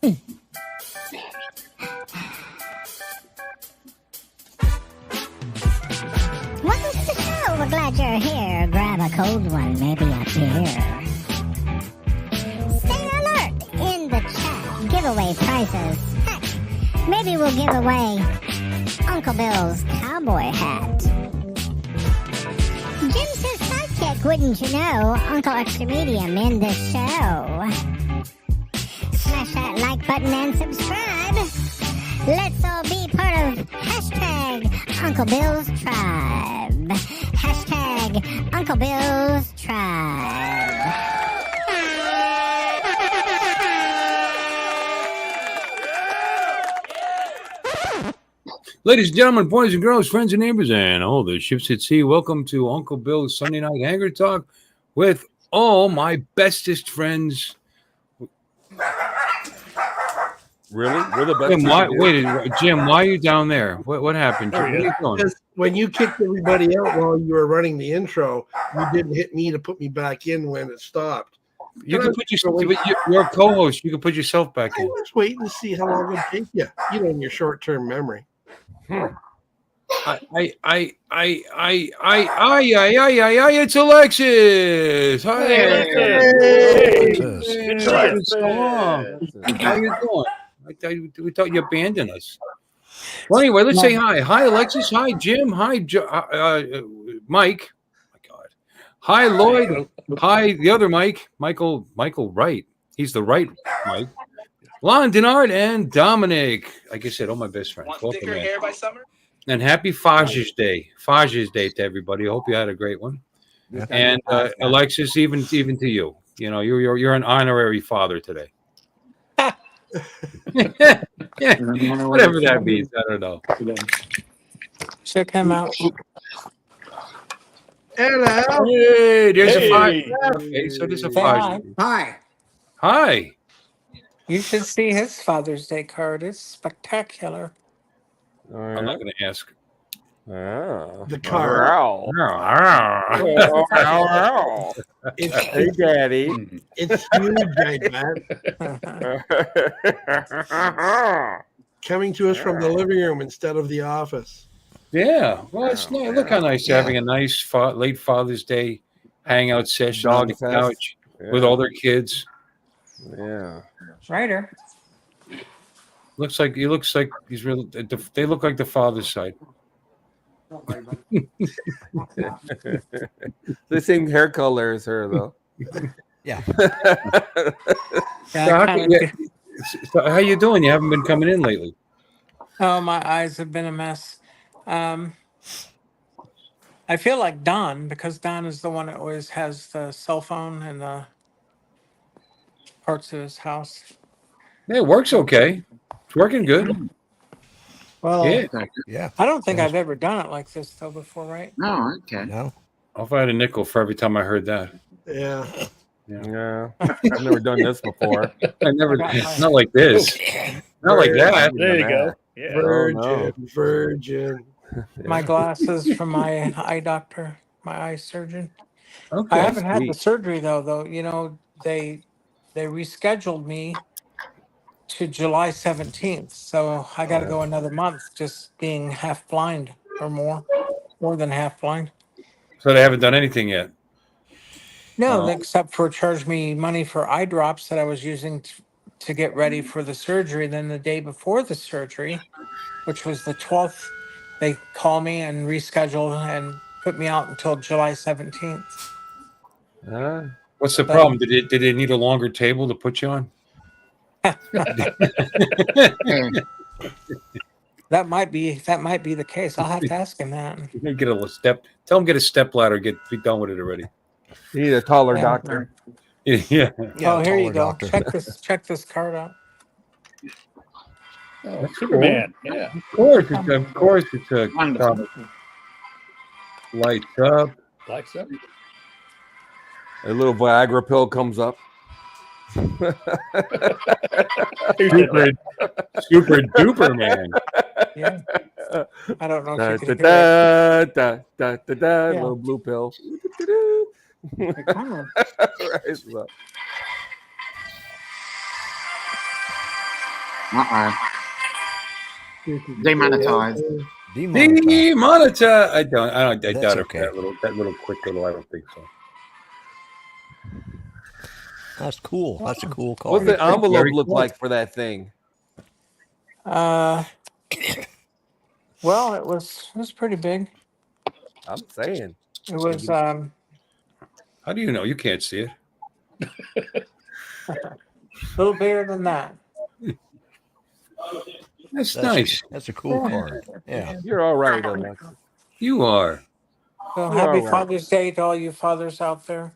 Welcome to the show. We're glad you're here. Grab a cold one, maybe a beer. Stay alert in the chat. Giveaway prizes. Heck, maybe we'll give away Uncle Bill's cowboy hat. Jim's his sidekick, wouldn't you know? Uncle Extra Medium in the show. Smash that like button and subscribe. Let's all be part of hashtag Uncle Bill's Tribe. Hashtag Uncle Bill's Tribe. Ladies and gentlemen, boys and girls, friends and neighbors, and all the ships at sea, welcome to Uncle Bill's Sunday Night Hangar Talk with all my bestest friends. Really? We're the best. Jim, why are you down there? What happened? Jim? What are you doing? Because when you kicked everybody out while you were running the intro, you didn't hit me to put me back in when it stopped. You can put you're a co-host. You can put yourself back I in. was waiting to see how long it would take you. You know, in your short-term memory. It's Alexis. Hi, Alexis. How you doing? We thought you abandoned us. Well, anyway, let's say hi. Hi, Alexis. Hi, Jim. Hi, Mike. Oh my God. Hi, Lloyd. Hi, the other Mike. Michael Wright. He's the right Mike. Lon Denard and Dominic. Like I said, all my best friends. Want thicker hair by summer? And happy Father's Day. Father's Day to everybody. I hope you had a great one. And Alexis, even to you. You know, you're an honorary father today. Yeah, whatever that means. I don't know. Check him out. Hello. Hey, there's a five. Okay, so there's a five. Hi. You should see his Father's Day card. It's spectacular. I'm not going to ask. The car. Hey, Daddy. It's huge, man. Coming to us from the living room instead of the office. Yeah, well, it's nice. Look how nice having a nice late Father's Day hangout session on the couch with all their kids. Yeah. Ryder. Looks like he's really. They look like the father's side. The same hair color as her, though. Yeah. So how you doing? You haven't been coming in lately. Oh, my eyes have been a mess. I feel like Don, because Don is the one that always has the cell phone and the parts of his house. Yeah, it works okay. It's working good. Well, Yeah. I don't think I've ever done it like this though before, right? No, okay. No. If I had a nickel for every time I heard that. Yeah. Yeah. I've never done this before. I never. Not like this. Not like that. There you go. Yeah. Virgin. My glasses from my eye doctor, my eye surgeon. Okay. I haven't had the surgery though. You know, they rescheduled me to July 17th. So I got to go another month just being half blind or more than half blind. So they haven't done anything yet. No, except for charge me money for eye drops that I was using to get ready for the surgery. Then the day before the surgery, which was the 12th, they call me and reschedule and put me out until July 17th. What's the problem? Did they need a longer table to put you on? That might be the case. I'll have to ask him that. You get a step. Tell him get a step ladder. Be done with it already. You need a taller doctor. Yeah. Oh, here you go. Check this card out. Oh, Superman. Cool. Yeah. Of course, it's a Wonderful. Lights up. Lights up. A little Viagra pill comes up. Super duper man. Yeah. I don't know if you can hear it. Little blue pill. Come on. Rise up. Demonetized. Demonetize. I doubt it for okay. that little quick little. I don't think so. That's cool. That's a cool car. What's the envelope Very look cool. like for that thing? Well, it was pretty big. I'm saying. It was How do you know? You can't see it. a little bigger than that. That's nice. That's a cool car. Yeah. You're all right, Alexis. You are. So You're happy all right. Father's Day to all you fathers out there.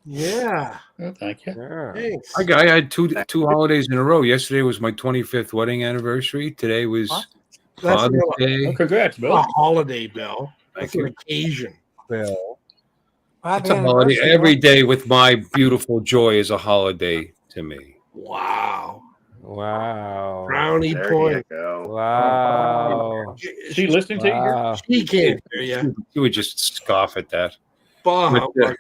Yeah. Oh, thank you. Yeah. Thanks. I had two holidays in a row. Yesterday was my 25th wedding anniversary. Today was That's Father's not Day. Oh, congrats, a Bill. holiday, Bill. That's Thank an you. occasion. Bill. Happy It's a holiday. anniversary, Every Bill. day with my beautiful joy is a holiday to me. Wow. Wow. Brownie There point. you go. Wow. She listening to you here? Wow. She can't hear you. You would just scoff at that. Bob. But,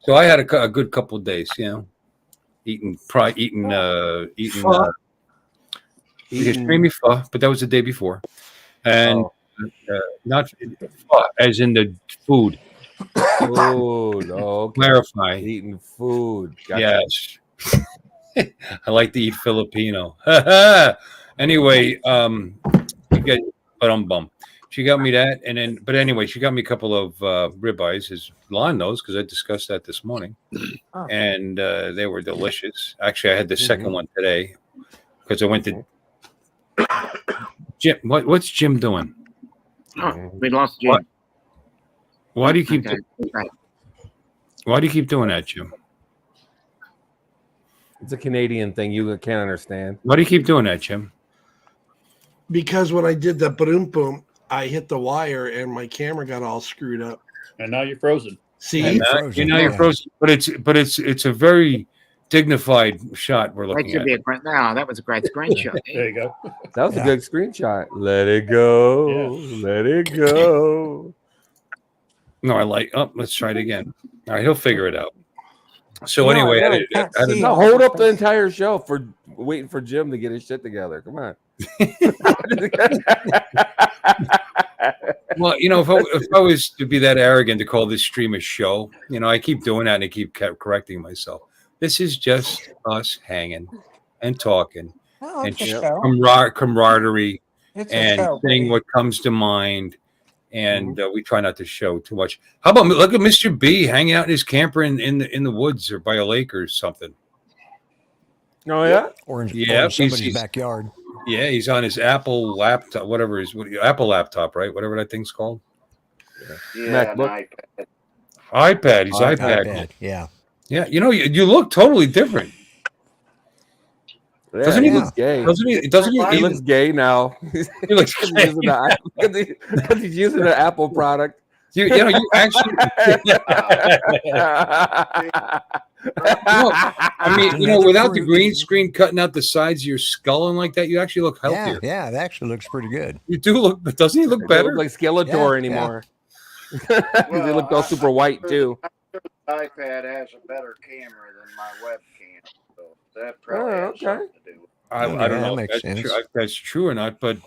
so I had a good couple of days, eating extremely pho, but that was the day before, and not pho as in the food. Food. Okay. Clarify. Eating food. Gotcha. Yes, I like to eat Filipino. Anyway, you get, but I'm bummed. She got me that, and then, but anyway, she got me a couple of ribeyes, as Lon knows, because I discussed that this morning, and they were delicious. Actually, I had the second one today because I went to Jim. What's Jim doing? Oh, we lost Jim. Why do you keep? Okay. Right. Why do you keep doing that, Jim? It's a Canadian thing you can't understand. Why do you keep doing that, Jim? Because when I did the boom boom, I hit the wire and my camera got all screwed up. And now you're frozen. See? And you're frozen, but it's a very dignified shot we're That looking should at. be a great. No, that was a great screenshot. There you go. That was a good screenshot. Let it go. Let it go. No, I like. Oh, let's try it again. All right, he'll figure it out. So No, anyway, I really can't see. No, hold up the entire show for waiting for Jim to get his shit together. Come on. well, if I was to be that arrogant to call this stream a show, I keep doing that and I keep correcting myself. This is just us hanging and talking Oh, and it's a show. camaraderie It's a and show, saying buddy. what comes to mind. And we try not to show too much. How about look at Mr. B hanging out in his camper in the woods or by a lake or something? Oh yeah, or in Yeah, somebody's he's- backyard. Yeah, he's on his Apple laptop, whatever his Apple laptop, right? Whatever that thing's called. Yeah, MacBook. iPad. He's iPad. Yeah. Yeah, you look totally different. Yeah, Doesn't he yeah. look? gay? Doesn't he? He looks gay now. He looks gay. Because he's using an Apple product. You actually. Without the green screen cutting out the sides of your skull and like that, you actually look healthier. Yeah, it actually looks pretty good. You do look, but doesn't he look Doesn't better? look like Skeletor Yeah, anymore. Because he looked all super white too. iPad has a better camera than my webcam, so that probably has okay. something to do with it. I don't that know if makes sense. if that's true or not, but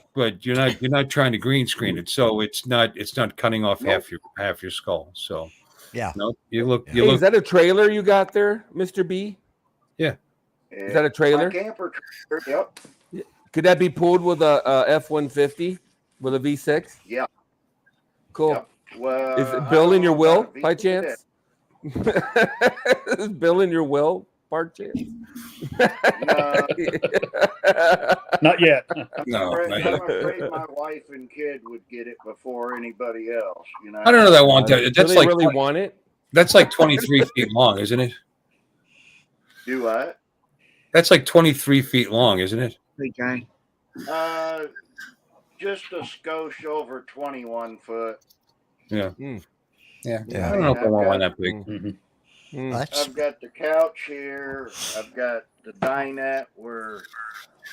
you're not trying to green screen it, so it's not cutting off half your skull. So Yeah. no, you look Yeah. you Hey, look is that a trailer you got there, Mr. B? Is that a trailer? My camper trailer, yep. Could that be pulled with a F-150 with a V6? Yeah. Cool. Yep. Well, Is it Bill in your will about a by V6. chance? Is Bill in your will by chance? No. Not yet. no. I'm not yet. afraid my wife and kid would get it before anybody else. I don't know that I want that. Do That's they like really want it? that's like 23 feet long, isn't it? Do what? That's like 23 feet long, isn't it? Okay. Just a skosh over 21 foot. Yeah. Mm. Yeah. Yeah. I don't know if I want one that big. Mhm. Mm. That's I've got the couch here. I've got the dinette where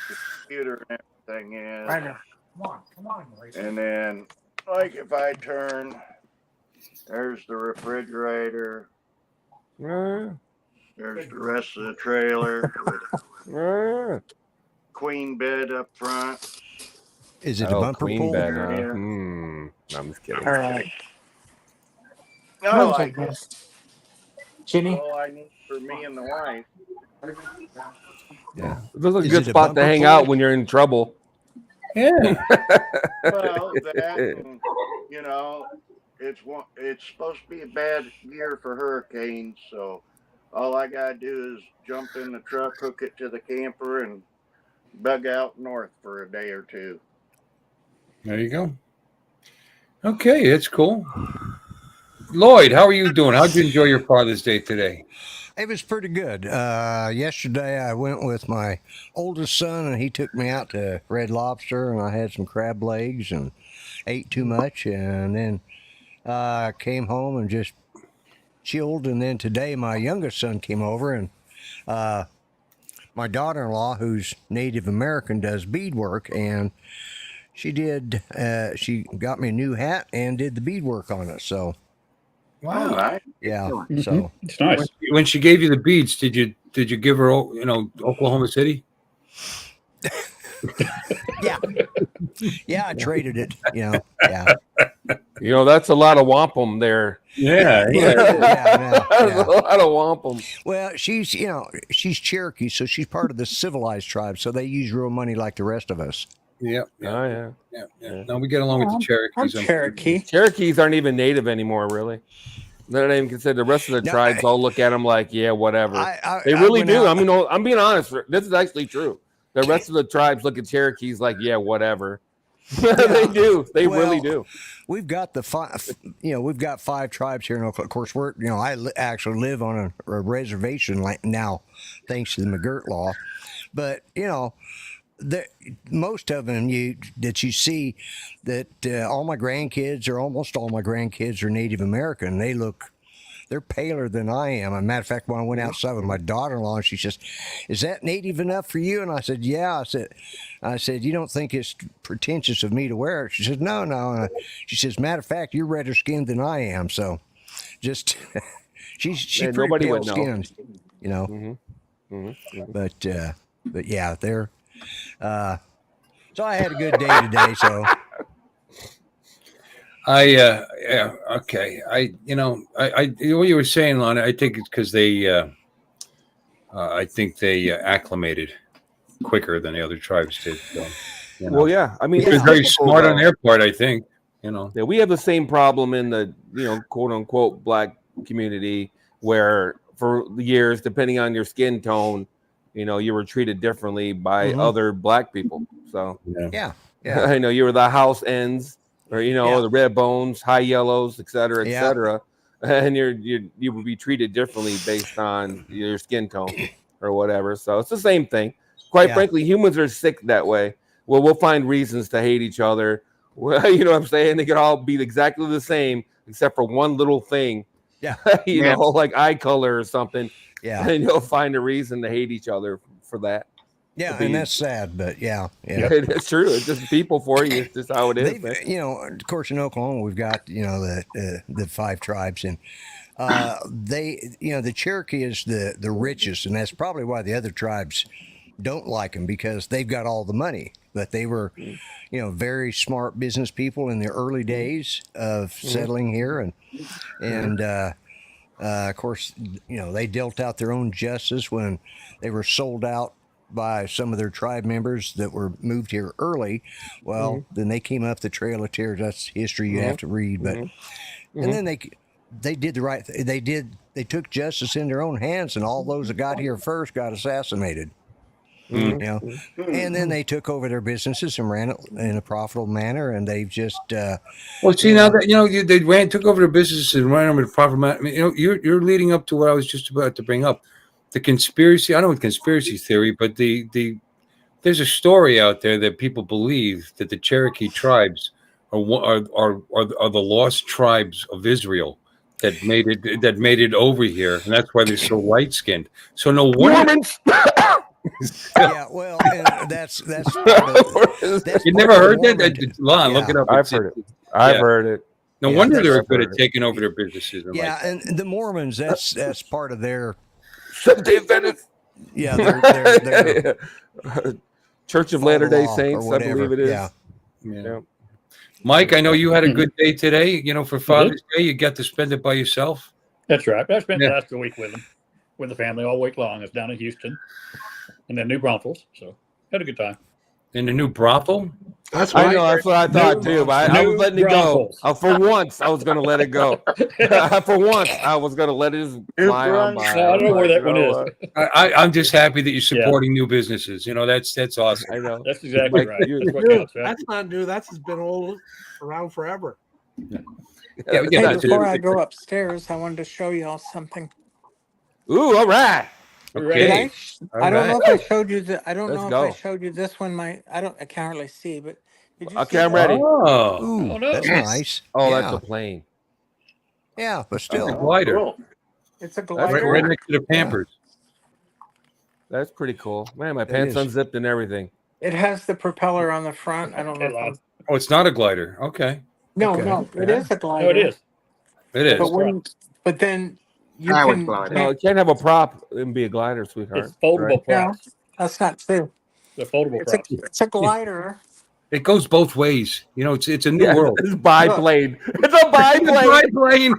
the computer and everything is. Ryder, come on, Rachel. And then, like, if I turn, there's the refrigerator. There's the rest of the trailer with queen bed up front. Is it a bumper queen pull? bed, huh? Yeah. No, I'm just kidding. All right. No, I just Ginny? all I need for me and the wife. Yeah, this is a Is good it a spot to bumper hang pull? out when you're in trouble. Yeah. Well, that and, it's supposed to be a bad year for hurricanes, so all I gotta do is jump in the truck, hook it to the camper, and bug out north for a day or two. There you go. Okay, that's cool. Lloyd, how are you doing? How'd you enjoy your Father's Day today? It was pretty good. Yesterday, I went with my oldest son, and he took me out to Red Lobster, and I had some crab legs and ate too much, and then came home and just chilled. And then today, my youngest son came over, and my daughter-in-law, who's Native American, does beadwork, and she did. She got me a new hat and did the beadwork on it. So Wow. Right? yeah, Mhm. so It's nice. When she gave you the beads, did you give her Oklahoma City? yeah, I traded it. Yeah. That's a lot of wampum there. Yeah. That's a lot of wampum. Well, she's Cherokee, so she's part of the civilized tribe. So they use real money like the rest of us. Yeah. Oh yeah. No, we get along with the I'm Cherokees. Cherokee. Cherokees aren't even native anymore, really. They're not even considered. The rest of the No, tribes all look at them like, yeah, whatever. They I really went do. out- I mean, I'm being honest. This is actually true. The rest of the tribes look at Cherokees like, yeah, whatever. They do. They really do. We've got we've got 5 tribes here in Oklahoma. Of course, actually live on a reservation now, thanks to the McGirt law. But most of them that you see that all my grandkids or almost all my grandkids are Native American. They're paler than I am. As a matter of fact, when I went outside with my daughter-in-law, she says, "Is that native enough for you?" And I said, "Yeah." I said, "You don't think it's pretentious of me to wear it?" She says, "No, no." And she says, "Matter of fact, you're redder skinned than I am." So, just she's Yeah, pretty nobody pale would know. skinned, Mm-hmm. But yeah, they're. So I had a good day today. So. Okay. I what you were saying, Lana, I think it's because I think they acclimated quicker than the other tribes did. So, Well, yeah. I mean, it was very smart on their part, I think. Yeah, we have the same problem in the quote unquote black community where for years, depending on your skin tone, you were treated differently by other black people. So Yeah. I know you were the house ends or the red bones, high yellows, et cetera, and you would be treated differently based on your skin tone or whatever. So it's the same thing. Quite frankly, humans are sick that way. Well, we'll find reasons to hate each other. Well, you know what I'm saying? They could all be exactly the same except for one little thing. Yeah. Like eye color or something. Yeah. And you'll find a reason to hate each other for that. Yeah, and that's sad, but yeah. It's true. It's just people for you. It's just how it is. Of course, in Oklahoma, we've got the 5 tribes, and the Cherokee is the richest, and that's probably why the other tribes don't like them, because they've got all the money. But they were, very smart business people in the early days of settling here, and of course, they dealt out their own justice when they were sold out by some of their tribe members that were moved here early. Well, then they came up the Trail of Tears. That's history you have to read. But and then they did the right thing. They took justice in their own hands, and all those that got here first got assassinated. And then they took over their businesses and ran it in a profitable manner, and they've just well, see, now that they took over their businesses and ran them in a profitable manner. I mean, you're leading up to what I was just about to bring up. The conspiracy, I don't know what conspiracy theory, but there's a story out there that people believe that the Cherokee tribes are the lost tribes of Israel that made it over here, and that's why they're so light skinned. So no wonder. Yeah, well, and that's You never heard that? Lon, look it up. I've heard it. I've heard it. No wonder they're good at taking over their businesses. And the Mormons, that's part of their. Yeah, they're Church of follow Latter Day law or Saints, I whatever. believe it is. Yeah. Yeah. Mike, I know you had a good day today. You know, for Father's Day, you got to spend it by yourself. That's right. I spent Yeah. the last week with them, with the family all week long. I was down in Houston and then New Braunfels. So had a good time. In the new brothel? That's I what know, that's what I thought too, but I was New letting it go. Braunfels. For once, I was going to let it go. For once, I was going to let it just fly on by. I don't know where that one is. I'm just happy that you're supporting new businesses. You know, that's awesome. I know. That's exactly Like, right. That's what New. counts, right? That's not new. That's just been old around forever. Yeah, Hey, that's before it. I go upstairs, I wanted to show y'all something. Ooh, all right. Okay. I don't know if I showed you the. I don't Let's know go. if I showed you this one. I can't hardly see, but did you see Okay, I'm that? ready. Oh, Ooh, no. that's Yes. nice. Oh, yeah. that's a plane. Yeah, but it's a still. glider. Cool. It's a That's glider. cool. Right next to the Pampers. That's pretty cool. Man, my It pants is. unzipped and everything. It has the propeller on the front. I don't know. Okay, If Lon. Oh, it's not a glider. Okay. no, Okay. no, it Yeah. is a glider. No, it is. It is. But then you Powered can. glider. No, it can't have a prop and be a glider, sweetheart. It's foldable Right? No, props. that's not true. The foldable It's a props. it's a glider. It goes both ways. You know, it's a new Yeah, world. it's biplane. It's a biplane. Biplane.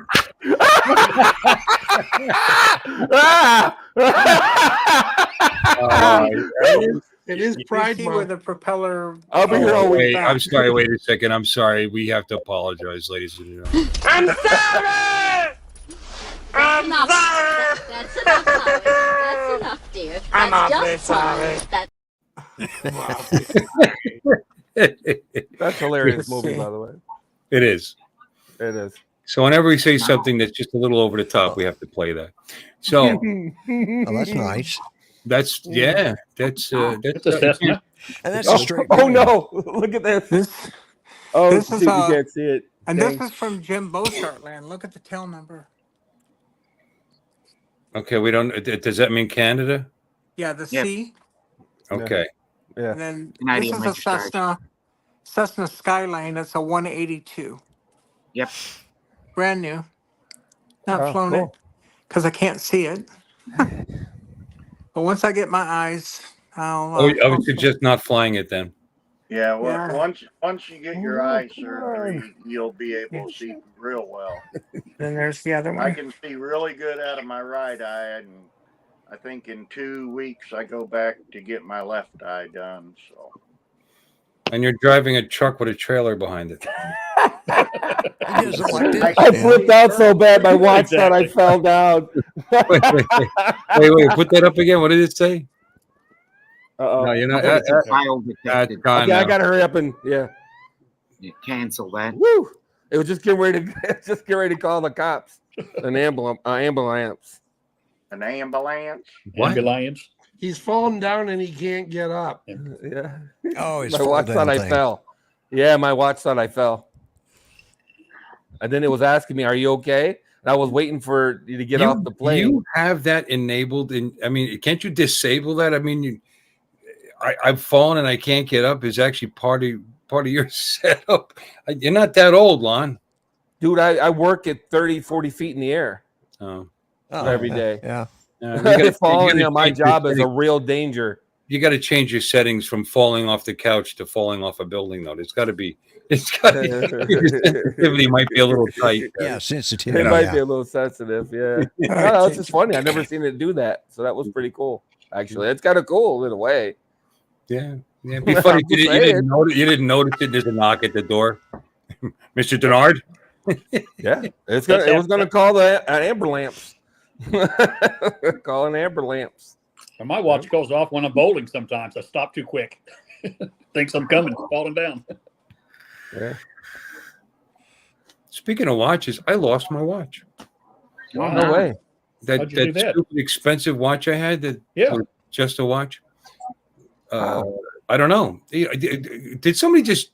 It is You Pride see where Month. the propeller. I'll be here all week. Wait, I'm sorry. Wait a second. I'm sorry. We have to apologize, ladies and gentlemen. I'm sorry! I'm sorry! That's enough, Howie. That's enough, dear. I'm That's awfully just fine. sorry. That's a hilarious Let's movie, see. by the way. It is. It is. So whenever we say something that's just a little over the top, we have to play that. So Oh, that's nice. that's It's a Cessna. And that's a straight. Oh plane. no! Look at this. This Oh, This is, shoot, you can't see it. and Dang. this is from Jim Beauchartland. Look at the tail number. okay. We don't. Does that mean Canada? Yeah, the Yep. C. Okay. Yeah. And then Canadian this is a registration. Cessna Skyline. It's a 182. Yep. Brand new. Not Oh, flown cool. it because I can't see it. But once I get my eyes, I'll. Oh, I would suggest not flying it then. Yeah, well, Yeah. once you get your eye surgery, you'll be able to see real well. Then there's the other I one. can see really good out of my right eye, and I think in 2 weeks I go back to get my left eye done. So And you're driving a truck with a trailer behind it. He does it like this. I flipped out so bad my watch thought I fell down. Wait. Put that up again. What did it say? Uh-oh. No, you're not. It's a file That's detected. gone Okay, I now. gotta hurry up and You cancel that. woo. It was just getting ready to call the cops. An ambulance. an ambulance. What? Ambulance. He's fallen down and he can't get up. Yeah. Oh, it's My watch thought I fell. Yeah, my watch thought I fell. And then it was asking me, "Are you okay?" And I was waiting for you to get off the plane. You have that enabled, and I mean, can't you disable that? I mean, I've fallen and I can't get up is actually part of your setup. You're not that old, Lon. Dude, I work at 30, 40 feet in the air Oh, every yeah, day. Yeah. Falling on my job is a real danger. You got to change your settings from falling off the couch to falling off a building, though. It's got to be. It's got to. Your sensitivity might be a little tight. Yeah, sensitivity. It might yeah. be a little sensitive. Yeah. No, it's just funny. I've never seen it do that. So that was pretty cool. Actually, it's kind of cool in a way. Yeah. It'd be funny if you didn't notice it. There's a knock at the door. Mr. Denard? Yeah. It was gonna call the ambulance. Call an ambulance. And my watch goes off when I'm bowling sometimes. I stop too quick. Thinks I'm coming, falling down. Yeah. Speaking of watches, I lost my watch. Wow. No way. That How'd you do that? stupid expensive watch I had that Yeah. was just a watch. I don't know. Did somebody just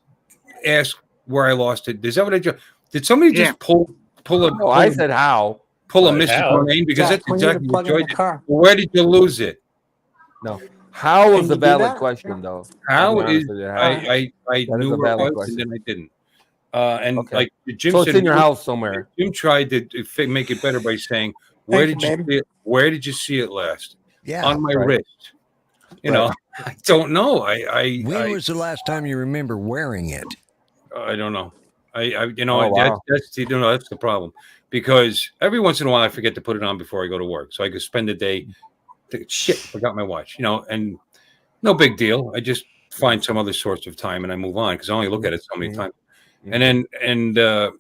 ask where I lost it? Is that what I just did? Somebody just pull a? Oh, I said how. Pull a How? Mr. Domain because Jack, that's we need to exactly what plug in Joy the did. car. Where did you lose it? No. How was Can the you do valid that? question though? How I'll be is honest with you, how? I That is knew a where it valid was question. and then I didn't. And Okay. like Jim So said, it's in your house somewhere. Jim tried to make it better by saying, "Where Thank did you, you babe. see it? Where did you see it last?" on my right. wrist. You know, I don't know. When was the last time you remember wearing it? I don't know. You Oh, know, wow. that's you know, that's the problem, because every once in a while I forget to put it on before I go to work, so I could spend the day. Shit, forgot my watch. You know, and no big deal. I just find some other source of time and I move on because I only look at it so many times. And then the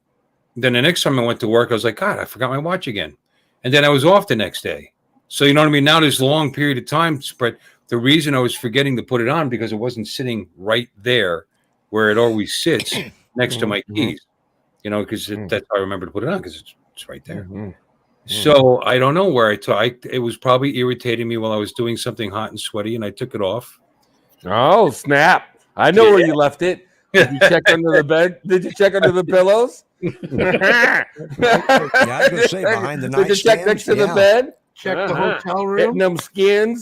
next time I went to work, I was like, God, I forgot my watch again. And then I was off the next day. So you know what I mean? Now this long period of time spread. The reason I was forgetting to put it on because it wasn't sitting right there where it always sits next to my keys. You know, because that's how I remember to put it on because it's right there. So I don't know where I took. It was probably irritating me while I was doing something hot and sweaty, and I took it off. Oh snap! I know where you left it. Did you check under the bed? Did you check under the pillows? Yeah, I was gonna say behind the Did you check nightstand. next to the bed? Check the hotel Hitting room. them skins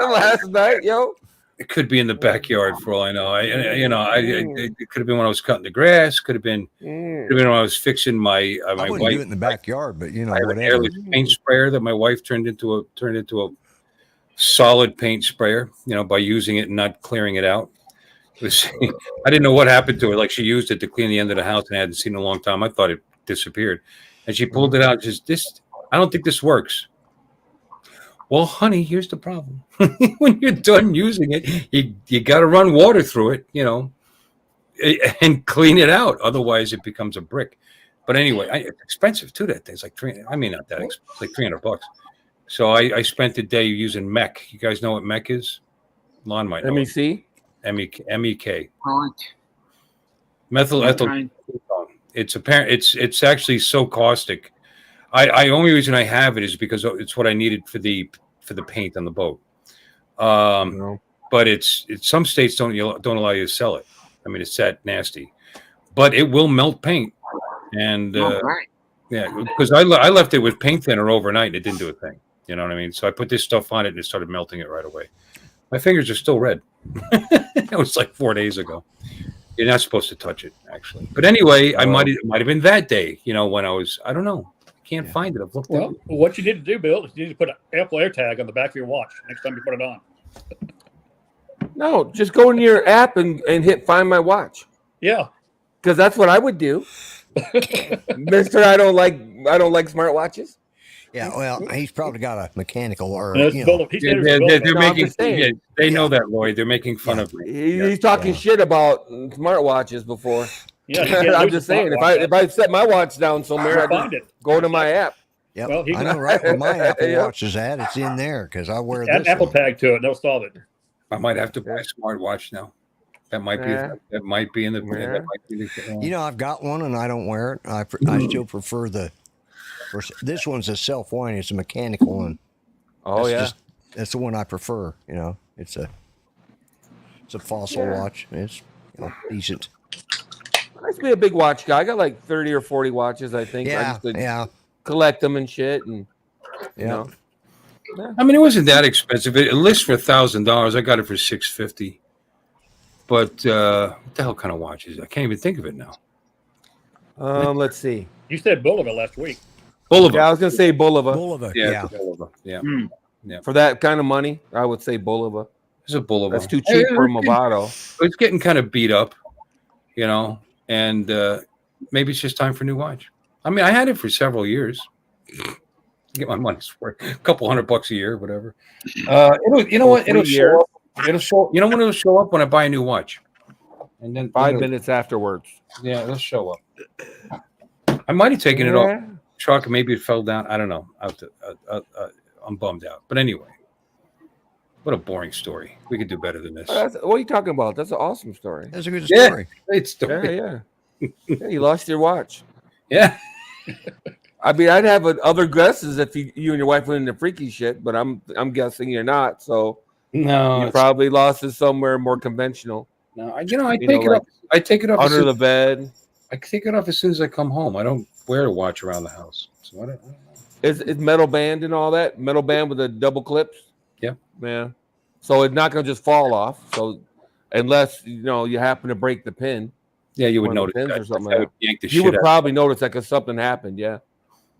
last night, yo. It could be in the backyard for all I know. It could have been when I was cutting the grass. Could have been when I was fixing my I my wouldn't wife. do it in the backyard, but you know, I have an whatever. airless paint sprayer that my wife turned into a solid paint sprayer. You know, by using it and not clearing it out. It was, I didn't know what happened to it. Like she used it to clean the end of the house, and I hadn't seen it in a long time. I thought it disappeared, and she pulled it out. Just this, I don't think this works. Well, honey, here's the problem. When you're done using it, you got to run water through it, you know, and clean it out. Otherwise, it becomes a brick. But anyway, it's expensive too. That thing's like not that expensive. It's like $300. So I spent the day using MEC. You guys know what MEC is? Lon might know. MEC? MEK. Methyl ethyl. It's apparent. It's actually so caustic. I only reason I have it is because it's what I needed for the paint on the boat. But it's some states don't allow you to sell it. I mean, it's that nasty, but it will melt paint. And yeah, because I left it with paint thinner overnight and it didn't do a thing. You know what I mean? So I put this stuff on it and it started melting it right away. My fingers are still red. It was like 4 days ago. You're not supposed to touch it, actually. But anyway, I might have been that day. You know, when I don't know. Can't find it. I've looked well, what you need to do, Bill, is you need to put an Apple AirTag on the back of your watch next time you put it on. No, just go into your app and hit Find My Watch. Yeah, because that's what I would do. Mister, I don't like smartwatches. Yeah, well, he's probably got a mechanical or they're making. They know that, Lloyd. They're making fun of me. He's talking shit about smartwatches before. Yeah, I'm just saying. If I set my watch down somewhere, I just go to my app. Yep. Well, I know right where my Apple Watch is at. It's in there because I wear Add this Apple one. Tag to it. They'll solve it. I might have to buy a smartwatch now. That might be. That might be in the. That might be You know, I've got one and I don't wear it. I still prefer this one's a self-winding. It's a mechanical one. Oh that's the one I prefer. You know, it's a fossil watch. It's decent. I used to be a big watch guy. I got like 30 or 40 watches, I think. I used to collect them and shit. And you know. I mean, it wasn't that expensive. It lists for $1,000. I got it for $650. But what the hell kind of watch is it? I can't even think of it now. Let's see. You said Bulova last week. Bulova. Yeah, I was gonna say Bulova. Bulova. Yeah. Bulova. Yeah. Yeah. For that kind of money, I would say Bulova. It's a Bulova. That's too cheap for a Movado. It's getting kind of beat up, you know, and maybe it's just time for a new watch. I mean, I had it for several years. Get my money's worth. A couple $100 a year, whatever. You know what? It'll show up. It'll show. You know when it'll show up? When I buy a new watch. And then 5 minutes afterwards. Yeah, it'll show up. I might have taken it off the truck. Maybe it fell down. I don't know. I'm bummed out. But anyway, what a boring story. We could do better than this. What are you talking about? That's an awesome story. That's a good story. Great story. Yeah. You lost your watch. Yeah. I mean, I'd have other guesses if you and your wife went into freaky shit, but I'm guessing you're not. So no, you probably lost it somewhere more conventional. No, I take it off. I take it off under the bed. I take it off as soon as I come home. I don't wear a watch around the house. So I don't know. It's metal band and all that. Metal band with the double clips. Yeah. Yeah. So it's not gonna just fall off. So unless you happen to break the pin. Yeah, you would notice that. Or something like that. Yank the you would probably notice that because something happened. Yeah.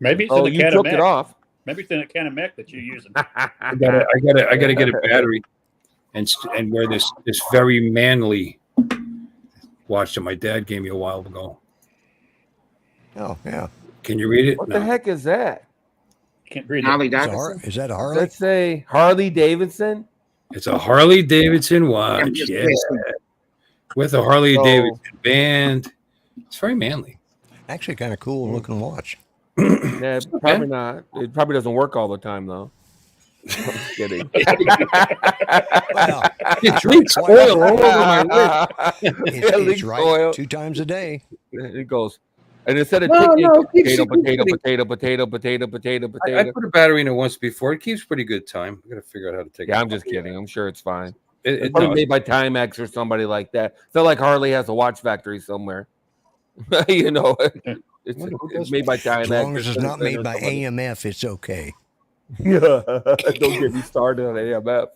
Maybe it's in the you took it off. Maybe it's in a can of mech that you're using. I gotta get a battery and wear this very manly watch that my dad gave me a while ago. Oh, yeah. Can you read it? What the heck is that? Can't read Harley it. Davidson. Is that a Harley? Let's say Harley Davidson. It's a Harley Davidson watch, I'm just yeah, guessing. with a Harley So- Davidson band. It's very manly. Actually, kind of cool looking watch. Yeah, probably not. It probably doesn't work all the time though. I'm just kidding. Well, It leaks oil all over my wrist. it's leaks right oil. 2 times a day. It goes, and instead of No, ticking, no, it keeps potato, it- potato, potato, potato, potato, potato, I potato. put a battery in it once before. It keeps pretty good time. I gotta figure out how to take it. Yeah, I'm just kidding. I'm sure it's fine. It, It's it, probably no, made by Timex or somebody like that. It's not like Harley has a watch factory somewhere. You know, it's made by Timex. As long as it's not or made by somebody. AMF, it's okay. Yeah, don't get me started on AMF.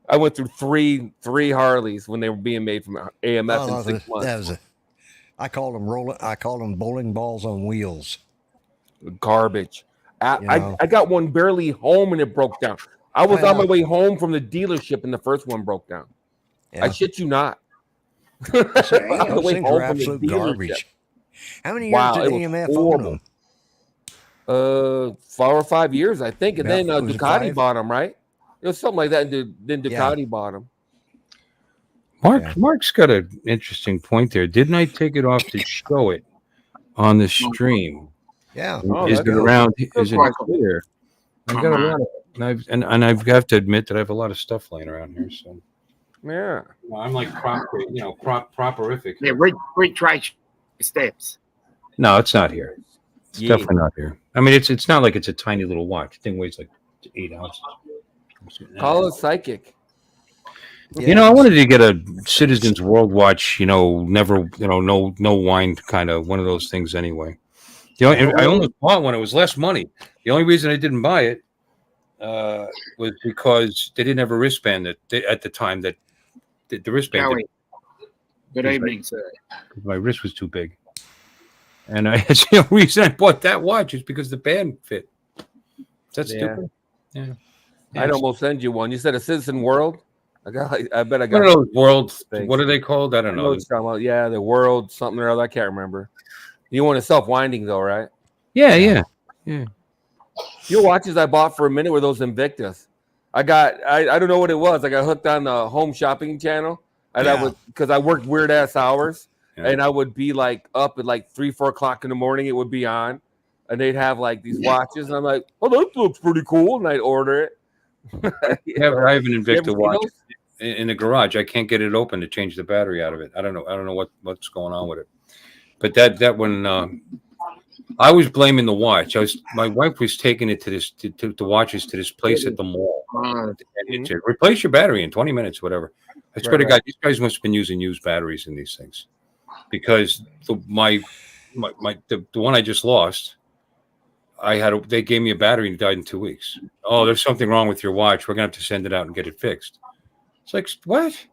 I went through three Harleys when they were being made from AMF Oh, in 6 months. that was I call them bowling balls on wheels. Garbage. You know. I got one barely home and it broke down. I was I on my know. way home from the dealership and the first one broke down. Yeah. I shit you not. On the Those way things home are from the absolute dealership. garbage. How many years Wow, did it was AMF own horrible. them? 4 or 5 years, I think, and Yeah, then was it Ducati 5? bought them, right? It was something like that, and then Ducati bought them. Mark's got an interesting point there. Didn't I take it off to show it on the stream? Yeah. Oh, Is it that's around? good. Is it clear? I got a lot of, and I have to admit that I have a lot of stuff laying around here. So Yeah, I'm like properific. Yeah, retry steps. No, it's not here. It's Yeah. definitely not here. I mean, it's not like it's a tiny little watch. The thing weighs like 8 ounces. call it psychic. You know, I wanted to get a Citizens World watch. You know, never, no wine kind of one of those things. Anyway, I almost bought one. It was less money. The only reason I didn't buy it was because they didn't have a wristband at the time that the wristband. Joey, good evening, sir. My wrist was too big, and that's the only reason I bought that watch is because the band fit. That's stupid. Yeah. I'd almost send you one. You said a Citizen World. I bet I got One of those world. things. What are they called? I don't know. what you're talking about. Yeah, the World something or other. I can't remember. You want a self-winding though, right? Yeah. Your watches I bought for a minute were those Invictus. I don't know what it was. I got hooked on the home shopping channel, and I would because I worked weird ass hours, and I would be like up at like 3-4 o'clock in the morning. It would be on, and they'd have like these watches, and I'm like, oh, that looks pretty cool, and I'd order it. I have an Invicta seen watch those? in the garage. I can't get it open to change the battery out of it. I don't know what's going on with it. But that one, I was blaming the watch. My wife was taking it to the watches to this place at the mall. And it said, replace your battery in 20 minutes, whatever. I swear to God, these guys must have been using used batteries in these things, because the one I just lost, they gave me a battery and it died in 2 weeks. Oh, there's something wrong with your watch. We're gonna have to send it out and get it fixed. It's like, what?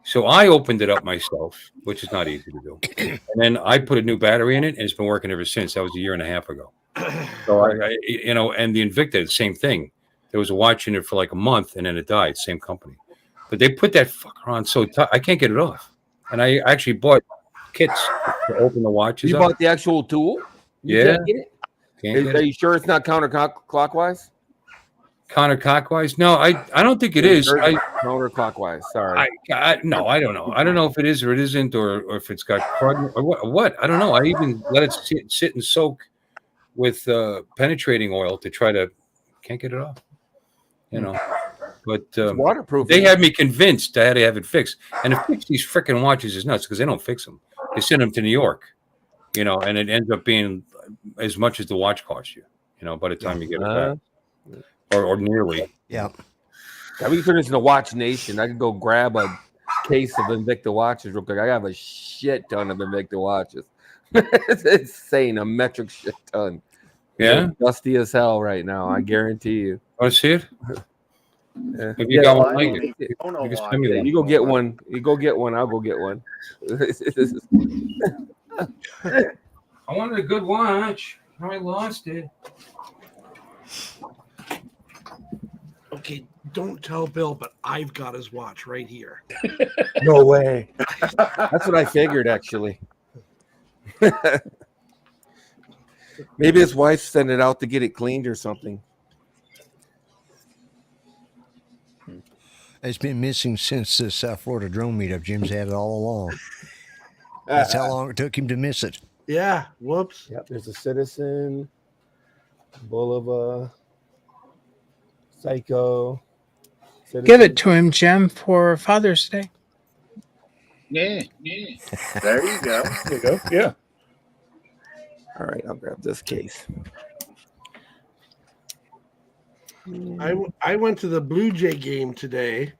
So I opened it up myself, which is not easy to do. And then I put a new battery in it, and it's been working ever since. That was 1.5 years ago. So and the Invicta, the same thing. There was a watch in it for like a month, and then it died. Same company, but they put that fucker on so tight, I can't get it off. And I actually bought kits to open the watches. You bought the actual tool? You Yeah. can't get it? Can't get Are it. you sure it's not counterclockwise? Counterclockwise? No, I don't think it is. Counterclockwise. Sorry. No, I don't know. I don't know if it is or it isn't, or if it's got cardinal or what. I don't know. I even let it sit and soak with penetrating oil to try to. Can't get it off. But waterproof. They had me convinced I had to have it fixed. And to fix these freaking watches is nuts because they don't fix them. They send them to New York, and it ends up being as much as the watch costs you. By the time you get it back. Or nearly. Yeah. We can turn this into Watch Nation. I could go grab a case of Invicta watches real quick. I have a shit ton of Invicta watches. It's insane, a metric shit ton. Yeah. They're dusty as hell right now. I guarantee you. Want to see it? Yeah. If you got one like it, you can send me one. You go get one. You go get one. I'll go get one. I wanted a good watch. I lost it. Okay, don't tell Bill, but I've got his watch right here. No way. That's what I figured, actually. Maybe his wife sent it out to get it cleaned or something. It's been missing since this Florida drone meetup. Jim's had it all along. That's how long it took him to miss it. Yeah. Whoops. Yep. There's a Citizen, Bulova, Psycho. Citizen. Give it to him, Jim, for Father's Day. Yeah. There you go. There you go. Yeah. All right, I'll grab this case. I went to the Blue Jay game today.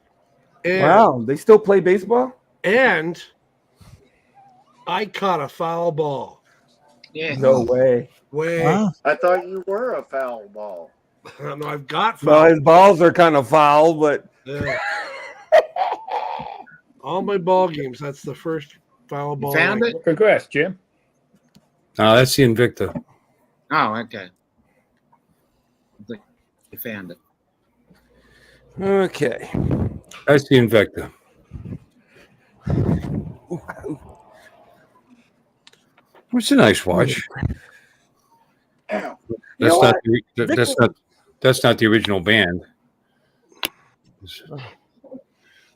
And, Wow, they still play baseball? And I caught a foul ball. Yeah. No way. Wow. I thought you were a foul ball. No, I've got Well, foul. his balls are kind of foul, but Yeah. All my ball games, that's the first foul ball. Found it? Congrats, Jim. No, that's the Invicta. Oh, okay. You found it. okay. That's the Invicta. It's a nice watch. Ow. That's not the original band.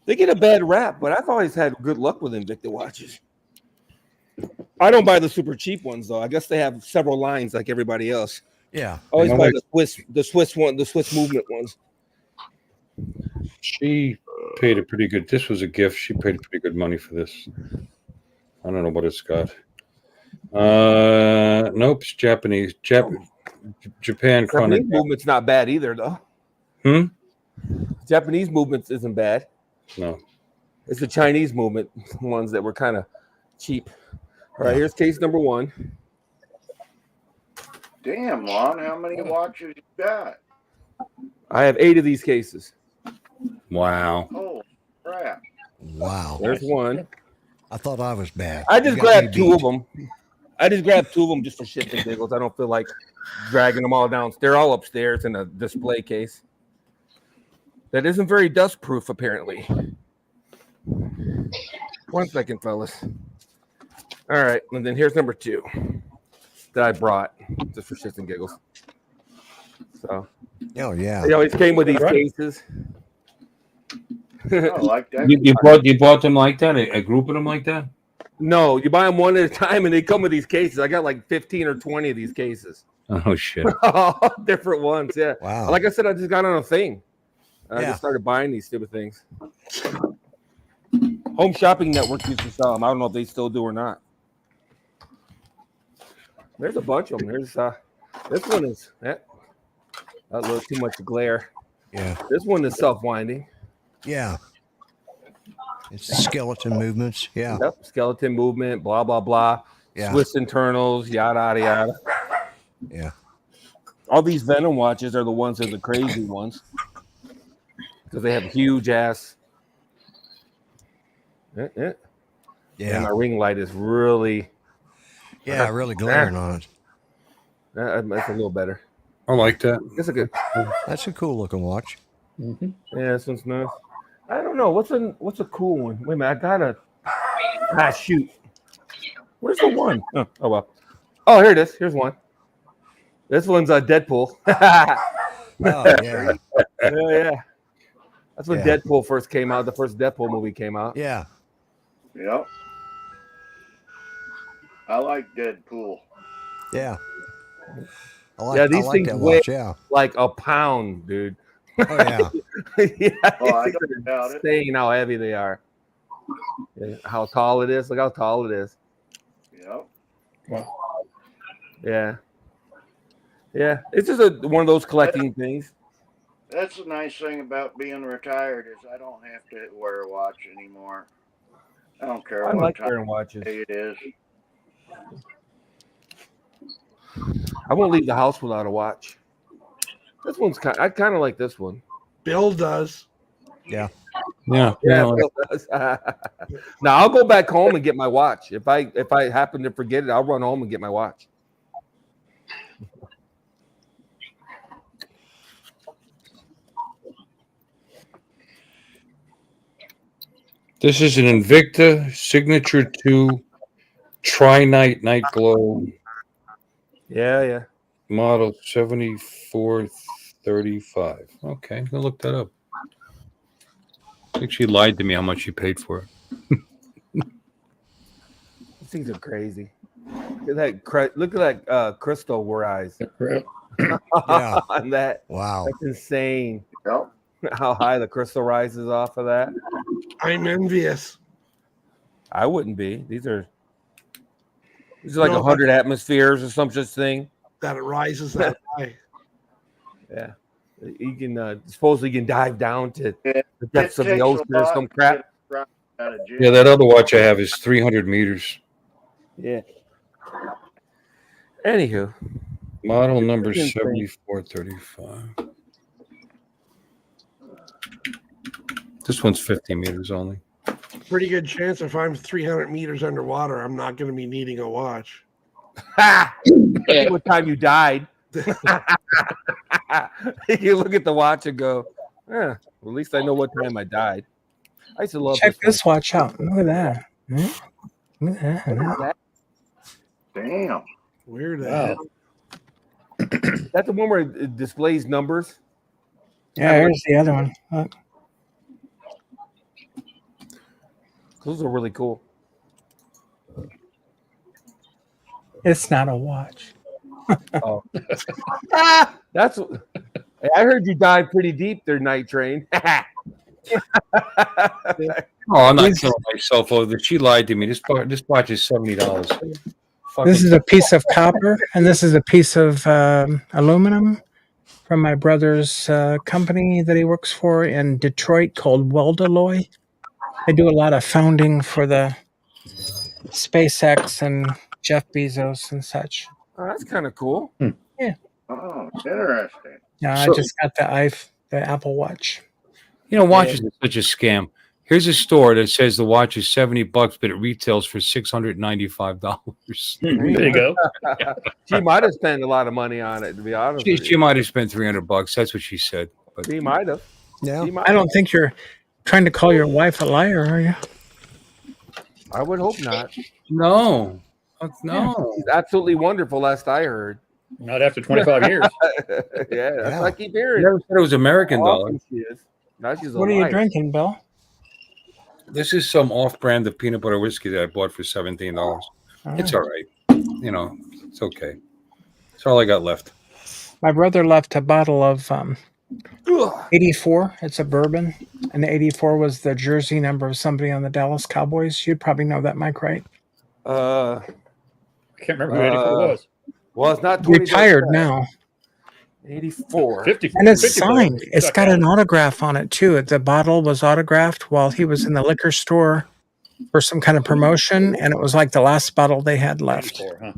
They get a bad rap, but I've always had good luck with Invicta watches. I don't buy the super cheap ones though. I guess they have several lines like everybody else. Yeah. I always You know, buy like- the Swiss movement ones. She paid a pretty good. This was a gift. She paid pretty good money for this. I don't know what it's got. Nope, it's Japanese. Japan Japanese Chronic. movement's not bad either though. Japanese movements isn't bad. No. It's the Chinese movement ones that were kind of cheap. All right, here's case number 1. Damn, Lon, how many watches you got? I have 8 of these cases. Wow. Oh, crap. Wow. There's one. I thought I was bad. I just You got me grabbed 2 of beat. them. I just grabbed 2 of them just for shits and giggles. I don't feel like dragging them all down. They're all upstairs in a display case. That isn't very dust proof, apparently. 1 second, fellas. All right, and then here's number 2 that I brought just for shits and giggles. So, Oh, yeah. they always came with these Right. cases. I like that. You bought them like that? A group of them like that? No, you buy them one at a time, and they come with these cases. I got like 15 or 20 of these cases. Oh shit! Different ones, yeah. Wow. Like I said, I just got on a thing. I Yeah. just started buying these stupid things. Home Shopping Network used to sell them. I don't know if they still do or not. There's a bunch of them. There's this one is that a little too much glare. Yeah. This one is self-winding. Yeah. It's the skeleton movements. Yeah. Yep, skeleton movement, blah blah blah. Yeah. Swiss internals, yada yada yada. Yeah. All these Venom watches are the ones that are the crazy ones because they have huge ass. And Yeah. my ring light is really Yeah. Really glaring on it. that's a little better. I like that. It's a good. That's a cool looking watch. Yeah, this one's nice. I don't know what's a cool one. Wait a minute, I gotta shoot. Where's the one? Oh well. Oh, here it is. Here's one. This one's Deadpool. Oh, yeah. Yeah. That's when Yeah. Deadpool first came out. The first Deadpool movie came out. Yeah. Yep. I like Deadpool. Yeah. Yeah, these I like things that weigh watch. Yeah. like a pound, dude. Oh, yeah. Yeah, Oh, I it's don't doubt it. insane how heavy they are. Yeah, how tall it is. Look how tall it is. Yep. Wow. Yeah. Yeah. It's just one of those collecting things. That's the nice thing about being retired is I don't have to wear a watch anymore. I don't care I what like time wearing watches. of day it is. I won't leave the house without a watch. This one's I kind of like this one. Bill does. Yeah. Yeah. Yeah. Yeah. Bill does. Now I'll go back home and get my watch. If I happen to forget it, I'll run home and get my watch. This is an Invicta Signature 2 Tri-Night Night Glow Yeah. model 7435. Okay, I'm gonna look that up. I think she lied to me how much she paid for it. These things are crazy. Look at that crystal eyes. Yeah. On that. Wow. That's insane. Yep. How high the crystal rises off of that. I'm envious. I wouldn't be. These are like No, 100 atmospheres or some such thing. that it rises that high. Yeah. You can supposedly you can dive down to Yeah, the depths of the takes a ocean or lot some to crap. get right out of jail. Yeah, that other watch I have is 300 meters. Yeah. Anywho. Model number Insane. 7435. This one's 50 meters only. Pretty good chance if I'm 300 meters underwater, I'm not going to be needing a watch. Ha! What time you died? You look at the watch and go, well, at least I know what time I died. I used to love Check this this watch out. Look at that. Hmm? Look at that. Damn. Where the Wow. hell? That's the one where it displays numbers. Yeah, here's the other one. Look. Those are really cool. It's not a watch. Oh, that's. I heard you dive pretty deep there, Night Train. Oh, I'm not killing myself over this. She lied to me. This watch is $70. This is a piece of copper, and this is a piece of aluminum from my brother's company that he works for in Detroit called Weldalloy. They do a lot of founding for the SpaceX and Jeff Bezos and such. Oh, that's kind of cool. Yeah. Oh, interesting. Yeah, I So- just got the Apple Watch. You know, watches are such a scam. Here's a store that says the watch is $70, but it retails for $695. There you go. She might have spent a lot of money on it, to be honest. with She you. might have spent $300. That's what she said. But She might have. Yeah. She might I don't think you're trying to call your wife a liar, are you? I would hope not. no, no. She's absolutely wonderful, last I heard. Not after 25 years. Yeah, that's Yeah. what I keep You hearing. never said it was American dollar. Awesome she is. Now she's a What are you liar. drinking, Bill? This is some off-brand of peanut butter whiskey that I bought for $17. It's all right. You know, it's okay. That's all I got left. My brother left a bottle of 84. It's a bourbon, and the 84 was the jersey number of somebody on the Dallas Cowboys. You'd probably know that, Mike, right? Uh, I can't remember who 84 was. well, it's not 20 Retired now, 84. 50, and it's 54. signed. It's Chuck got an Allen. autograph on it too. The bottle was autographed while he was in the liquor store for some kind of promotion, and it was like the last bottle they had left. 84, huh?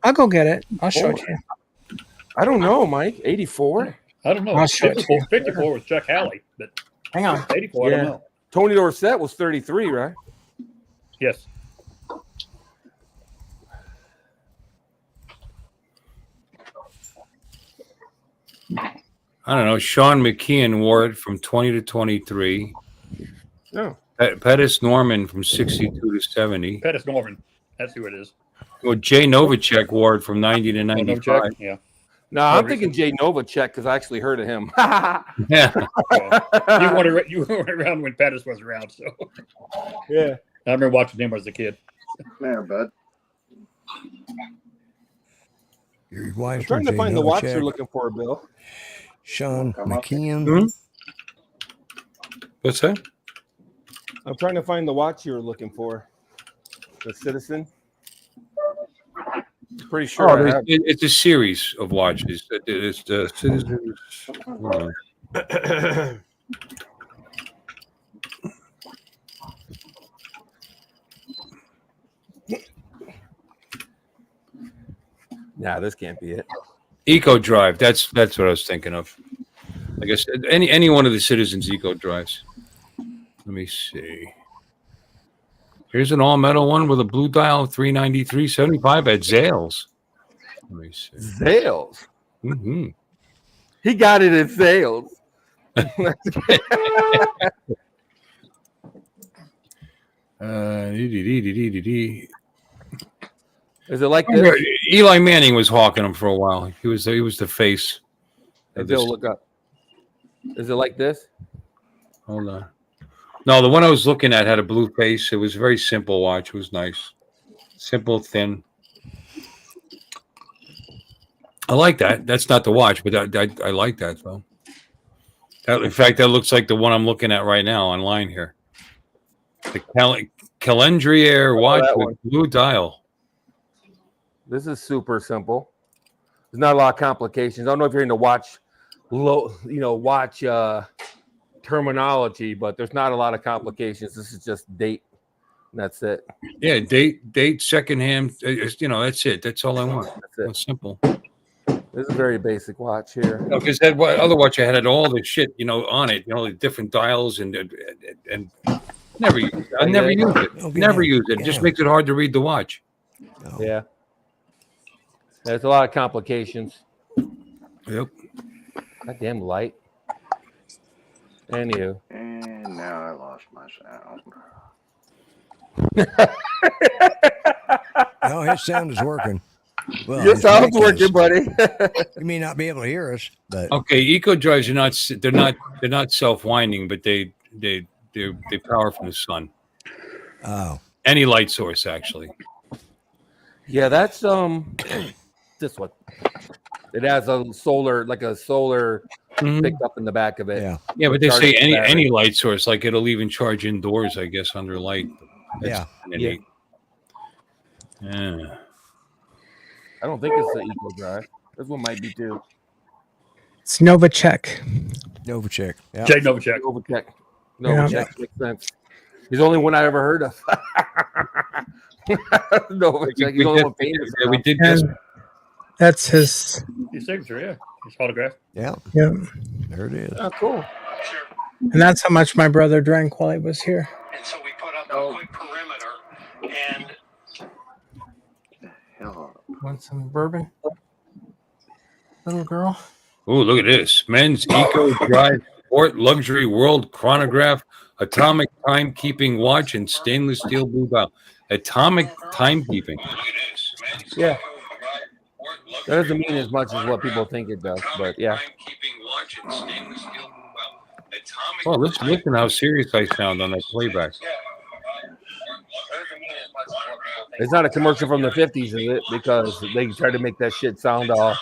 I'll go get it. I'll show it to you. I don't know, Mike. 84? I don't know. I'll show it to 54, you. 54 was Chuck Halley, but Hang on. 84, I Yeah. don't know. Tony Dorsett was 33, right? Yes. I don't know. Sean McKeon wore it from 20 to 23. No. Pettis Norman from 62 to 70. Pettis Norman. That's who it is. Well, Jay Novacek wore it from 90 to Oh, no 95. Chuck? Yeah. No, I'm thinking Jay Novacek because I actually heard of him. Yeah. You weren't around when Pettis was around, so Yeah. I remember watching him as a kid. There, bud. Your wife's I'm trying to find the watch you're looking for, Bill. Sean Come up. McKeon. Hmm? What's that? I'm trying to find the watch you were looking for. The Citizen. Pretty sure Oh, I there's- have. it's a series of watches. It's the Citizens. Hold on. Nah, this can't be it. Eco Drive. That's what I was thinking of. I guess any one of the Citizens Eco Drives. Let me see. Here's an all metal one with a blue dial, 393.75 at Zales. Let me see. Sales. Mm-hmm. He got it in sales. Is Is it like this? Eli Manning was hawking them for a while. He was the face. Of this. Look up. Is it like this? Hold on. No, the one I was looking at had a blue face. It was a very simple watch. It was nice. Simple, thin. I like that. That's not the watch, but I like that though. In fact, that looks like the one I'm looking at right now online here. The Calendrier watch with blue dial. This is super simple. There's not a lot of complications. I don't know if you're into watch terminology, but there's not a lot of complications. This is just date. And that's it. Yeah, date, secondhand. That's it. That's all I want. That's it. It's simple. This is a very basic watch here. Because that other watch I had all the shit, on it, the different dials and never use it. I never use it. Never use it. It just makes it hard to read the watch. Oh. Yeah. There's a lot of complications. Yep. Goddamn light. Anywho. And now I lost my sound. No, his sound is working. Well, your sound's working, buddy. You may not be able to hear us, but okay. Eco drives are not. They're not self-winding, but they power from the sun. Oh. Any light source, actually. Yeah, that's this one. It has a solar picked up in the back of it. Yeah, but they say any light source, like it'll even charge indoors, I guess, under light. That's Yeah. Yeah. I don't think it's the Eco Drive. This one might be too. It's Novacek. Novacek. Yeah. Jay Novacek. Novacek makes sense. He's the only one I ever heard of. Novacek. He's the only one famous. Yeah, we did this. That's his signature, yeah. His autograph. Yeah. Yeah. There it is. Oh, cool. And that's how much my brother drank while he was here. And so we put up a quick perimeter and Want some bourbon? Little girl. Oh, look at this. Men's Eco Drive Sport Luxury World Chronograph, Atomic Timekeeping Watch, and Stainless Steel Blue Dial. Atomic Timekeeping. Yeah. That doesn't mean as much as what people think it does, but yeah. Oh, listen how serious I sound on that playback. It's not a commercial from the 50s, is it? Because they tried to make that shit sound all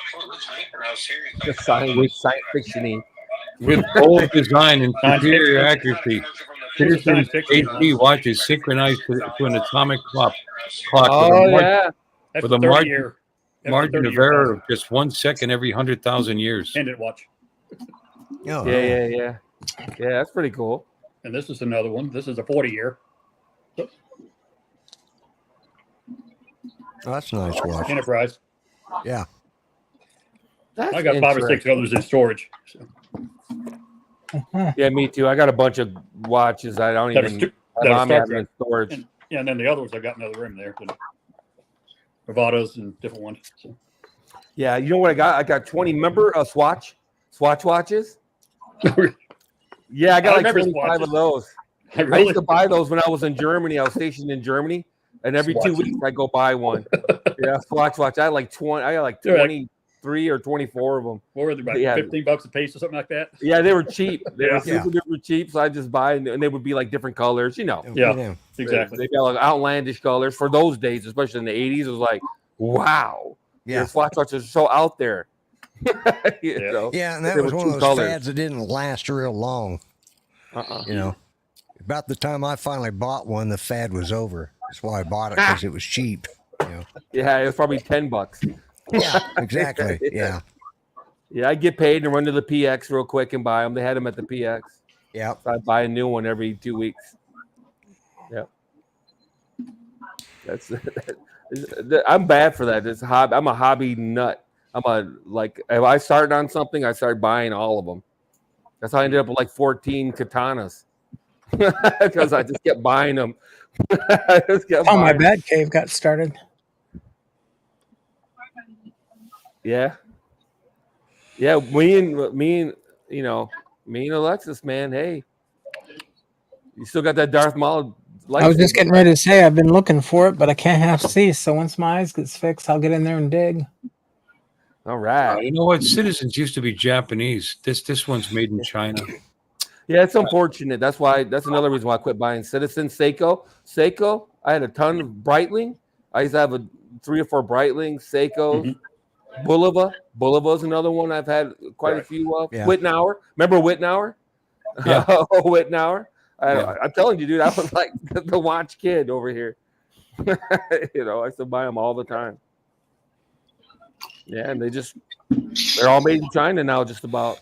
science fiction-y. With bold design and superior accuracy. Peterson's HD watch is synchronized to an atomic clock. With a margin of error of just 1 second every 100,000 years. And it watch. Yeah, that's pretty cool. And this is another one. This is a 40-year. Oh, that's a nice watch. Enterprise. Yeah. I got 5 or 6 others in storage. So. Yeah, me too. I got a bunch of watches. I don't even have in storage. And then the other ones I got in another room there. Nevadas and different ones. So. Yeah, you know what I got? I got 20. Remember Swatch watches? Yeah, I got like 25 of those. Really? I used to buy those when I was in Germany. I was stationed in Germany, and every 2 weeks I go buy one. Yeah, Swatch. I had like 20. I got like 23 or 24 of them. What were they, about $15 a piece or something like that? Yeah, they were cheap. They were super duper cheap, so I just buy, and they would be like different colors, Yeah, exactly. They got like outlandish colors for those days, especially in the 80s. It was like, wow. Yeah, Swatch watches are so out there. Yeah, and that was one of those fads that didn't last real long. You know, about the time I finally bought one, the fad was over. That's why I bought it, because it was cheap. You know? Yeah, it was probably $10. Yeah, exactly. Yeah. Yeah, I get paid and run to the PX real quick and buy them. They had them at the PX. Yeah. So I buy a new one every 2 weeks. Yeah. I'm bad for that. It's a hobby. I'm a hobby nut. If I start on something, I start buying all of them. That's how I ended up with like 14 katanas. Because I just kept buying them. My Bat Cave got started. Yeah. Yeah, me and Alexis, man, hey. You still got that Darth Maul I was just getting ready to say I've been looking for it, but I can't half see. So once my eyes gets fixed, I'll get in there and dig. All right. You know what? Citizens used to be Japanese. This one's made in China. Yeah, it's unfortunate. That's another reason why I quit buying Citizen. Seiko. I had a ton of Breitling. I used to have 3 or 4 Breitling, Seikos. Bulova is another one I've had quite a few of. Yeah. Wittenauer. Remember Wittenauer? Yeah. Wittenauer. I'm telling you, dude, I was like the watch kid over here. You know, I used to buy them all the time. Yeah, and they're all made in China now, just about.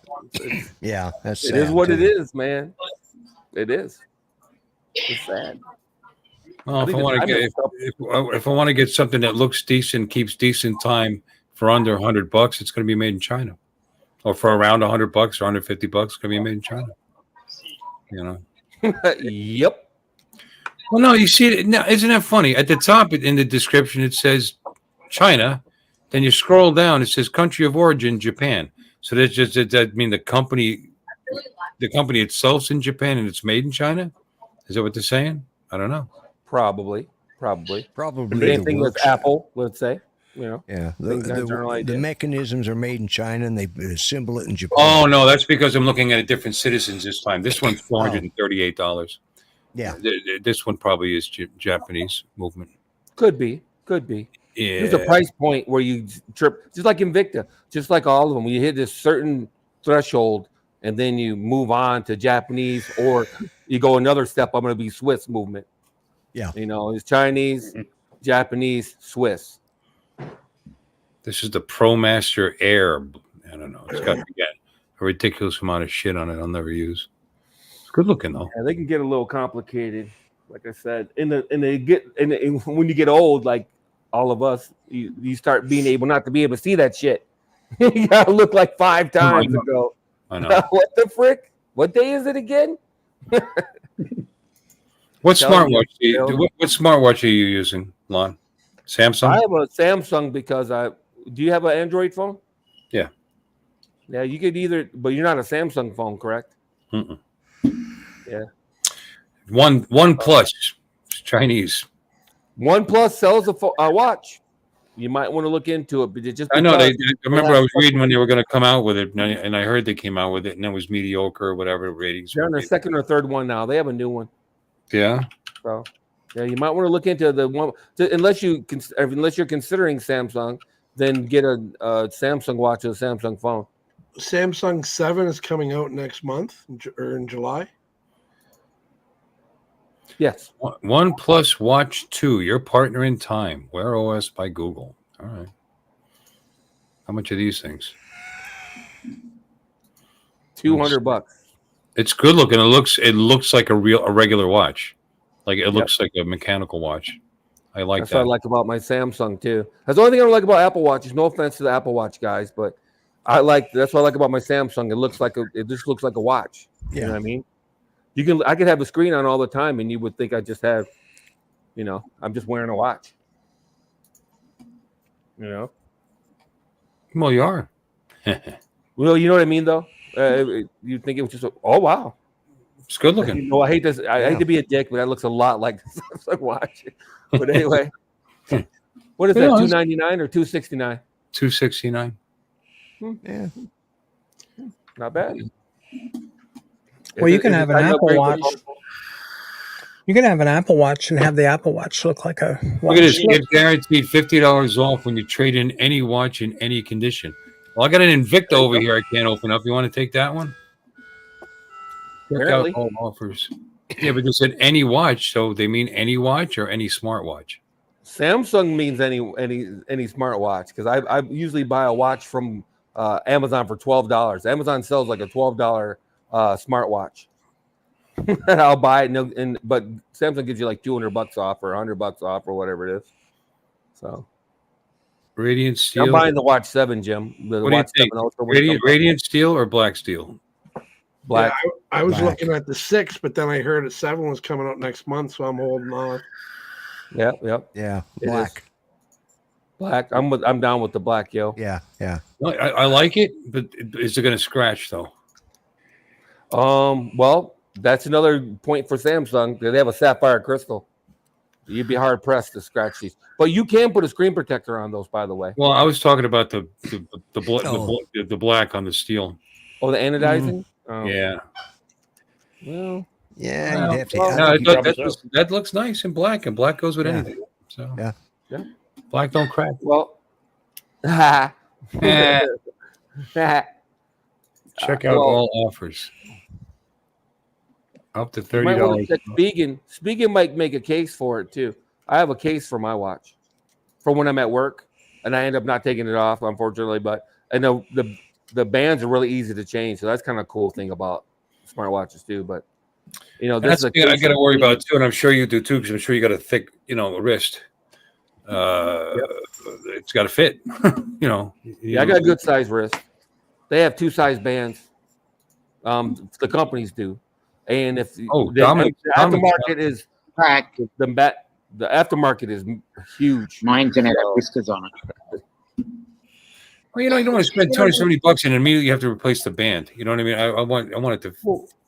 Yeah, that's it sad, is what too. it is, man. It is. It's sad. Well, if I want to get something that looks decent, keeps decent time for under $100, it's going to be made in China, or for around $100 or $150, it's going to be made in China. You know. Yep. Well, no, you see, now isn't that funny? At the top in the description, it says China. Then you scroll down, it says country of origin, Japan. So does that mean the company itself's in Japan and it's made in China? Is that what they're saying? I don't know. Probably. Same thing with Apple, let's say. You know. Yeah. The mechanisms are made in China and they assemble it in Japan. Oh no, that's because I'm looking at a different Citizens this time. This one's $438. Yeah. This one probably is Japanese movement. Could be. Yeah. There's a price point where you trip, just like Invicta, just like all of them. When you hit this certain threshold, and then you move on to Japanese, or you go another step. I'm going to be Swiss movement. Yeah, you know, it's Chinese, Japanese, Swiss. This is the ProMaster Air. I don't know. It's got a ridiculous amount of shit on it. I'll never use. It's good looking though. Yeah, they can get a little complicated. Like I said, when you get old, like all of us, you start being able not to be able to see that shit. You gotta look like 5 times ago. I know. What the frick? What day is it again? What smartwatch? What smartwatch are you using, Lon? Samsung. I have a Samsung because do you have an Android phone? Yeah. Yeah, you could either, but you're not a Samsung phone, correct? Mm-mm. Yeah. OnePlus, Chinese. OnePlus sells a watch. You might want to look into it, but I know. I remember I was reading when they were going to come out with it, and I heard they came out with it, and it was mediocre or whatever ratings. They're on their second or third one now. They have a new one. Yeah. So, yeah, you might want to look into the one. Unless you're considering Samsung, then get a Samsung watch or a Samsung phone. Samsung 7 is coming out next month or in July. Yes. OnePlus Watch 2, your partner in time. Wear OS by Google. All right. How much are these things? $200. It's good looking. It looks like a regular watch. Like it looks like a mechanical watch. I like That's that. what I like about my Samsung too. That's the only thing I don't like about Apple Watches. No offense to the Apple Watch guys, but that's what I like about my Samsung. It just looks like a watch. Yeah. You know what I mean? I could have a screen on all the time, and you would think I just have, I'm just wearing a watch. You know? Well, you are. Well, you know what I mean, though. You think it was just, oh wow, it's good looking. I hate this. I hate to be a dick, but that looks a lot like Samsung watch. But anyway, what is that? $299 or $269? $269. Yeah, not bad. Well, you can have an Apple Watch. You can have an Apple Watch and have the Apple Watch look like a watch. Look at this. You get guaranteed $50 off when you trade in any watch in any condition. Well, I got an Invicta over here I can't open up. You want to take that one? Check out all offers. Yeah, but they said any watch, so they mean any watch or any smartwatch? Samsung means any smartwatch, because I usually buy a watch from Amazon for $12. Amazon sells like a $12 smartwatch. And I'll buy it, but Samsung gives you like $200 off or $100 off or whatever it is. So Radiant Steel. I'm buying the Watch 7, Jim. What do you think? Radiant Steel or Black Steel? Black. Yeah, I was looking at the 6, but then I heard a 7 was coming out next month, so I'm holding on. Yep. Yeah, black. I'm down with the black, yo. Yeah. I like it, but is it going to scratch though? Well, That's another point for Samsung. They have a sapphire crystal. You'd be hard pressed to scratch these, but you can put a screen protector on those. By the way. Well, I was talking about the black on the steel. Oh, the anodizing. Oh. Yeah. Well, yeah, you'd have to. That looks nice in black, and black goes with anything. So yeah, black don't crack. Well, check out all offers. Up to $30. Spigen might make a case for it too. I have a case for my watch from when I'm at work, and I end up not taking it off, unfortunately. But I know the bands are really easy to change, so that's kind of a cool thing about smartwatches too. But that's the thing I got to worry about too, and I'm sure you do too, because I'm sure you got a thick, wrist. It's got to fit. I got a good size wrist. They have 2 size bands. The companies do. And if the aftermarket is cracked, the aftermarket is huge. Mine's gonna have whiskers on it. Well, you don't want to spend $270 and immediately have to replace the band. You know what I mean? I want it to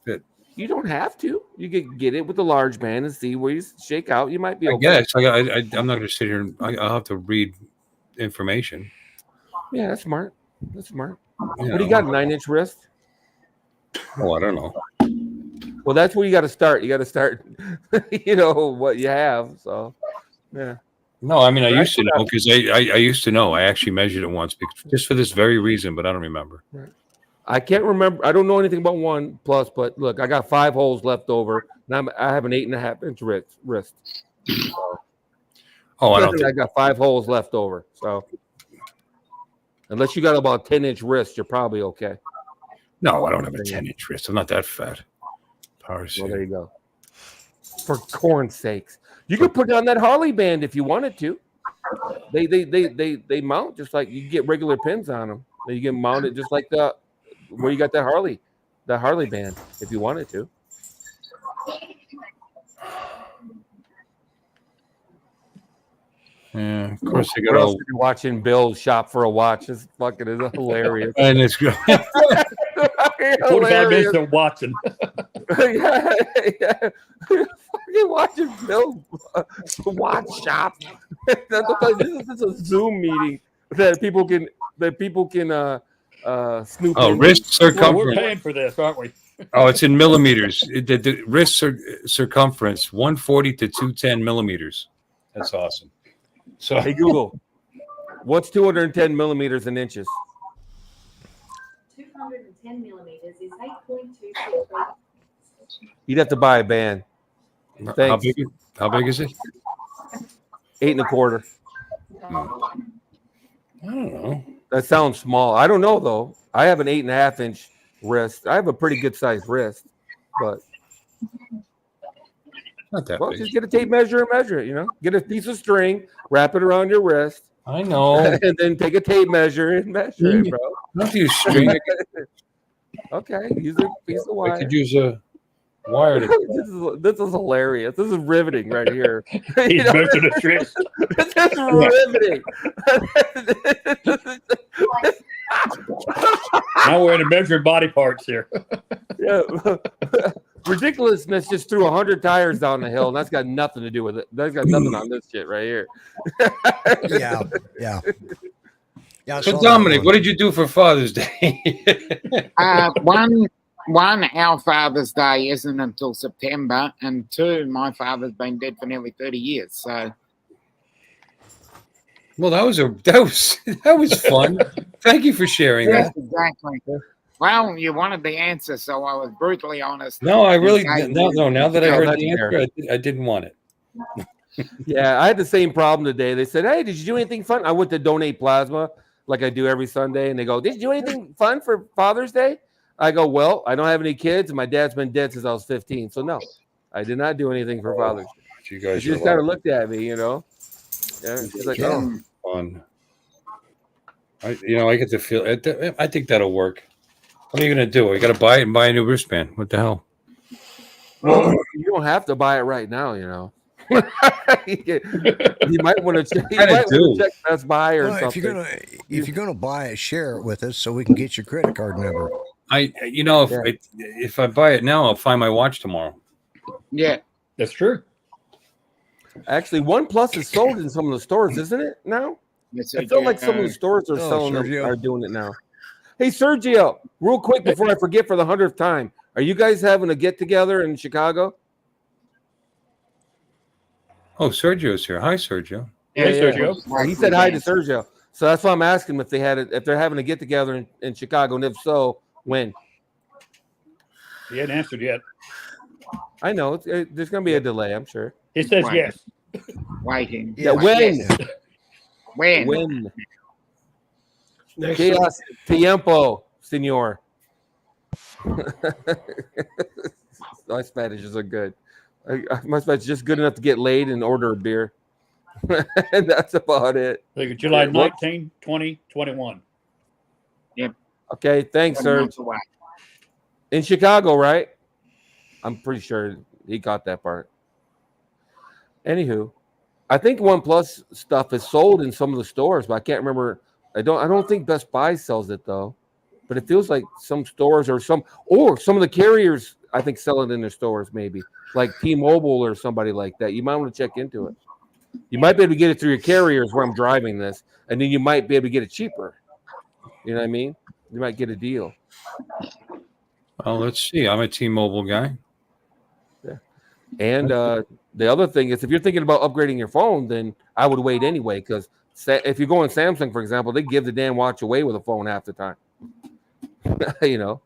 fit. You don't have to. You can get it with a large band and see where you shake out. You might be okay. Yes, I'm not going to sit here and I'll have to read information. Yeah, that's smart. What do you got? 9-inch wrist? Oh, I don't know. Well, that's where you got to start. You got to start, what you have. So, yeah. No, I mean, I used to know because I used to know. I actually measured it once just for this very reason, but I don't remember. Right. I can't remember. I don't know anything about OnePlus, but look, I got 5 holes left over, and I have an 8.5-inch wrist. So, I got 5 holes left over. So, unless you got about 10-inch wrist, you're probably okay. No, I don't have a 10-inch wrist. I'm not that fat. Well, there you go. For corn's sakes, you could put on that Harley band if you wanted to. They mount just like you get regular pins on them. You can mount it just like where you got that Harley band if you wanted to. Yeah, of course you got all watching Bill shop for a watch is hilarious. And it's good. 45 minutes of watching. yeah. Fucking watching Bill watch shop. This is a Zoom meeting that people can snoop. Oh, wrist circumference. We're paying for this, aren't we? Oh, it's in millimeters. The wrist circumference 140 to 210 millimeters. That's awesome. So, hey Google, what's 210 millimeters in inches? 210 millimeters is 8.2. You'd have to buy a band. How big is it? 8 1/4. I don't know. That sounds small. I don't know though. I have an 8.5-inch wrist. I have a pretty good sized wrist, but not that big. Just get a tape measure and measure it. Get a piece of string, wrap it around your wrist. I know. And then take a tape measure and measure it, bro. Not use string. Okay, use a piece of wire. I could use a wire. This is hilarious. This is riveting right here. He's measured a trick. This is riveting. Now we're in a measuring body parts here. Yeah. Ridiculousness just threw 100 tires down the hill, and that's got nothing to do with it. That's got nothing on this shit right here. Yeah. So Dominic, what did you do for Father's Day? One, our Father's Day isn't until September, and 2, my father's been dead for nearly 30 years. So, well, that was fun. Thank you for sharing that. Exactly. Well, you wanted the answer, so I was brutally honest. No, I really no. Now that I heard the answer, I didn't want it. Yeah, I had the same problem today. They said, "Hey, did you do anything fun?" I went to donate plasma like I do every Sunday, and they go, "Did you do anything fun for Father's Day?" I go, "Well, I don't have any kids, and my dad's been dead since I was 15, so no, I did not do anything for Father's Day." You guys she just kind of looked at me, Yeah, she's like, "Oh, fun." I get to feel it. I think that'll work. What are you gonna do? You got to buy it and buy a new wristband. What the hell? Well, you don't have to buy it right now, You might want to check. Check Best Buy or something. If you're gonna buy it, share it with us so we can get your credit card number. If I buy it now, I'll find my watch tomorrow. Yeah, that's true. Actually, OnePlus is sold in some of the stores, isn't it? Now, Yes, I feel like some of the stores are selling them, are doing it now. Hey, Sergio, real quick before I forget for the 100th time, are you guys having a get together in Chicago? Oh, Sergio's here. Hi, Sergio. Hey, Sergio. He said hi to Sergio. So that's why I'm asking if they're having a get together in Chicago, and if so, when? He hadn't answered yet. I know there's going to be a delay, I'm sure. He says yes. Waiting. Yeah, when? When? Chaos tiempo, senor. My Spanishes are good. My Spanish is just good enough to get laid and order a beer. And that's about it. Like July 19, 20, 21. Yep. Okay, thanks, Serge. In Chicago, right? I'm pretty sure he got that part. Anywho, I think OnePlus stuff is sold in some of the stores, but I can't remember. I don't think Best Buy sells it though. But it feels like some stores or some of the carriers I think sell it in their stores, maybe like T-Mobile or somebody like that. You might want to check into it. You might be able to get it through your carriers where I'm driving this, and then you might be able to get it cheaper. You know what I mean? You might get a deal. Well, let's see. I'm a T-Mobile guy. Yeah. And the other thing is, if you're thinking about upgrading your phone, then I would wait anyway, because if you're going Samsung, for example, they give the damn watch away with a phone half the time. You know,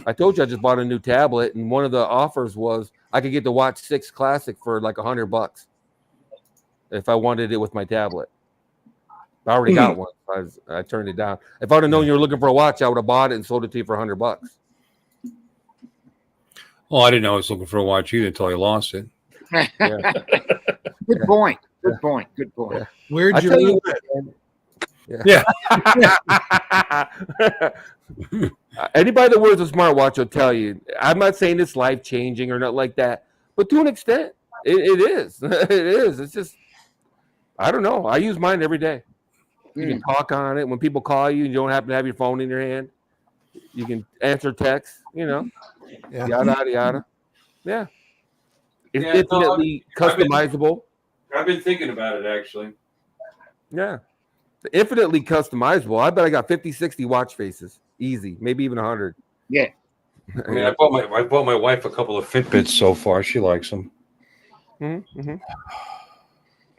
I told you I just bought a new tablet, and one of the offers was I could get the Watch 6 Classic for like $100 if I wanted it with my tablet. I already got one. I turned it down. If I'd have known you were looking for a watch, I would have bought it and sold it to you for $100. Well, I didn't know I was looking for a watch either until I lost it. Yeah. Good point. Good point. Good point. Yeah. Where'd you lose? Yeah. Anybody that wears a smartwatch will tell you. I'm not saying it's life changing or not like that, but to an extent, it is. It is. It's just, I don't know. I use mine every day. You can talk on it when people call you and you don't happen to have your phone in your hand. You can answer texts. You know, yada yada. Yeah, it's infinitely customizable. I've been thinking about it actually. Yeah. Infinitely customizable. I bet I got 50, 60 watch faces. Easy. Maybe even 100. Yeah. I mean, I bought my wife a couple of Fitbits so far. She likes them. Mm-hmm.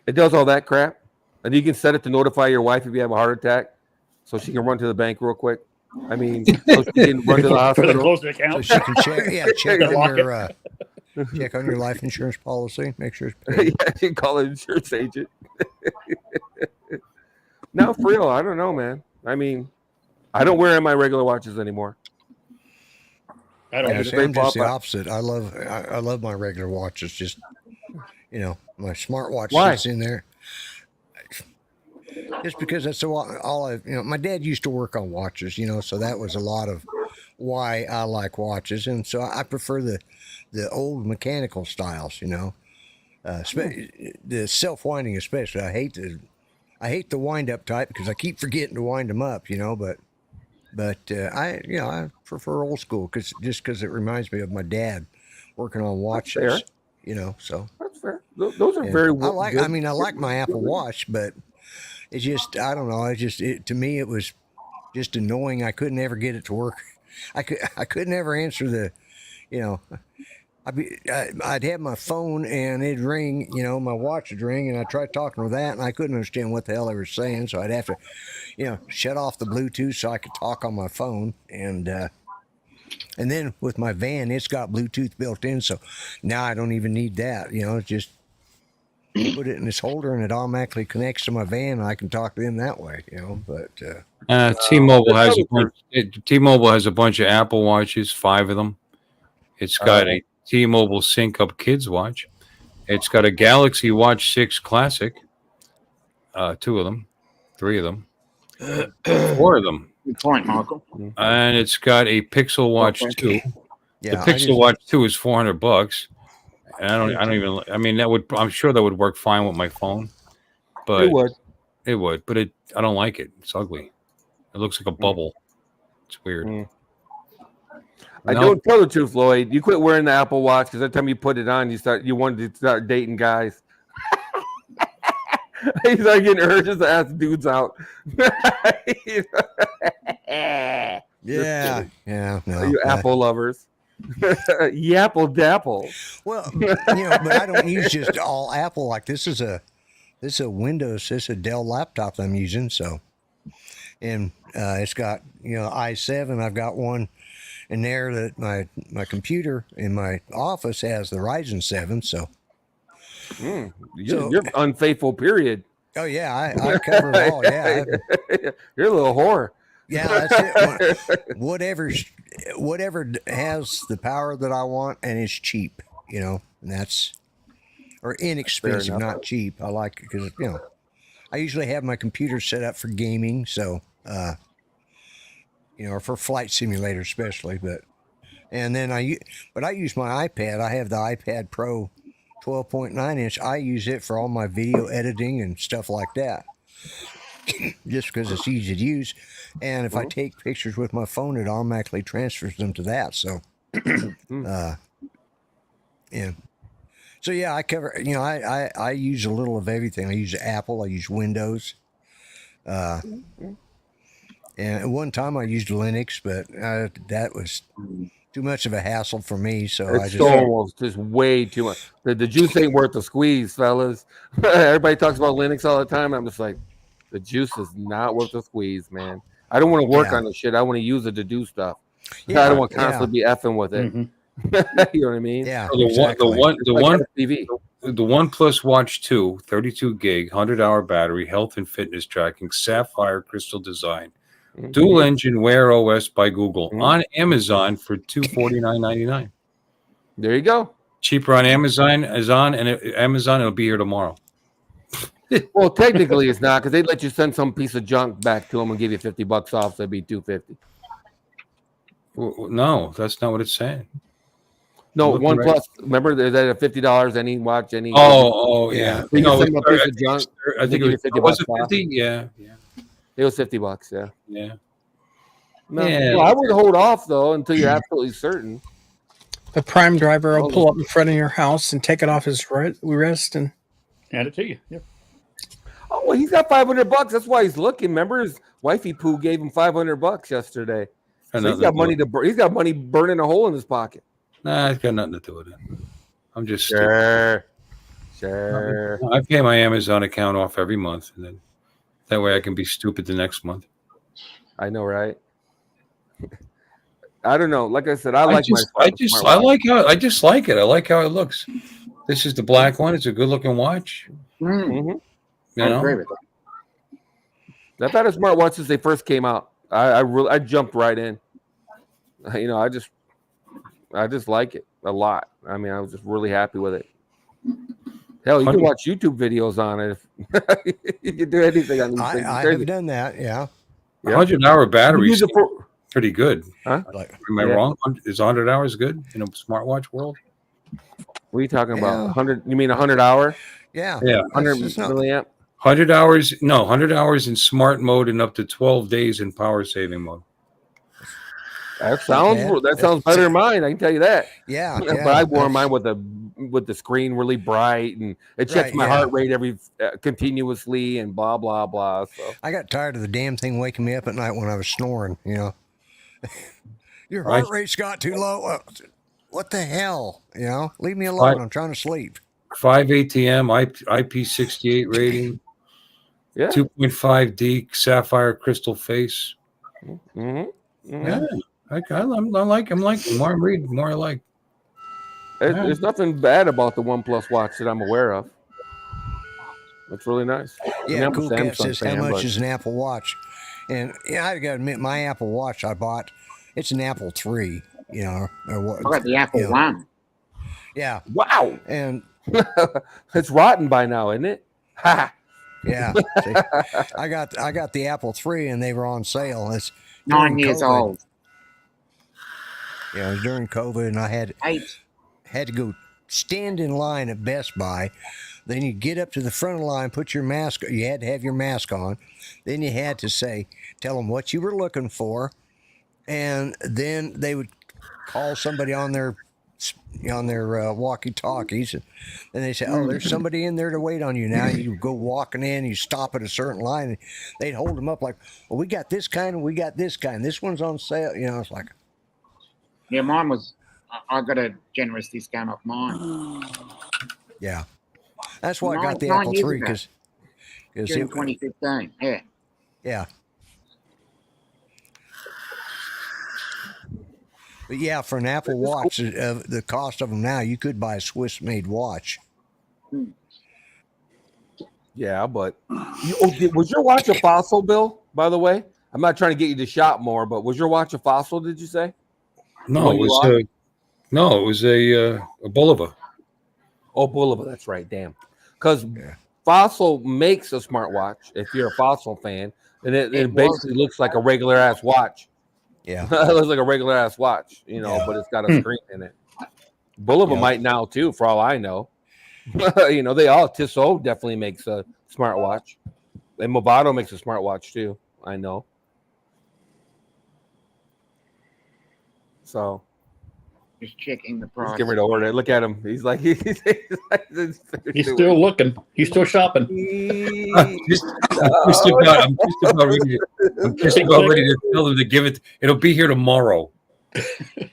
It does all that crap. And you can set it to notify your wife if you have a heart attack so she can run to the bank real quick. I mean, so she can run to the hospital. Close the account. So she can check on your life insurance policy. Make sure it's paid. Yeah, you can call an insurance agent. No, for real, I don't know, man. I mean, I don't wear my regular watches anymore. I don't. I'm just the opposite. I love my regular watches. Just my smartwatch sits in there. Just because that's all I. My dad used to work on watches. So that was a lot of why I like watches, and so I prefer the old mechanical styles. The self-winding especially. I hate the wind-up type because I keep forgetting to wind them up, but I prefer old school because it reminds me of my dad working on watches, so that's fair. Those are very I like my Apple Watch, but it's just, I don't know. To me, it was just annoying. I couldn't ever get it to work. I couldn't ever answer the, I'd have my phone and it'd ring, my watch would ring, and I tried talking with that, and I couldn't understand what the hell they were saying. So I'd have to, shut off the Bluetooth so I could talk on my phone. And then with my van, it's got Bluetooth built in. So now I don't even need that. It's just put it in this holder and it automatically connects to my van, and I can talk to them that way, but T-Mobile has a bunch of Apple Watches, 5 of them. It's got a T-Mobile Sync Up Kids watch. It's got a Galaxy Watch 6 Classic. 2 of them, 3 of them, 4 of them. Good point, Michael. And it's got a Pixel Watch 2. Yeah, the Pixel Watch 2 is $400. And I'm sure that would work fine with my phone. But it would, but I don't like it. It's ugly. It looks like a bubble. It's weird. I don't tell the truth, Lloyd. You quit wearing the Apple Watch because every time you put it on, you wanted to start dating guys. He's like getting urges to ask dudes out. Yeah. No, you Apple lovers. Yapple dapple. Well, but I don't use just all Apple. Like this is a Windows, this is a Dell laptop I'm using. So, and it's got i7. I've got one in there that my computer in my office has the Ryzen 7. So, You're unfaithful. Period. Oh yeah, I cover it all. Yeah, you're a little whore. Yeah, that's it. Whatever has the power that I want and it's cheap, and that's or inexpensive, not cheap. I like it because I usually have my computer set up for gaming, so or for flight simulator especially. And then I use my iPad. I have the iPad Pro 12.9 inch. I use it for all my video editing and stuff like that. Just because it's easy to use, and if I take pictures with my phone, it automatically transfers them to that. So, yeah. So yeah, I cover. I use a little of everything. I use Apple. I use Windows. And at one time I used Linux, but that was too much of a hassle for me. So it's just way too much. The juice ain't worth the squeeze, fellas. Everybody talks about Linux all the time. I'm just like, the juice is not worth the squeeze, man. I don't want to work on the shit. I want to use it to do stuff. I don't want to constantly be effing with it. You know what I mean? Yeah. The OnePlus Watch 2, 32 gig, 100-hour battery, health and fitness tracking, sapphire crystal design, dual engine Wear OS by Google on Amazon for $249.99. There you go. Cheaper on Amazon Amazon. It'll be here tomorrow. Well, technically it's not, because they'd let you send some piece of junk back to them and give you $50 off, so it'd be $250. Well, no, that's not what it's saying. No, OnePlus. Remember, there's at $50 any watch, any. Yeah. You know, send a piece of junk. I think it was $50. Was it 50? Yeah. It was $50. Yeah. Yeah. No, well, I would hold off though until you're absolutely certain. The Prime driver will pull up in front of your house and take it off his wrist and hand it to you. Yeah. Oh, well, he's got $500. That's why he's looking. Remember, his wifey Pooh gave him $500 yesterday. So he's got money He's got money burning a hole in his pocket. Nah, it's got nothing to do with it. I'm just sure. I pay my Amazon account off every month, and then that way I can be stupid the next month. I know, right? I don't know. Like I said, I just like it. I like how it looks. This is the black one. It's a good looking watch. Mm-hmm. You know? I agree with that. I've had a smartwatch since they first came out. I jumped right in. I just like it a lot. I mean, I was just really happy with it. Hell, you can watch YouTube videos on it. You can do anything on these things. I have done that. Yeah. 100-hour battery. Pretty good. Huh? Am I wrong? Is 100 hours good in a smartwatch world? What are you talking about? 100? You mean 100 hour? Yeah. 100 milliamp. 100 hours. No, 100 hours in smart mode and up to 12 days in power saving mode. That sounds better than mine. I can tell you that. Yeah. But I wore mine with the screen really bright, and it checks my heart rate every continuously, and blah blah blah. So I got tired of the damn thing waking me up at night when I was snoring. Your heart rate's got too low. What the hell? Leave me alone. I'm trying to sleep. 5 ATM IP68 rating. 2.5D sapphire crystal face. Mm-hmm. Yeah. I'm liking. The more I'm reading, the more I like. There's nothing bad about the OnePlus watch that I'm aware of. It's really nice. Yeah, Cool Cat says, how much is an Apple Watch? And I got to admit, my Apple Watch I bought, it's an Apple III, or what? I got the Apple One. Yeah. Wow. And it's rotten by now, isn't it? Ha. Yeah. See, I got the Apple III and they were on sale. It's 9 years old. Yeah, it was during COVID, and I had to go stand in line at Best Buy. Then you get up to the front of the line, put your mask. You had to have your mask on. Then you had to tell them what you were looking for, and then they would call somebody on their walkie-talkies, and they say, "Oh, there's somebody in there to wait on you now." You go walking in, you stop at a certain line, and they'd hold them up like, "Well, we got this kind, and we got this kind. This one's on sale." You know, it's like, Yeah, mine was. I got a generous discount off mine. yeah, that's why I got the 9 Apple years III ago. because June 2015. Yeah. yeah. But yeah, for an Apple Watch, the cost of them now, you could buy a Swiss-made watch. Yeah, but was your watch a Fossil, Bill? By the way, I'm not trying to get you to shop more, but was your watch a Fossil? Did you say? No, it was a Bulova. Oh, Bulova. That's right. Damn. Because Fossil makes a smartwatch. If you're a Fossil fan, and it basically looks like a regular ass watch. Yeah, it looks like a regular ass watch, you know, but it's got a screen in it. Bulova might now too, for all I know. You know, they all Tissot definitely makes a smartwatch, and Movado makes a smartwatch too. I know. So, just checking the price. Just get rid of order. Look at him. He's like he's still looking. He's still shopping. I'm just about ready to tell them to give it. It'll be here tomorrow.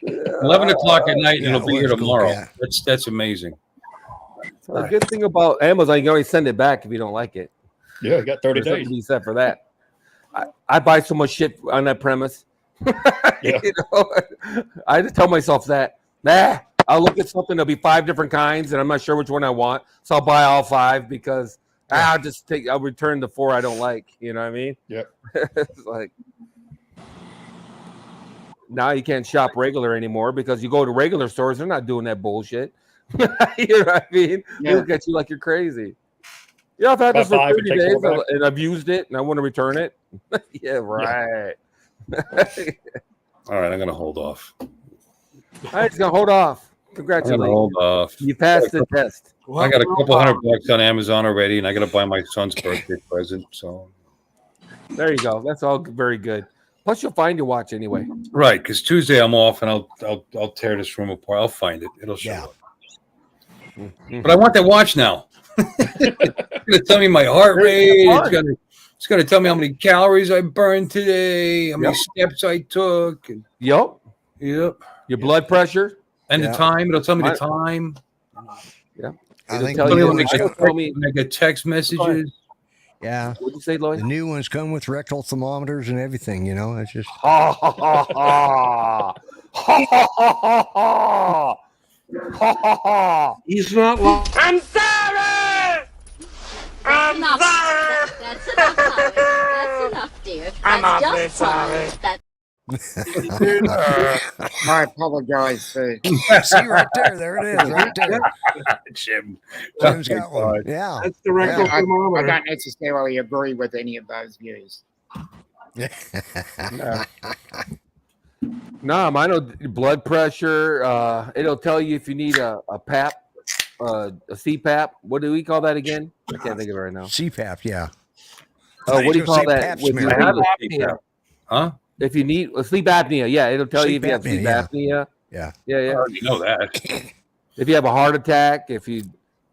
11 o'clock at night, and it'll be here tomorrow. That's amazing. So the good thing about Amazon, you can always send it back if you don't like it. Yeah, you got 30 days. To be set for that. I buy so much shit on that premise. Yeah. You know, I just tell myself that. I'll look at something. There'll be 5 different kinds, and I'm not sure which one I want, so I'll buy all 5 because I'll return the 4 I don't like. You know what I mean? Yeah. It's like now you can't shop regular anymore because you go to regular stores, they're not doing that bullshit. You know what I mean? They look at you like you're crazy. Yeah, I've had this for 30 days and I've used it and I want to return it. Yeah, right. All right, I'm gonna hold off. All right, gonna hold off. Congratulations. Hold off. You passed the test. I got a couple $100 on Amazon already, and I got to buy my son's birthday present. So there you go. That's all very good. Plus, you'll find your watch anyway. Right, because Tuesday I'm off, and I'll tear this room apart. I'll find it. It'll show up. But I want that watch now. It's gonna tell me my heart rate. It's gonna tell me how many calories I burned today, how many steps I took. And, Yep. Your blood pressure and the time. It'll tell me the time. Yeah. I tell you when I get text messages. Yeah. What'd you say, Lloyd? The new ones come with rectal thermometers and everything, you know. It's just He's not lying. I'm sorry! I'm sorry! That's enough, Tommy. That's enough, dear. I'm That's awfully just fine. sorry. I apologize. See right there. There it is. Right there. Jim's got one. Yeah. That's the rectal I thermometer. don't necessarily agree with any of those views. No, mine will blood pressure. It'll tell you if you need a PAP, a CPAP. What do we call that again? I can't think of it right now. CPAP, yeah. Oh, what do you call that? Apnea. Huh? If you need sleep apnea, yeah, it'll tell you if you have sleep apnea. Yeah. I already know that. If you have a heart attack, if you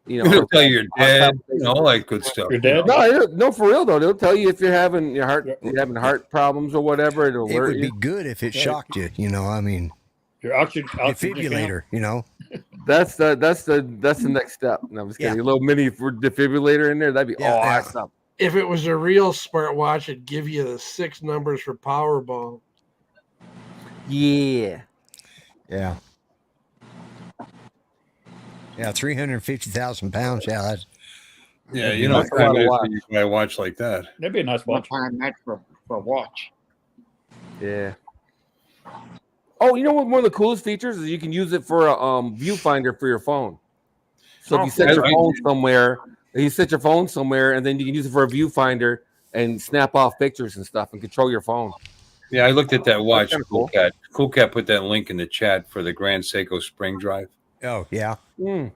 know, it'll tell you you're dead, all that good stuff. You're dead? No, for real though. It'll tell you if you're having heart problems or whatever. It'll It alert would be you. good if it shocked you, you know. I mean, Your oxygen defibrillator, you know. That's the next step. No, I'm just kidding. A little mini defibrillator in there. That'd be awesome. If it was a real smartwatch, it'd give you the 6 numbers for Powerball. Yeah. Yeah. Yeah, 350,000 pounds. Yeah, that's you know, you buy a watch like that. That'd be a nice watch. I'm paying that for a watch. Yeah. Oh, you know what? One of the coolest features is you can use it for a viewfinder for your phone. So if you set your phone somewhere, and then you can use it for a viewfinder and snap off pictures and stuff and control your phone. Yeah, I looked at that watch. Cool. Cool Cat put that link in the chat for the Grand Seiko Spring Drive. Oh, yeah. It'd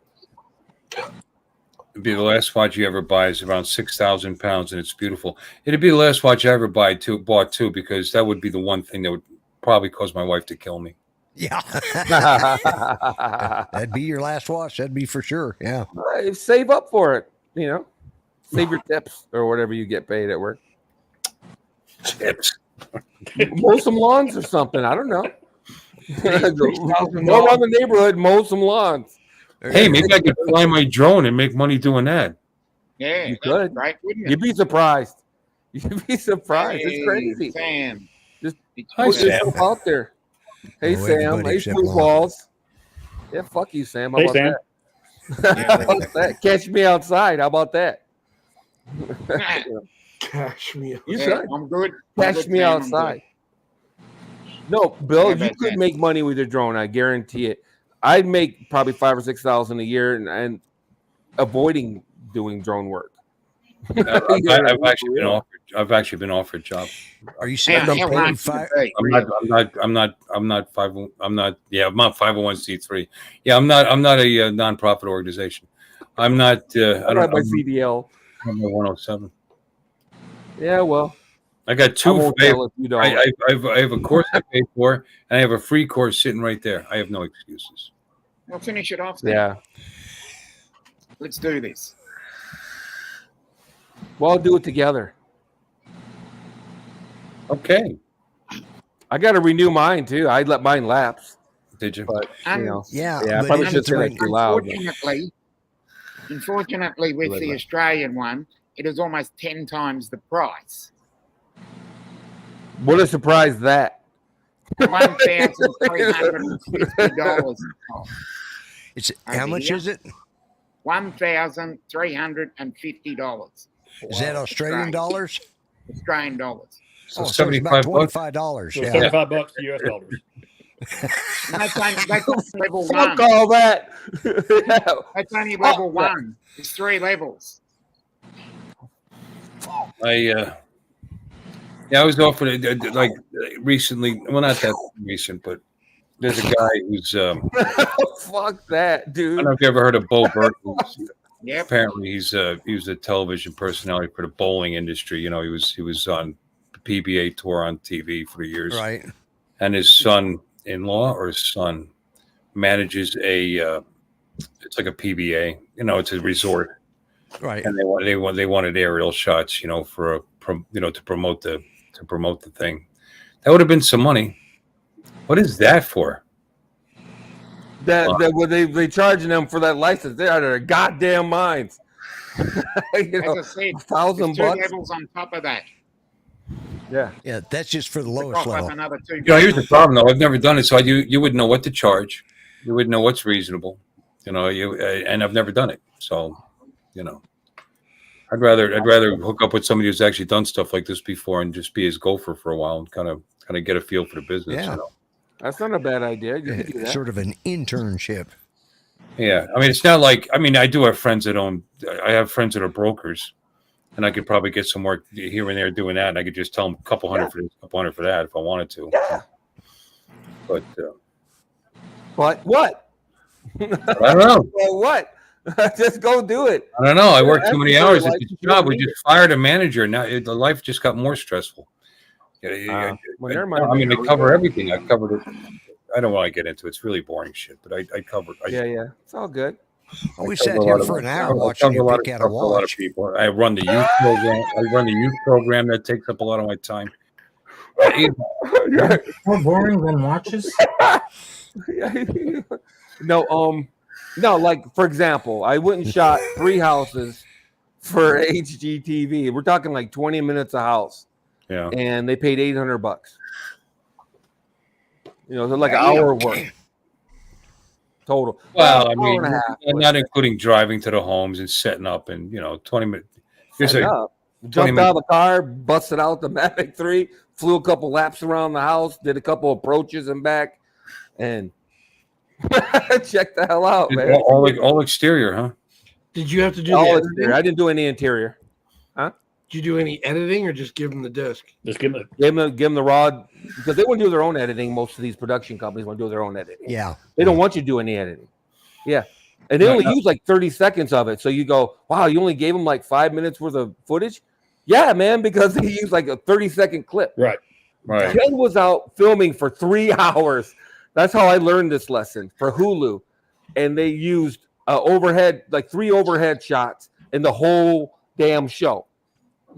be the last watch you ever buy. It's around 6,000 pounds, and it's beautiful. It'd be the last watch I ever bought too, because that would be the one thing that would probably cause my wife to kill me. Yeah. That'd be your last watch. That'd be for sure. Yeah. Save up for it. Save your tips or whatever you get paid at work. Tips. Mow some lawns or something. I don't know. Go around the neighborhood, mow some lawns. Hey, maybe I could fly my drone and make money doing that. Yeah, You could. right, wouldn't it? You'd be surprised. You'd be surprised. It's crazy. Sam. Just Hi, put Sam. yourself out there. Hey, Oh, Sam. everybody Hey, except Blue Lon. Balls. Yeah, fuck you, Sam. How Hey, about Sam. that? How about that? Catch me outside. How about that? Cash me. You Yeah, could. I'm good. Catch me outside. No, Bill, Yeah, you that's could it. make money with your drone. I guarantee it. I'd make probably $5,000 or $6,000 a year, and avoiding doing drone work. I've actually been offered jobs. Are you saying How they hard paid would five? it be? I'm not 501c3. Yeah, I'm not a nonprofit organization. I'm not. I don't. by I'm CDL. 107. Yeah, well, I got I two. won't tell if you don't. I have a course I paid for, and I have a free course sitting right there. I have no excuses. We'll finish it off then. Yeah. Let's do this. Well, do it together. Okay. I got to renew mine too. I let mine lapse. Did you? But Yeah, I but probably it's should say that too loud. Unfortunately, with the Australian one, it is almost 10 times the price. What a surprise that. $1,350. It's how much is it? $1,350. Is that Australian dollars? Australian dollars. So it's 75 about bucks. $25. So Yeah. $75 US dollars. That's level Fuck one. all that. That's only level one. It's 3 levels. I was offered like recently. Well, not that recent, but there's a guy who's. Fuck that, I dude. don't know if you ever heard of Bo Burton. Yep. Apparently, he was a television personality for the bowling industry. He was on the PBA tour on TV for years. Right. And his son-in-law or his son manages it's like a PBA. It's a resort. Right. And they wanted aerial shots. For to promote the thing. That would have been some money. What is that for? That when they charging them for that license, they're out of their goddamn minds. As I said, $1,000 there's 2 bucks. levels on top of that. Yeah. Yeah, that's just for the lowest Cost us level. another 2 Here's the problem though. I've never done it, so you would know what to charge. You would know what's reasonable. And I've never done it, so I'd rather hook up with somebody who's actually done stuff like this before and just be his gopher for a while and kind of get a feel for the business. Yeah. That's not a bad idea. You can do that. Sort of an internship. Yeah, I mean, it's not like I do have friends that own. I have friends that are brokers, and I could probably get some work here and there doing that, and I could just tell them a couple hundred for this, a couple hundred for that if I wanted to. Yeah. But what? I don't know. Well, what? Just go do it. I don't know. I worked too many hours at Like, this job. We just fired a manager. Now the life just got more stressful. Well, never mind. I mean, I cover everything. I covered it. I don't want to get into it. It's really boring shit, but I covered. Yeah. It's all good. We sat here for an hour watching you pick out a A lot of watch. people. I run the youth program. That takes up a lot of my time. More boring than watches. No, like for example, I went and shot 3 houses for HGTV. We're talking like 20 minutes a house. Yeah. And they paid $800. So like an hour of work total. Well, I mean, hour and a half, not including driving to the homes and setting up and 20 minutes. Jumped out of the car, busted out the Mavic 3, flew a couple laps around the house, did a couple approaches and back, and check the hell out, man. All exterior, huh? Did you have to do All the exterior. editing? I didn't do any interior. Huh? Did you do any editing or just give them the disc? Just give them Give them the raw, because they want to do their own editing. Most of these production companies want to do their own editing. Yeah. They don't want you to do any editing. Yeah. And they only use like 30 seconds of it. So you go, wow, you only gave them like 5 minutes worth of footage? Yeah, man, because they use like a 30-second clip. Right. Right. Ken was out filming for 3 hours That's how I learned this lesson for Hulu, and they used overhead, like 3 overhead shots in the whole damn show.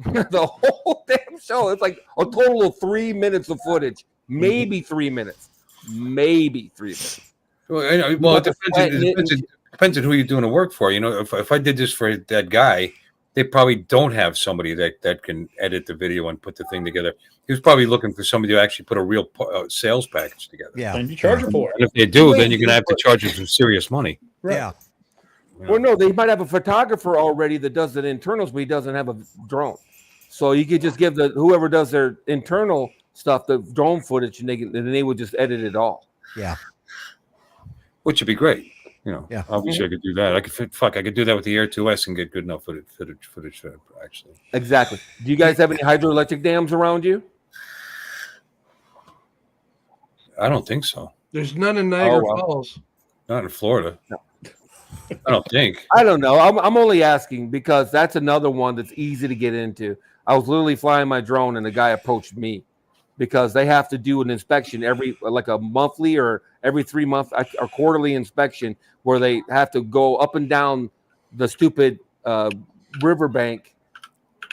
The whole damn show. It's like a total of 3 minutes of footage, maybe 3 minutes, maybe 3 minutes. Well, it depends on who you're doing the work for. You know, if I did this for that guy, they probably don't have somebody that can edit the video and put the thing together. He was probably looking for somebody to actually put a real sales package together. Yeah. And you charge them for it. And if they do, then you're going to have to charge them some serious money. Right. Yeah. Well, no, they might have a photographer already that does the internals, but he doesn't have a drone. So you could just give whoever does their internal stuff the drone footage, and they would just edit it all. Yeah. Which would be great. You know, Yeah. obviously I could do that. I could do that with the Air 2S and get good enough footage actually. Exactly. Do you guys have any hydroelectric dams around you? I don't think so. There's none in Niagara well. Falls. Not in Florida. No. I don't think. I don't know. I'm only asking because that's another one that's easy to get into. I was literally flying my drone and the guy approached me because they have to do an inspection like a monthly or every 3 month or quarterly inspection where they have to go up and down the stupid riverbank,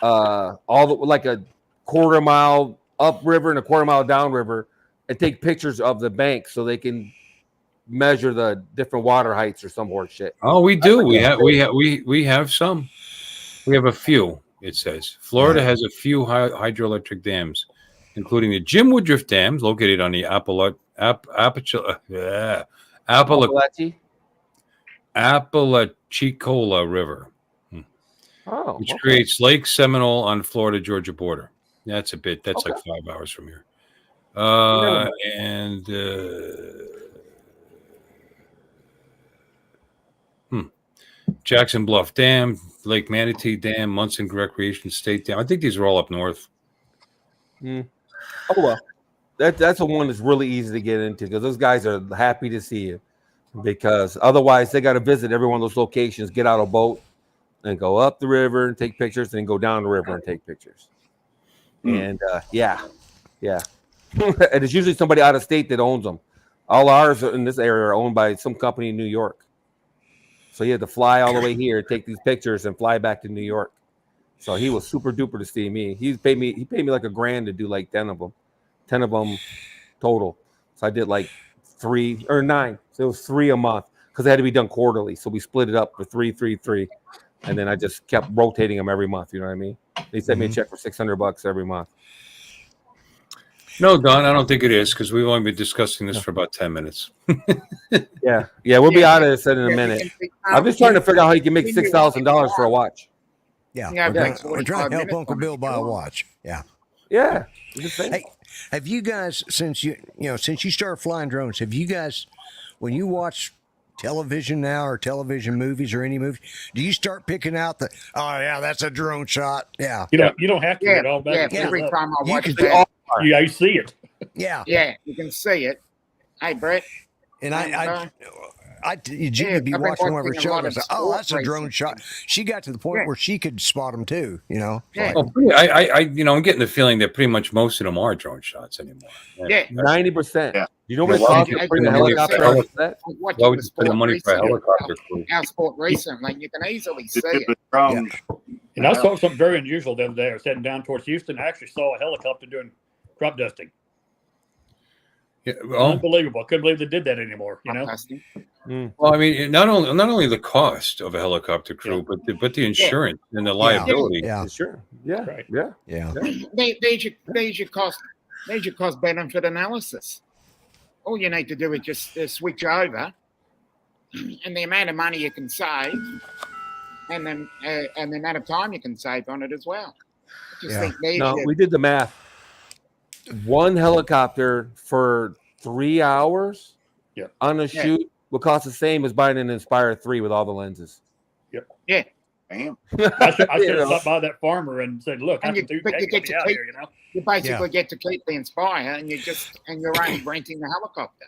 like a quarter mile up river and a quarter mile down river, and take pictures of the bank so they can measure the different water heights or some horse shit. Oh, we do. We have some. We have a few. It says Florida has a few hydroelectric dams, including the Jim Woodruff dams located on the Apalachicola River, which creates Lake Seminole on Florida-Georgia border. That's like 5 hours from here. Jackson Bluff Dam, Lake Manatee Dam, Munson Recreation State Dam. I think these are all up north. Oh well, that's the one that's really easy to get into because those guys are happy to see you. Because otherwise, they got to visit every one of those locations, get out a boat, and go up the river and take pictures, and then go down the river and take pictures. And yeah, and it's usually somebody out of state that owns them. All ours in this area are owned by some company in New York. So he had to fly all the way here, take these pictures, and fly back to New York. So he was super duper to see me. He paid me like $1,000 to do like 10 of them total. So I did like 3 or 9. So it was 3 a month because they had to be done quarterly. So we split it up for 3, and then I just kept rotating them every month. You know what I mean? They sent me a check for $600 every month. No, Don, I don't think it is because we've only been discussing this for about 10 minutes. Yeah, we'll be out of this in a minute. I'm just trying to figure out how you can make $6,000 for a watch. Yeah, we're trying to help Uncle Bill buy a watch. Yeah. Hey, have you guys, since you started flying drones, have you guys, when you watch television now or television movies or any movie, do you start picking out that's a drone shot? Yeah. You don't have to get all back. Yeah, every time I watch that, you see it. Yeah. Yeah, you can see it. Hey, Brett. And Jim would be watching one of her shows. Oh, that's a drone shot. She got to the point where she could spot them too. You know. Yeah. I'm getting the feeling that pretty much most of them are drone shots anymore. Yeah, 90%. Yeah. You know what? Bring the helicopter on set. Why would you spend the money for a helicopter crew? Our sport recently, you can easily see it. Yeah. And I saw something very unusual the other day. I was heading down towards Houston. I actually saw a helicopter doing crop dusting. Yeah, well, unbelievable. I couldn't believe they did that anymore. You know. Well, I mean, not only the cost of a helicopter crew, but the insurance and the liability. Yeah. Sure. Yeah. Right. Yeah. There's your cost benefit analysis. All you need to do is just switch over, and the amount of money you can save, and then the amount of time you can save on it as well. We did the math. One helicopter for 3 hours on a shoot will cost the same as buying an Inspire 3 with all the lenses. Yep. Yeah. Damn. I should have stopped by that farmer and said, "Look, and you basically get to keep the Inspire, and you're only renting the helicopter.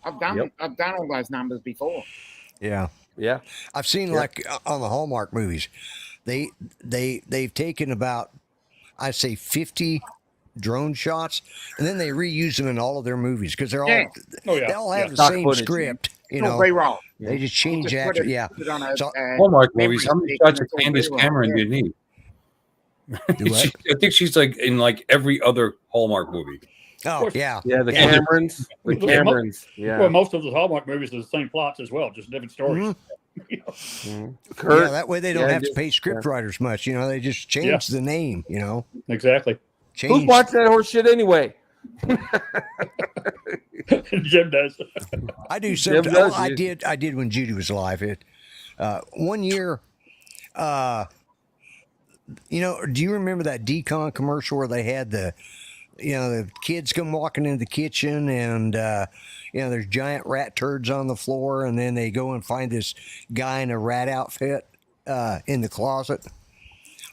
I've done all those numbers before. Yeah. I've seen like on the Hallmark movies, they've taken about, I'd say 50 drone shots, and then they reuse them in all of their movies because they're all they all have the Stock same footage. script. You No, know, B-roll. they just change Just put actors. it- Yeah. put it on a, So- Hallmark memory movies. How many stick shots and of it's all Candace B-roll, Cameron yeah. do you need? Do what? I think she's like in like every other Hallmark movie. Oh yeah, Yeah, the Camerons. The Camerons. Yeah. Well, most of the Hallmark movies are the same plots as well, just different stories. Yeah, that way they don't have to pay script writers much. You know, they just change Yeah. the name. You know, Exactly. Who's watching that horse shit anyway? Jim does. I do Jim something. does, I yeah. did when Judy was alive. One year, you know, do you remember that decon commercial where they had the kids come walking into the kitchen and there's giant rat turds on the floor, and then they go and find this guy in a rat outfit in the closet.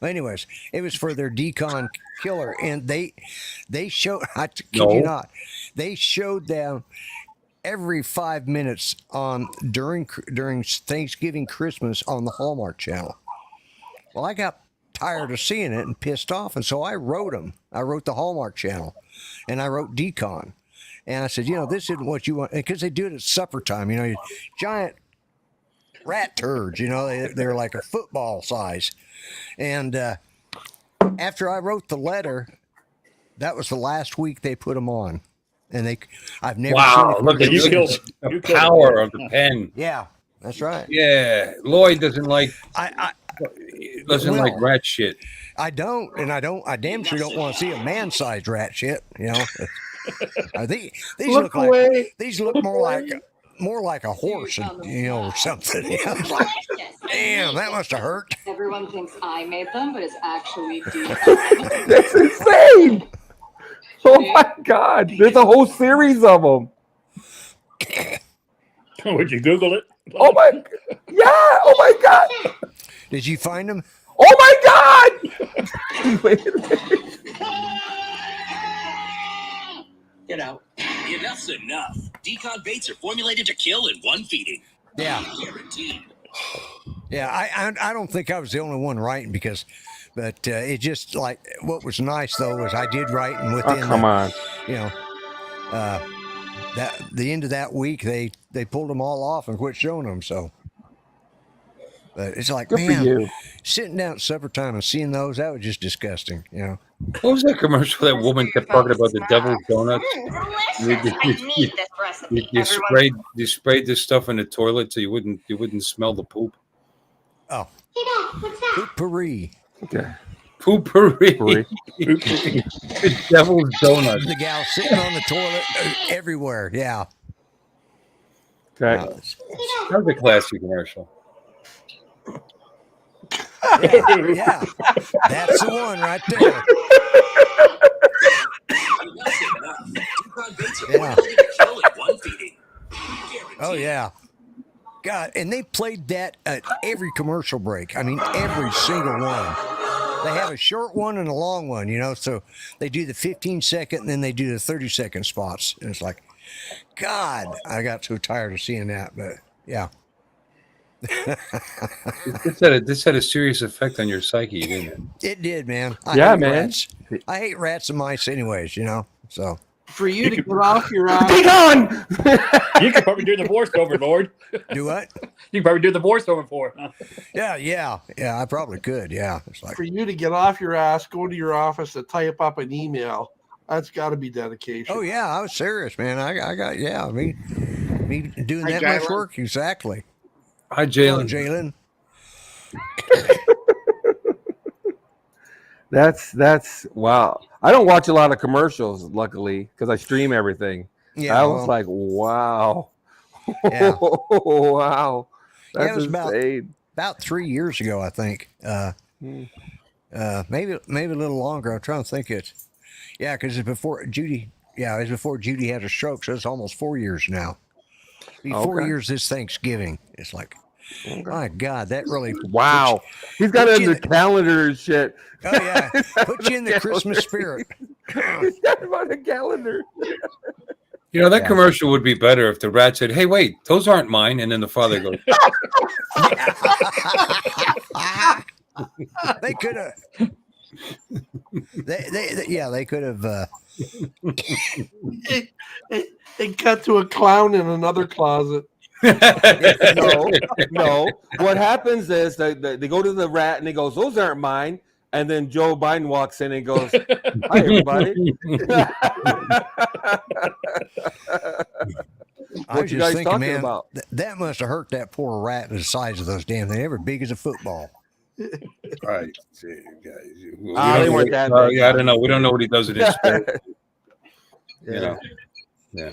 Anyways, it was for their decon killer, and they showed. I kid you not, they showed them every 5 minutes during Thanksgiving, Christmas on the Hallmark Channel. Well, I got tired of seeing it and pissed off, and so I wrote them. I wrote the Hallmark Channel, and I wrote decon, and I said, this isn't what you want, because they do it at supper time. Giant rat turds. They're like a football size. And after I wrote the letter, that was the last week they put them on, and I've never seen it. Look at the power of the pen. Yeah, that's right. Yeah, Lloyd doesn't like like rat shit. I don't, and I damn sure don't want to see a man-sized rat shit. I think these look more like a horse, or something. Damn, that must have hurt. Everyone thinks I made them, but it's actually That's insane. Oh my God. There's a whole series of them. Would you Google it? Oh my, yeah. Oh my God. Did you find them? Oh my God. Wait a minute. Enough's enough. Decon baits are formulated to kill in one feeding. Yeah. Guaranteed. Yeah, I don't think I was the only one writing but it just like what was nice though was I did write, and within that the end of that week they pulled them all off and quit showing them. So, but it's like, Good for you. Sitting down at supper time and seeing those, that was just disgusting. What was that commercial that woman kept talking about, the devil's donuts? You sprayed this stuff in the toilet so you wouldn't smell the poop. Oh, Poop-pourri. Okay. Poop-pourri. The devil's donuts. The gal sitting on the toilet everywhere. Yeah. Okay. That was a classy commercial. Yeah, that's the one right there. Yeah. Oh yeah. God, and they played that at every commercial break. I mean, every single one. They have a short one and a long one, so they do the 15-second and then they do the 30-second spots. And it's like, God, I got so tired of seeing that, but yeah. This had a serious effect on your psyche, didn't it? It did, man. I hate rats. I hate rats and mice anyways, so. For you to get off your ass. Be gone! You could probably do the voiceover, Lord. Do what? You could probably do the voiceover for it. Huh? Yeah, I probably could. Yeah, it's like for you to get off your ass, go to your office to type up an email. That's got to be dedication. Oh yeah, I was serious, man. I got me doing that much work exactly. Hi, Jalen. Jalen. That's wow. I don't watch a lot of commercials, luckily, because I stream everything. Yeah, I was like, wow. Yeah. Wow. That's it was insane. about 3 years ago, I think. Maybe a little longer. I'm trying to think because it's before Judy. Yeah, it was before Judy had a stroke, so it's almost 4 years now. Be 4 years this Thanksgiving. It's like, my God, that really. Wow. He's got it in the calendar and shit. Oh, yeah. Put you in the Christmas spirit. He's got him on the calendar. That commercial would be better if the rat said, "Hey, wait, those aren't mine," and then the father goes, They could have. They could have. It cut to a clown in another closet. No. What happens is they go to the rat and he goes, "Those aren't mine." And then Joe Biden walks in and goes, "Hi, everybody." I was just thinking, man, that must have hurt that poor rat the size of those damn things. They were big as a football. Right. They weren't that big. Yeah, I don't know. We don't know what he does in his spirit. You know. Yeah.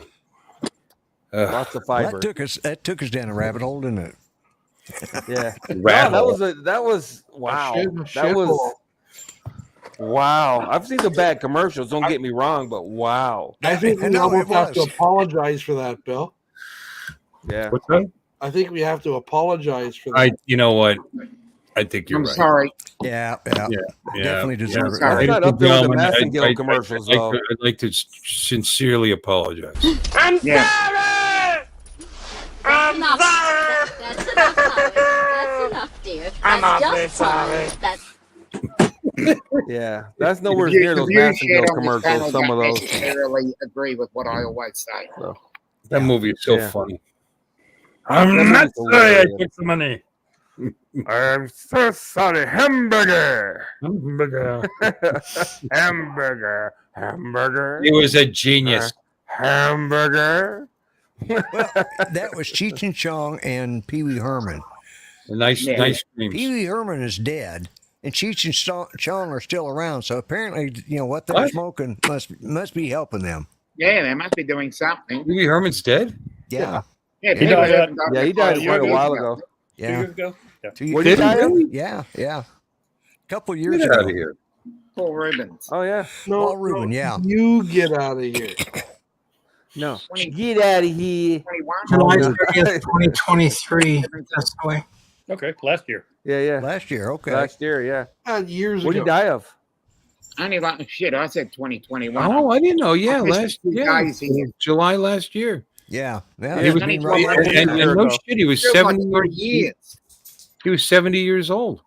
Lots of fiber. That took us down a rabbit hole, didn't it? Yeah. Rat hole. That was wow. That was wow. I've seen the bad commercials, don't get me wrong, but wow. I think we almost have to apologize for that, Bill. Yeah. What's that? I think we have to apologize for that. You know what? I think you're I'm right. sorry. Yeah. Definitely deserve it. That's not up there with the Massengill commercials, though. I'd like to sincerely apologize. I'm sorry! I'm sorry! That's enough, Holly. That's enough, dear. I'm That's awfully just fine. sorry. Yeah, that's nowhere near those Massengill commercials. Some of those. I really agree with what I always say. That movie is so Yeah. funny. I'm not sorry I took the money. I'm so sorry. Hamburger. Hamburger. He was a genius. Hamburger. Well, that was Cheech and Chong and Pee Wee Herman. Nice screams. Pee Wee Herman is dead, and Cheech and Chong are still around. So apparently, what they're smoking must be helping them. Yeah, they must be doing something. Pee Wee Herman's dead? Yeah. Yeah, He died quite a while ago. Yeah. 2 years ago. Yeah. 2 years What did he ago. die of? Yeah. Couple years Get ago. out of here. Paul Rubens. Oh yeah. Paul Rubin, yeah. You get out of here. No. Get out of here. July 30th, 2023. That's the way. Okay, last year. Yeah. Last year, okay. Last year, yeah. Years What did ago. he die of? Only like shit. I said 2021. Oh, I didn't know. Yeah, I missed last 2 year. days here. July last year. Yeah. He was, Only 12 months and ago. no shit, he was Feels like 70 30 years. He was 70 years old.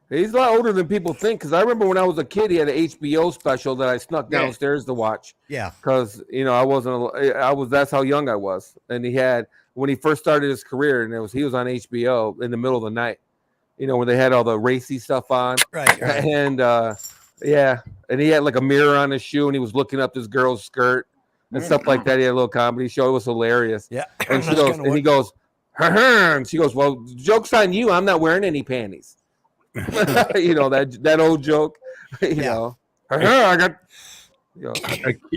He's a lot older than people think. Because I remember when I was a kid, he had an HBO special that I snuck downstairs to watch. Yeah. Because I was. That's how young I was. And he had when he first started his career, and he was on HBO in the middle of the night. When they had all the racy stuff on. Right. And and he had like a mirror on his shoe, and he was looking up this girl's skirt and stuff like that. He had a little comedy show. It was hilarious. Yeah. And she goes, and he goes, and she goes, "Well, joke's on you. I'm not wearing any panties." that old joke. I got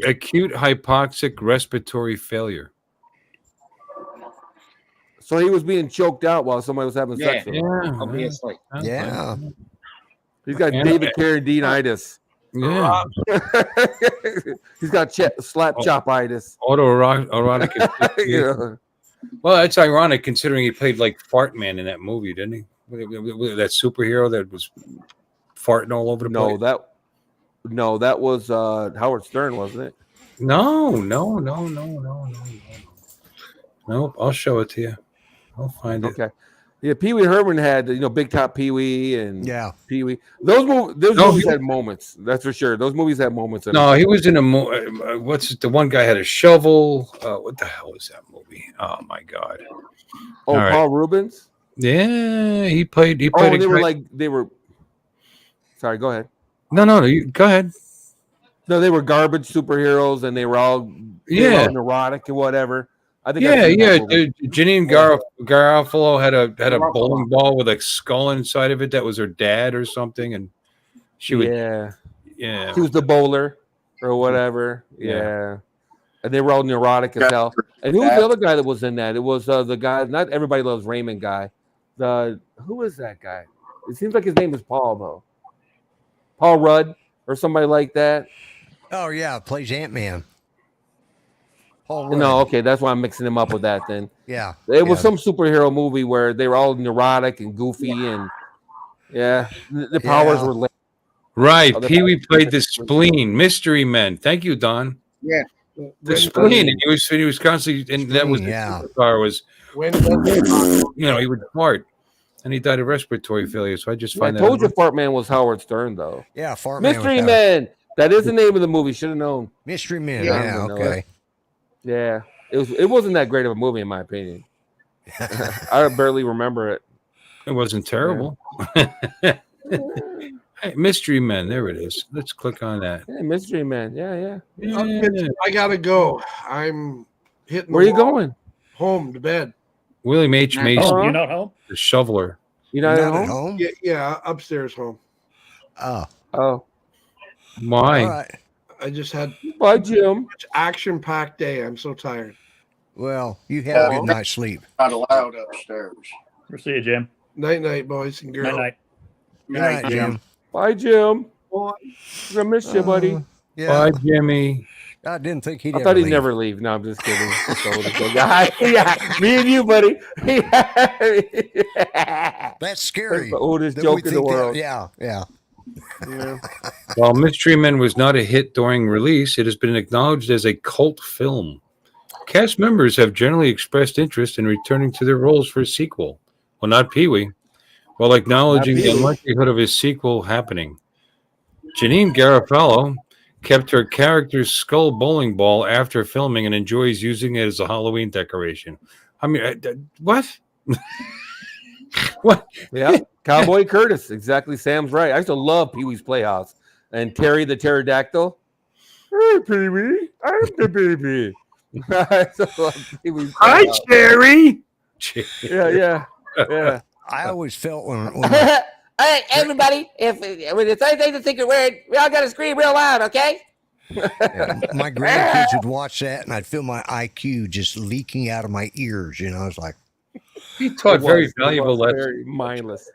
acute hypoxic respiratory failure. So he was being choked out while somebody was having sex with him. Yeah, obviously. Yeah. He's got David Carradine-itis. Yeah. He's got slap chop-itis. Autoerotic. Yeah. Well, that's ironic considering he played like Fart Man in that movie, didn't he? That superhero that was farting all over the place. That was Howard Stern, wasn't it? No. Nope, I'll show it to you. I'll find it. Okay. Yeah, Pee Wee Herman had Big Top Pee Wee and Pee Wee. Those movies had moments. That's for sure. Those movies had moments. He was in a what's it? The one guy had a shovel. What the hell is that movie? Oh my god. Oh, All Paul Rubens. Yeah, he played. And they were. Sorry, go ahead. No, go ahead. No, they were garbage superheroes, and they were all neurotic and whatever. I think Janine Garofalo had a bowling ball with a skull inside of it that was her dad or something, and she would she was the bowler or whatever. Yeah. And they were all neurotic as hell. And who was the other guy that was in that? It was the guy. Not Everybody Loves Raymond guy. Who is that guy? It seems like his name is Paul though. Paul Rudd or somebody like that. Oh yeah, plays Ant-Man. Paul Rudd. No, okay, that's why I'm mixing him up with that then. Yeah. It was some superhero movie where they were all neurotic and goofy and the powers were late. Right. Pee Wee played the spleen. Mystery Men. Thank you, Don. Yeah. The spleen. And he was constantly, and that was the superstar was he would fart. And he died of respiratory failure. So I just find I told you Fart Man was Howard Stern though. Yeah, Fart Man. Mystery Men. That is the name of the movie. Should have known. Mystery Men. Yeah, Yeah, okay. Yeah, it wasn't that great of a movie in my opinion. I barely remember it. It wasn't terrible. Hey, Mystery Men. There it is. Let's click on that. Yeah, Mystery Man. Yeah. I gotta go. I'm hitting. Where you going? Home to bed. William H. Macy. Oh, you're not home? The shoveler. You're not at home? Yeah, upstairs home. Oh. Why? All right. I just had Bye, Jim. Much action-packed day. I'm so tired. Well, you had a good night's sleep. Not allowed upstairs. We'll see you, Jim. Night, boys and girls. Night. Good night, Jim. Bye, Jim. I miss you, buddy. Bye, Jimmy. I didn't think he'd I ever thought he'd leave. never leave. No, I'm just kidding. Yeah, me and you, buddy. That's scary. The oldest that joke we in the think that- world. yeah. While Mystery Men was not a hit during release, it has been acknowledged as a cult film. Cast members have generally expressed interest in returning to their roles for a sequel. Well, not Pee-wee, while acknowledging the unlikelihood of a sequel happening. Janine Garofalo kept her character's skull bowling ball after filming and enjoys using it as a Halloween decoration. I mean, what? What? Yeah, Cowboy Curtis. Exactly. Sam's right. I used to love Pee-wee's Playhouse and Terry the Pterodactyl. Hey, Pee-wee, I'm the baby. I used to love Pee-wee's Hi, Playhouse. Cherry. Yeah. I always felt when Hey, everybody, if it's anything the secret word, we all got to scream real loud, okay? my grandkids would watch that, and I'd feel my IQ just leaking out of my ears. You know, I was like, he taught very valuable lessons. Very mindless.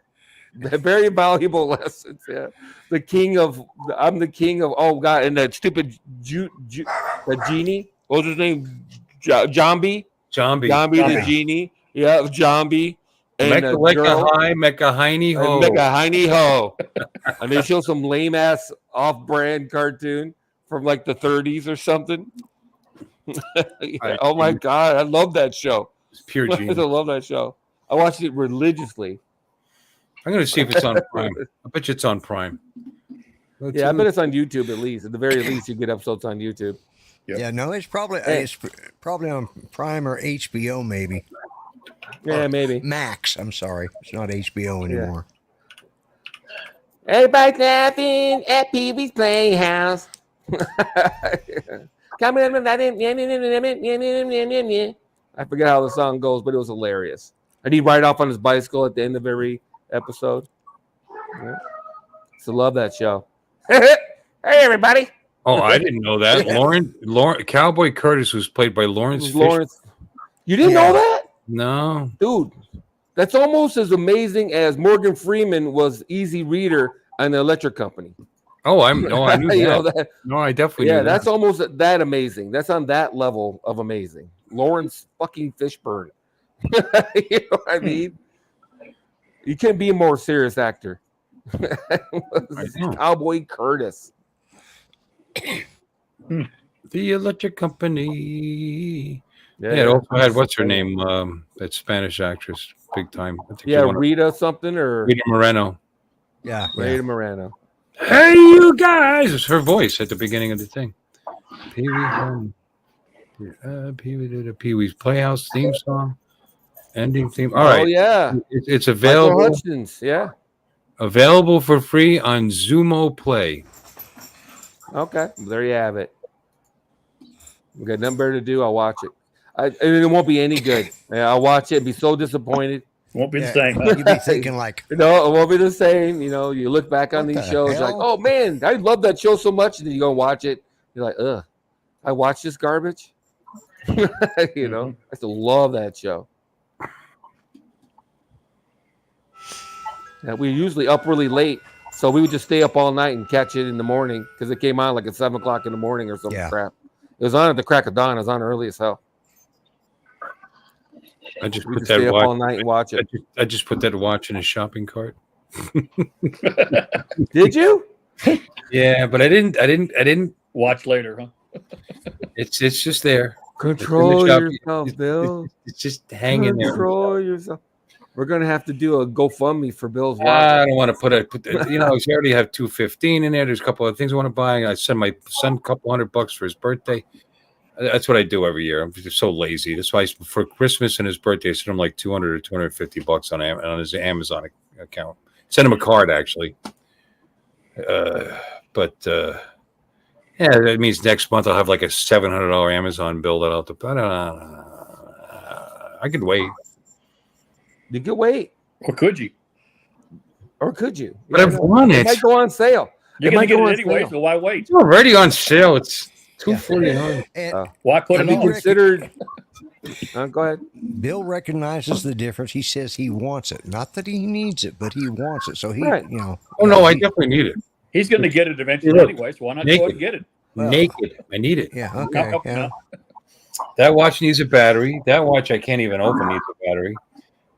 Very valuable lessons. Yeah. I'm the king of, oh God, and that stupid the genie. What was his name? Jambi the genie. Yeah, Jambi. And Mecca Heiny Ho. And they show some lame ass off-brand cartoon from like the 30s or something. Oh my God, I love that show. It's pure genius. I love that show. I watched it religiously. I'm going to see if it's on Prime. I bet you it's on Prime. Yeah, I bet it's on YouTube at least. At the very least, you get episodes on YouTube. yeah, no, it's probably on Prime or HBO, maybe. Yeah, maybe. Max. I'm sorry, it's not HBO anymore. Everybody's laughing at Pee-wee's Playhouse. Come in. I forget how the song goes, but it was hilarious. And he'd ride off on his bicycle at the end of every episode. Yeah. So love that show. Hey, everybody. Oh, I didn't know that. Lauren Cowboy Curtis was played by Lawrence Fishburne. You didn't know that? No. Dude, that's almost as amazing as Morgan Freeman was Easy Reader on the Electric Company. Oh, I knew that. You know that. No, I definitely knew that. That's almost that amazing. That's on that level of amazing. Lawrence fucking Fishburne. You know what I mean? You can't be a more serious actor. Cowboy Curtis. The Electric Company. Yeah, it also had what's her name? That Spanish actress, big time. Rita something or Rita Moreno. Yeah, Rita Moreno. Hey, you guys! It's her voice at the beginning of the thing. Pee-wee's Playhouse theme song, ending theme. All right. Oh yeah, it's available. Michael Hutchins, yeah. Available for free on Zumo Play. Okay, there you have it. We got nothing better to do. I'll watch it. And it won't be any good. I'll watch it and be so disappointed. Won't be the same. You'd be thinking like, no, it won't be the same. You know, you look back on these shows like, oh man, I love that show so much, and then you go watch it. You're like, ugh, I watched this garbage. You know, I used to love that show. Yeah, we were usually up really late, so we would just stay up all night and catch it in the morning because it came on like at 7 o'clock in the morning or some crap. It was on at the crack of dawn. It was on early as hell. I just We put could that stay up watch. all night and watch it. I just put that watch in a shopping cart. Did you? Yeah, but I didn't watch later, huh? It's just there. Control It's in the yourself, Bill. It's just hanging there. Control yourself. We're gonna have to do a GoFundMe for Bill's watch. I don't want to put you know, I already have $215 in there. There's a couple of things I want to buy. I send my son a couple $100 for his birthday. That's what I do every year. I'm just so lazy. That's why for Christmas and his birthday, I send him like $200 or $250 on his Amazon account. Send him a card actually. But yeah, that means next month I'll have like a $700 Amazon bill that I'll have to put. I could wait. You could wait, or could you? But I've won it. It might go on sale. You're going to get it anyway, so why wait? It's already on sale. It's $249. Why put it be on? considered? Go ahead. Bill recognizes the difference. He says he wants it, not that he needs it, but he wants it. So he, Right. you know. Oh no, I definitely need it. He's going to get it eventually Look, anyway, so why not go ahead and get it? Naked. I need it. Yeah. Okay. No, Yeah. no. That watch needs a battery. That watch I can't even open needs a battery.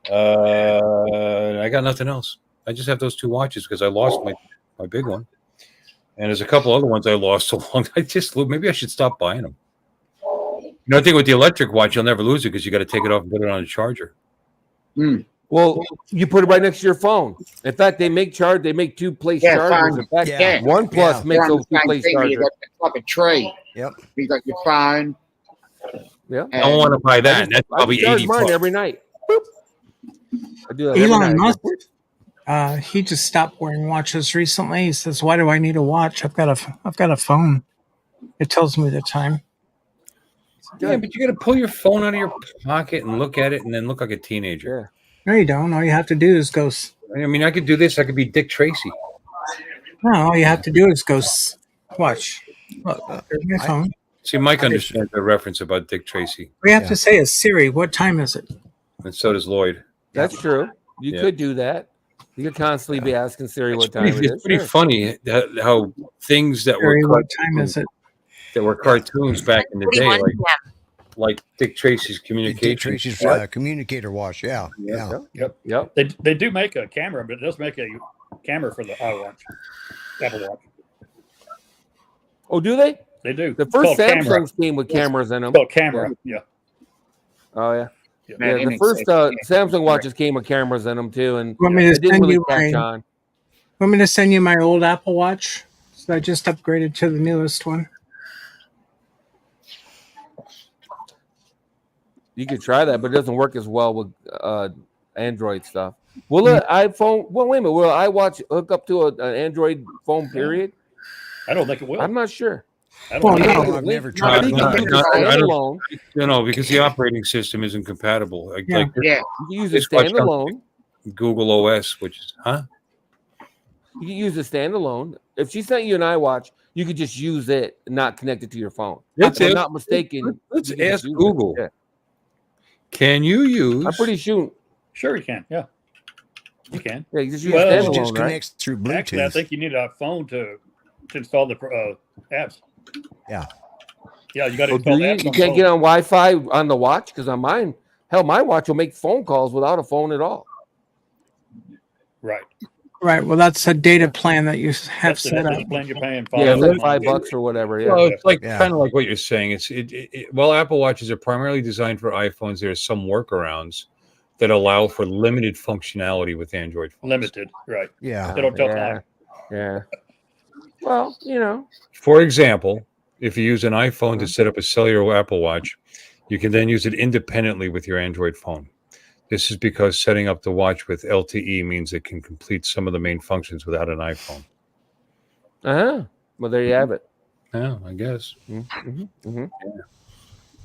I got nothing else. I just have those two watches because I lost my big one, and there's a couple other ones I lost so long. Maybe I should stop buying them. You know, I think with the electric watch, you'll never lose it because you got to take it off and put it on a charger. Well, you put it right next to your phone. In fact, they make two-place chargers. In fact, OnePlus makes those two-place chargers. You got like a tray. Yep. You got your phone. Yeah. I don't want to buy that. That's probably I charge 80 mine bucks. every night. Boop. I do that every Elon night. Musk, he just stopped wearing watches recently. He says, "Why do I need a watch? I've got a phone. It tells me the time." Yeah, but you got to pull your phone out of your pocket and look at it, and then look like a teenager. No, you don't. All you have to do is go. I mean, I could do this. I could be Dick Tracy. No, all you have to do is go. Watch. Look, there's my phone. See, Mike understands the reference about Dick Tracy. We have to say, Siri, what time is it? And so does Lloyd. That's true. You could do that. You could constantly be asking Siri what time it is. It's pretty funny how things that Siri, were what time is it? That were cartoons back in the day, like Dick Tracy's communication. Dick Tracy's communicator watch. Yeah. Yep. They do make a camera, but it does make a camera for the iWatch, Apple Watch. Oh, do they? They do. The It's first called Samsung camera. came with cameras in them. It's called camera. Yeah. Oh yeah. Man, Yeah, the first Samsung watches came with cameras in them too, and Want me it to didn't send really you catch my? on. Want me to send you my old Apple Watch? So I just upgraded to the newest one. You could try that, but it doesn't work as well with Android stuff. Will an iPhone? Well, wait a minute. Will iWatch hook up to an Android phone? Period. I don't think it will. I'm not sure. I don't think I've never tried. Standalone. No, because the operating system isn't compatible. Like You can use a this watch standalone. Google OS, which is You can use a standalone. If she sent you an iWatch, you could just use it and not connect it to your phone. If I'm not mistaken. Let's you can ask just use Google. it. Yeah. Can you use? I'm pretty sure. Sure, you can. Yeah, you can. Yeah, you just use Well, standalone, It just right? connects through Bluetooth. Actually, I think you need a phone to install the apps. Yeah. Yeah, you got to Oh, install do the you? apps. You on can't phone. get on Wi-Fi on the watch because on mine, hell, my watch will make phone calls without a phone at all. Right. Right. Well, that's a data plan that you have That's set up. the plan you're paying. Yeah, it's like $5 $5 or whatever. Yeah. Well, it's like Yeah. kind of like what you're saying. Well, Apple Watches are primarily designed for iPhones. There's some workarounds that allow for limited functionality with Android phones. Limited, right? Yeah. They don't tell Yeah. time. Yeah. Well, you know. For example, if you use an iPhone to set up a cellular Apple Watch, you can then use it independently with your Android phone. This is because setting up the watch with LTE means it can complete some of the main functions without an iPhone. Well, there you have it. Yeah, I guess. Mm-hmm.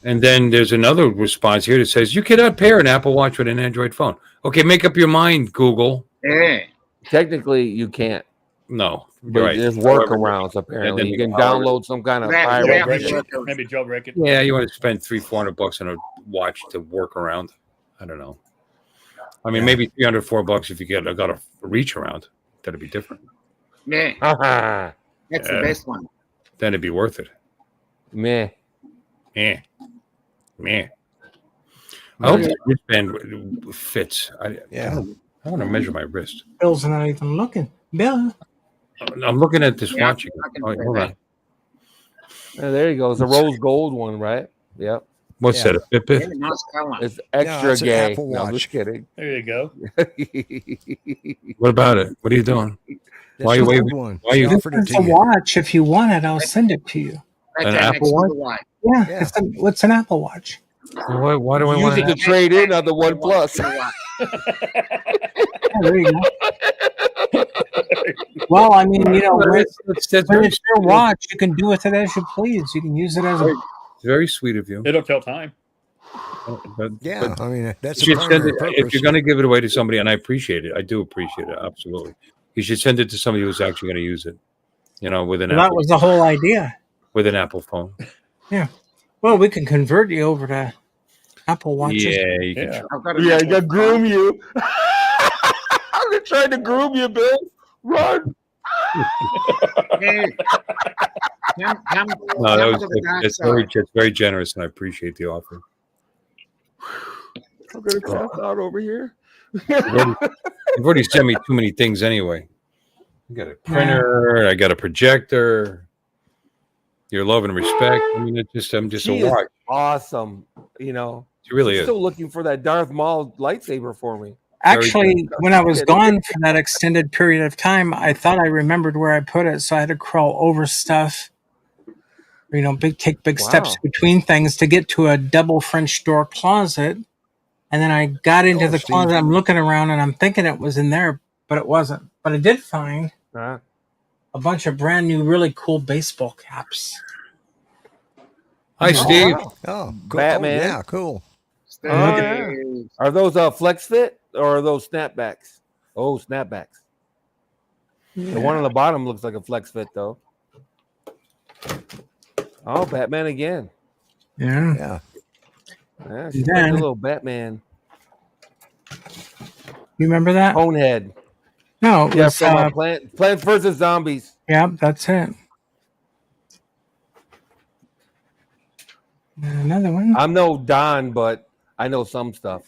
And then there's another response here that says you cannot pair an Apple Watch with an Android phone. Okay, make up your mind, Google. Yeah. Technically, you can't. No, But right. there's workarounds apparently. You can download some kind of pirate. Maybe jailbreak it. Yeah, you want to spend $300-400 on a watch to work around. I don't know. I mean, maybe $300-400 if you got a reach around. That'd be different. Yeah. That's the best one. Then it'd be worth it. Meh. I hope the wristband fits. I want to measure my wrist. Bill's not even looking. Bill. I'm looking at this watch again. Oh, hold on. There you go. It's a rose gold one, right? Yep. What's that? A Yeah, Fitbit? nice color. It's extra it's an gay. Apple No, I'm Watch. just kidding. There you go. What about it? What are you doing? That's Why are you an old waving? one. Why are She you? offered it It's to a you. watch. If you want it, I'll send it to you. An Apple Watch? Yeah, Yeah. it's an Apple Watch. Why do I Use want it to trade in on the One Plus. Oh, there you go. Well, I mean, you know, when That's when very it's your watch, you can do with it as you please. You can use it as a. It's very sweet of you. It'll tell time. Yeah, I mean, that's you the should send primary it, purpose. if you're going to give it away to somebody, and I appreciate it. I do appreciate it. Absolutely. You should send it to somebody who's actually going to use it. You know, with an Well, that Apple, was the whole idea. with an Apple phone. Yeah. Well, we can convert you over to Apple Watches. Yeah, you can. Yeah, you got to groom you. I'm trying to groom you, Bill. Run. No, it's very generous, and I appreciate the offer. I'm gonna pass out over here. You've already sent me too many things anyway. I got a printer. I got a projector. Your love and respect. I mean, I'm just She a is watch. awesome. You know, She really she's is. still looking for that Darth Maul lightsaber for me. Actually, when I was gone for that extended period of time, I thought I remembered where I put it, so I had to crawl over stuff. You know, take big steps between things to get to a double French door closet. And then I got into the closet. I'm looking around and I'm thinking it was in there, but it wasn't. But I did find a bunch of brand new, really cool baseball caps. Hi, Steve. Oh, cool. Batman. Oh, yeah, cool. Oh, yeah. Are those Flex Fit or are those snapbacks? Oh, snapbacks. Yeah. The one on the bottom looks like a Flex Fit, though. Oh, Batman again. Yeah. Yeah. Yeah, she's like a little Batman. You remember that? Conehead. No, it Yeah, was, from Plants vs. Zombies. Yeah, that's it. Another one. I'm no Don, but I know some stuff.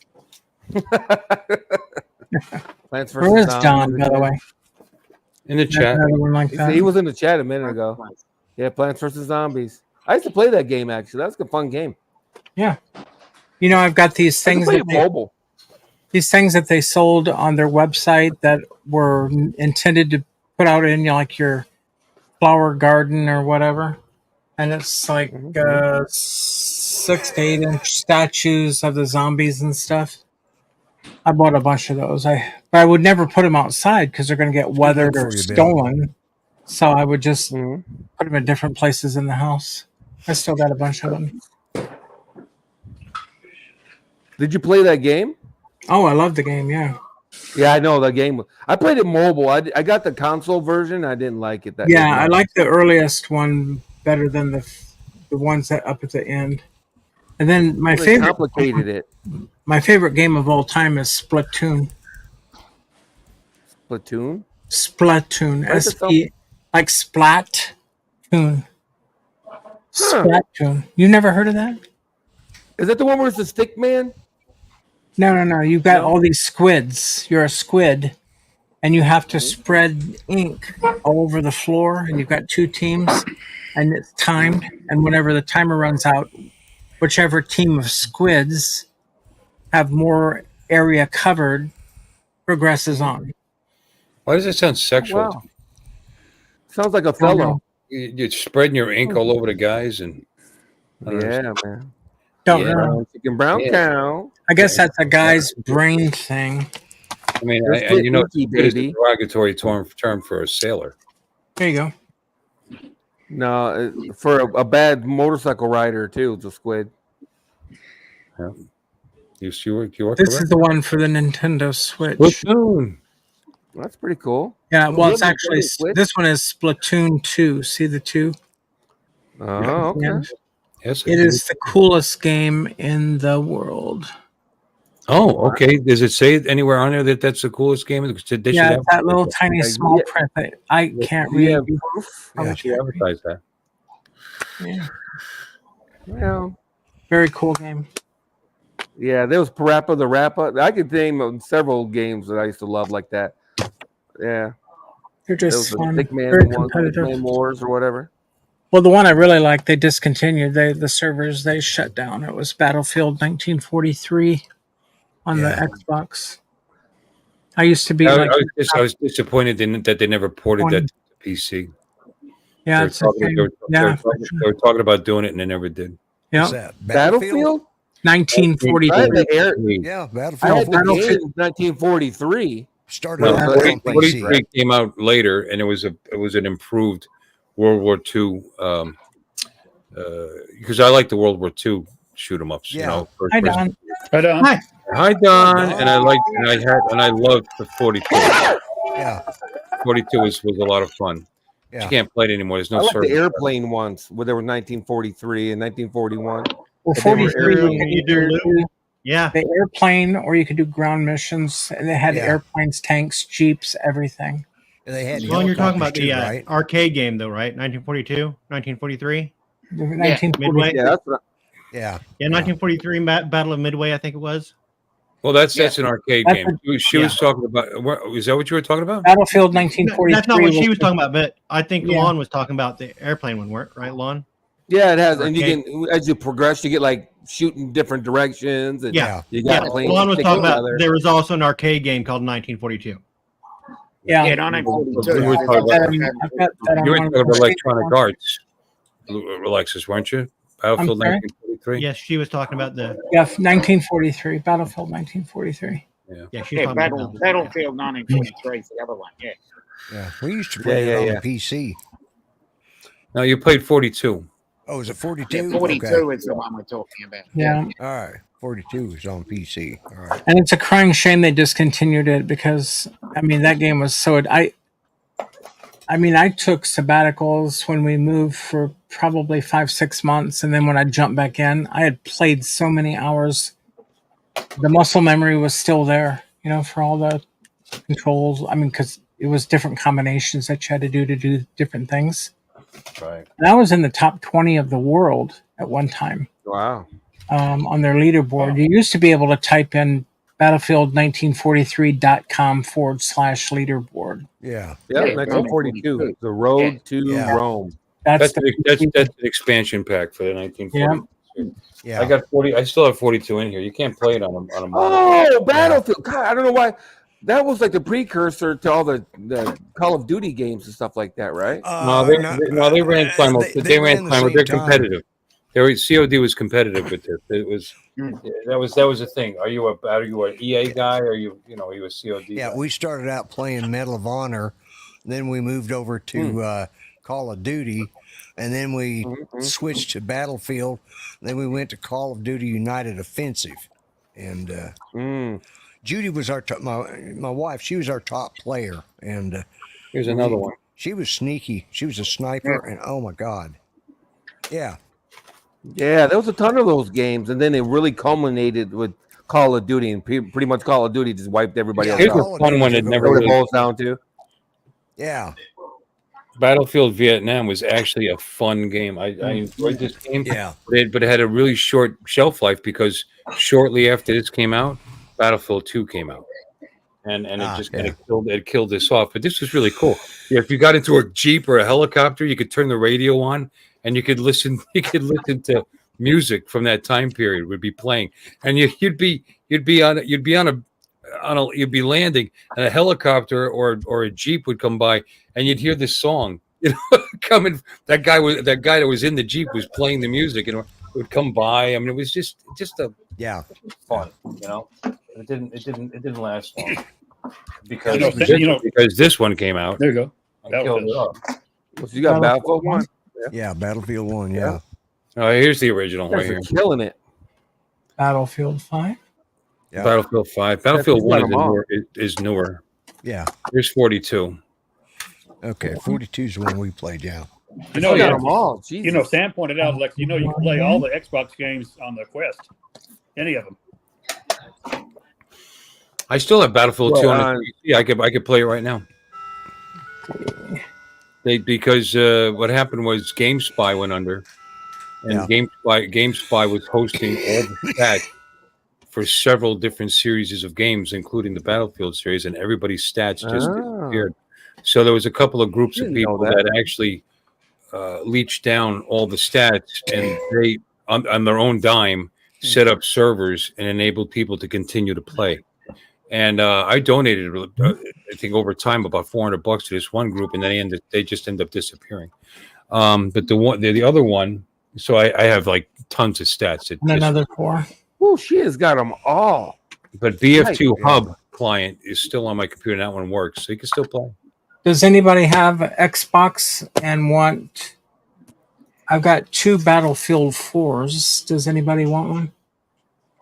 Plants vs. Where is Zombies Don, by the again. way? In the chat. Another one like that. He was in the chat a minute ago. Yeah, Plants vs. Zombies. I used to play that game, actually. That was a fun game. Yeah. You know, I've got these things I that can play it mobile. these things that they sold on their website that were intended to put out in like your flower garden or whatever. And it's like 6 to 8 inch statues of the zombies and stuff. I bought a bunch of those. But I would never put them outside because they're going to get weathered or stolen. So I would just put them in different places in the house. I still got a bunch of them. Did you play that game? Oh, I love the game. Yeah. Yeah, I know the game. I played it mobile. I got the console version. I didn't like it. Yeah, I like the earliest one better than the ones that up at the end. And then my They favorite complicated it. My favorite game of all time is Splatoon. Platoon? Splatoon. Write this S-P, like Splat-toon. Splatoon. You never heard of that? Is that the one where it's the stick man? No. You've got all these squids. You're a squid, and you have to spread ink all over the floor, and you've got 2 teams, and it's timed. And whenever the timer runs out, whichever team of squids have more area covered progresses on. Why does it sound sexual? Wow. Sounds like a fellow. You're spreading your ink all over the guys, and Yeah, man. Don't know. Chicken brown cow. I guess that's a guy's brain thing. I mean, Let's and get you know, inky, it's a baby. derogatory term for a sailor. There you go. No, for a bad motorcycle rider too. It's a squid. Yeah. You were This correct. is the one for the Nintendo Switch. Splatoon. That's pretty cool. Yeah, well, You it's have a actually, Nintendo Switch? this one is Splatoon 2. See the 2? Oh, okay. Yeah. Yes, It is the coolest game in the world. Oh, okay. Does it say anywhere on there that that's the coolest game? They should Yeah, have- it's that little tiny small print that I can't read. Yeah, I yeah, wish should I could advertise that. read. Yeah. Well, Very cool game. yeah, there was Parappa the Rappa. I could name several games that I used to love like that. Yeah. They're There just was the fun. Stickman Very one, competitive. Stickman Wars or whatever. Well, the one I really liked, they discontinued. The servers they shut down. It was Battlefield 1943 on the Xbox. I used to be I, like I was disappointed that they never ported that 20. to PC. Yeah, They were, it's the talking, same. they, were, they, Yeah, were talking, they were talking about doing it, and they never did. yeah. What's that? Battlefield? 1943. I had the air. Yeah, I Battlefield. had the game 1943. Started No, out on 43 PC. came out later, and it was an improved World War II. Because I like the World War II shoot 'em ups. Yeah. You know, Hi, Don. Hi, Don. And I loved the 42. Yeah. 42 was a lot of fun. Yeah. You can't play it anymore. There's no I like the service. airplane ones where there were 1943 and 1941. Well, But they were 43 aerial. you do Yeah. the airplane, or you could do ground missions, and they had Yeah. airplanes, tanks, jeeps, everything. And they had Well, you're talking about helicopters the too, right? arcade game, though, right? 1942, 1943. 1943. Midway. Yeah, that's what Yeah. Yeah, 1943 Battle of Midway, I think it was. Well, that's an arcade That's game. She was talking about. Is that what you were talking about? Battlefield No, 1943. that's not what she was talking about, but I think Yeah. Lon was talking about the airplane one, right, Lon? Yeah, it has, and you Arcade. can as you progress, you get like shooting different directions, and Yeah. you got Yeah, planes Lon was stick talking about together. there was also an arcade game called 1942. Yeah. Yeah, 1942. You were talking about, I've got that on you were one of talking the about Electronic ones. Arts, Alexis, weren't you? Battlefield sorry? 1943. Yes, she was talking about the. Yeah, 1943. Battlefield 1943. Yeah, she was talking about Battlefield 1943 is the other one. Yeah. Yeah. We used to play it on the PC. No, you played 42. Oh, is it 42? Yeah, 42 Okay. is the one we're talking about. Yeah. All right. 42 is on PC. All right. And it's a crying shame they discontinued it because that game was so. I took sabbaticals when we moved for probably 5-6 months, and then when I jumped back in, I had played so many hours. The muscle memory was still there, for all the controls. Because it was different combinations that you had to do different things. Right. And I was in the top 20 of the world at one time. Wow. On their leaderboard. You used to be able to type in battlefield1943.com/leaderboard. Yeah. Yeah, 1942. The Road to Rome. That's an expansion pack for the 1940. Yeah. I got 40. I still have 42 in here. You can't play it on a model. Oh, Battlefield! God, I don't know why. That was like the precursor to all the Call of Duty games and stuff like that, right? No, they ran simultaneously. They ran simultaneously. They're competitive. COD was competitive with this. It was that was a thing. Are you an EA guy? Or are you a COD? Yeah, guy? we started out playing Medal of Honor, then we moved over to Call of Duty, and then we switched to Battlefield. Then we went to Call of Duty United Offensive, and Judy was my wife. She was our top player, and here's another one. She was sneaky. She was a sniper, and oh my god, yeah. Yeah, there was a ton of those games, and then it really culminated with Call of Duty, and pretty much Call of Duty just wiped everybody else Here's out. a fun one that never What it really boils down to. Yeah. Battlefield Vietnam was actually a fun game. I enjoyed this game. Yeah. But it had a really short shelf life because shortly after this came out, Battlefield 2 came out. And it just kind of killed this off. But this was really cool. Yeah, if you got into a Jeep or a helicopter, you could turn the radio on and you could listen to music from that time period would be playing. And you'd be landing and a helicopter or a Jeep would come by and you'd hear this song, coming. That guy that was in the Jeep was playing the music and it would come by. It was just a fun, It didn't last long because this one came out. There you go. And killed it off. So you got Battlefield 1? Yeah, Battlefield 1, yeah. Oh, here's the original right here. Killing it. Battlefield 5. Yeah. Battlefield 5. Battlefield 1 is newer. Yeah. Here's 42. Okay, 42 is the one we played, yeah. Got them all. Sam pointed out, like, you can play all the Xbox games on the Quest. Any of them. I still have Battlefield 2 on the PC. I could play it right now. Because what happened was GameSpy went under, and GameSpy was hosting all the stats for several different series of games, including the Battlefield series, and everybody's stats just disappeared. So there was a couple of groups of people that actually leached down all the stats, and they on their own dime set up servers and enabled people to continue to play. And I donated, I think, over time about $400 to this one group, and then they just end up disappearing. But the other one, so I have like tons of stats. And another 4. Oh, she has got them all. But BF2 Hub client is still on my computer, and that one works, so you can still play. Does anybody have Xbox and want? I've got 2 Battlefield 4s. Does anybody want one?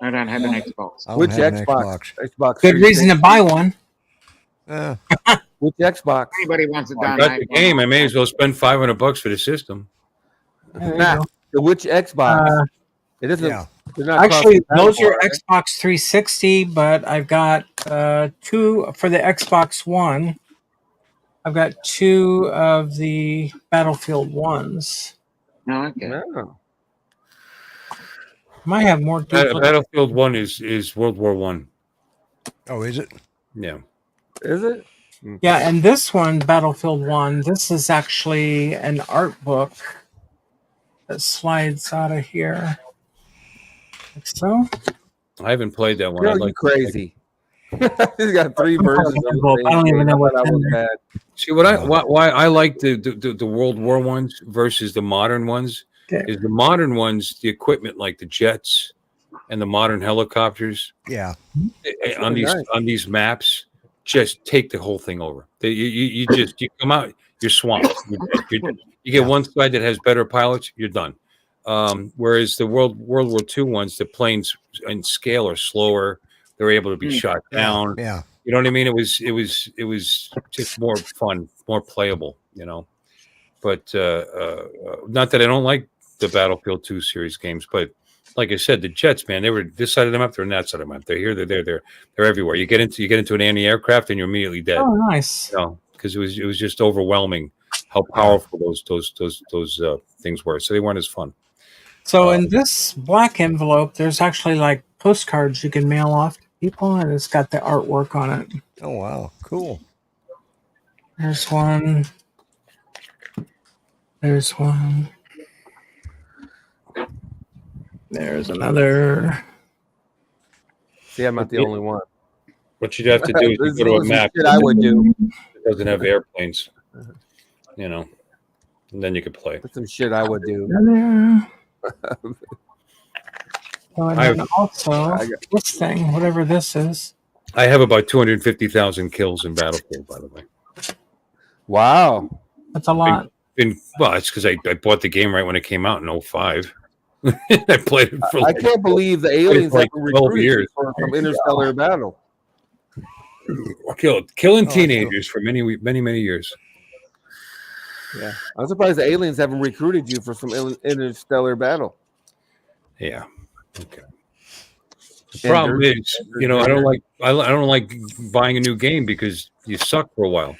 I don't have an Xbox. Which Xbox? Xbox. Good reason to buy one. Which Xbox? Anybody wants to I got the game. I may as well spend $500 for the system. Nah, which Xbox? It isn't. Yeah. Actually, those are Xbox 360, but I've got 2 for the Xbox One. I've got 2 of the Battlefield ones. No, okay. No. Might have more. Battlefield 1 is World War One. Oh, is it? Yeah. Is it? Yeah, and this one, Battlefield 1, this is actually an art book that slides out of here. Like so. I haven't played that one. You're I'd like crazy. He's got 3 versions of the I don't even know what that was bad. See why I like the World War ones versus the modern ones is the modern ones, the equipment like the jets and the modern helicopters. Yeah. On these maps, just take the whole thing over. You come out, you're swamped. You get one side that has better pilots, you're done. Whereas the World War II ones, the planes in scale are slower. They're able to be shot down. Yeah. You know what I mean? It was just more fun, more playable, you know. But not that I don't like the Battlefield 2 series games, but like I said, the jets, man, they were this side of the map, they're on that side of the map. They're here, they're there, they're everywhere. You get into an anti-aircraft and you're immediately dead. Oh, nice. You know, because it was just overwhelming how powerful those things were. So they weren't as fun. So in this black envelope, there's actually like postcards you can mail off to people, and it's got the artwork on it. Oh, wow. Cool. There's one. There's one. There's another. See, I'm not the only one. What you'd have to do is you go to a map I would do. It doesn't have airplanes, you know, and then you could play. That's some shit I would do. Oh, and then also this thing, whatever this is. I have about 250,000 kills in Battlefield, by the way. Wow, that's a lot. Well, it's because I bought the game right when it came out in 2005. I played it for. I can't believe the aliens like have 12 years from Interstellar Battle. Killing teenagers for many years. Yeah, I'm surprised the aliens haven't recruited you for some Interstellar Battle. Yeah. Okay. The problem is, you know, I don't like buying a new game because you suck for a while.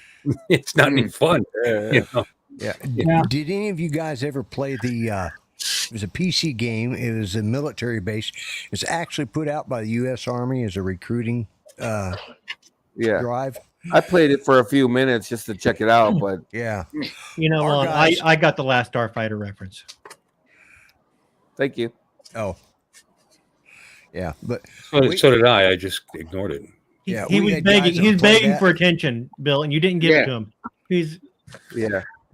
It's not any fun. You know? Yeah. Did any of you guys ever play the? It was a PC game. It was a military base. It's actually put out by the U.S. Army as a recruiting drive. I played it for a few minutes just to check it out, but yeah, you know, I got the last Starfighter reference. Thank you. Oh, yeah, but so did I. I just ignored it. Yeah, he was begging. He was begging for attention, Bill, and you didn't give it to him. He's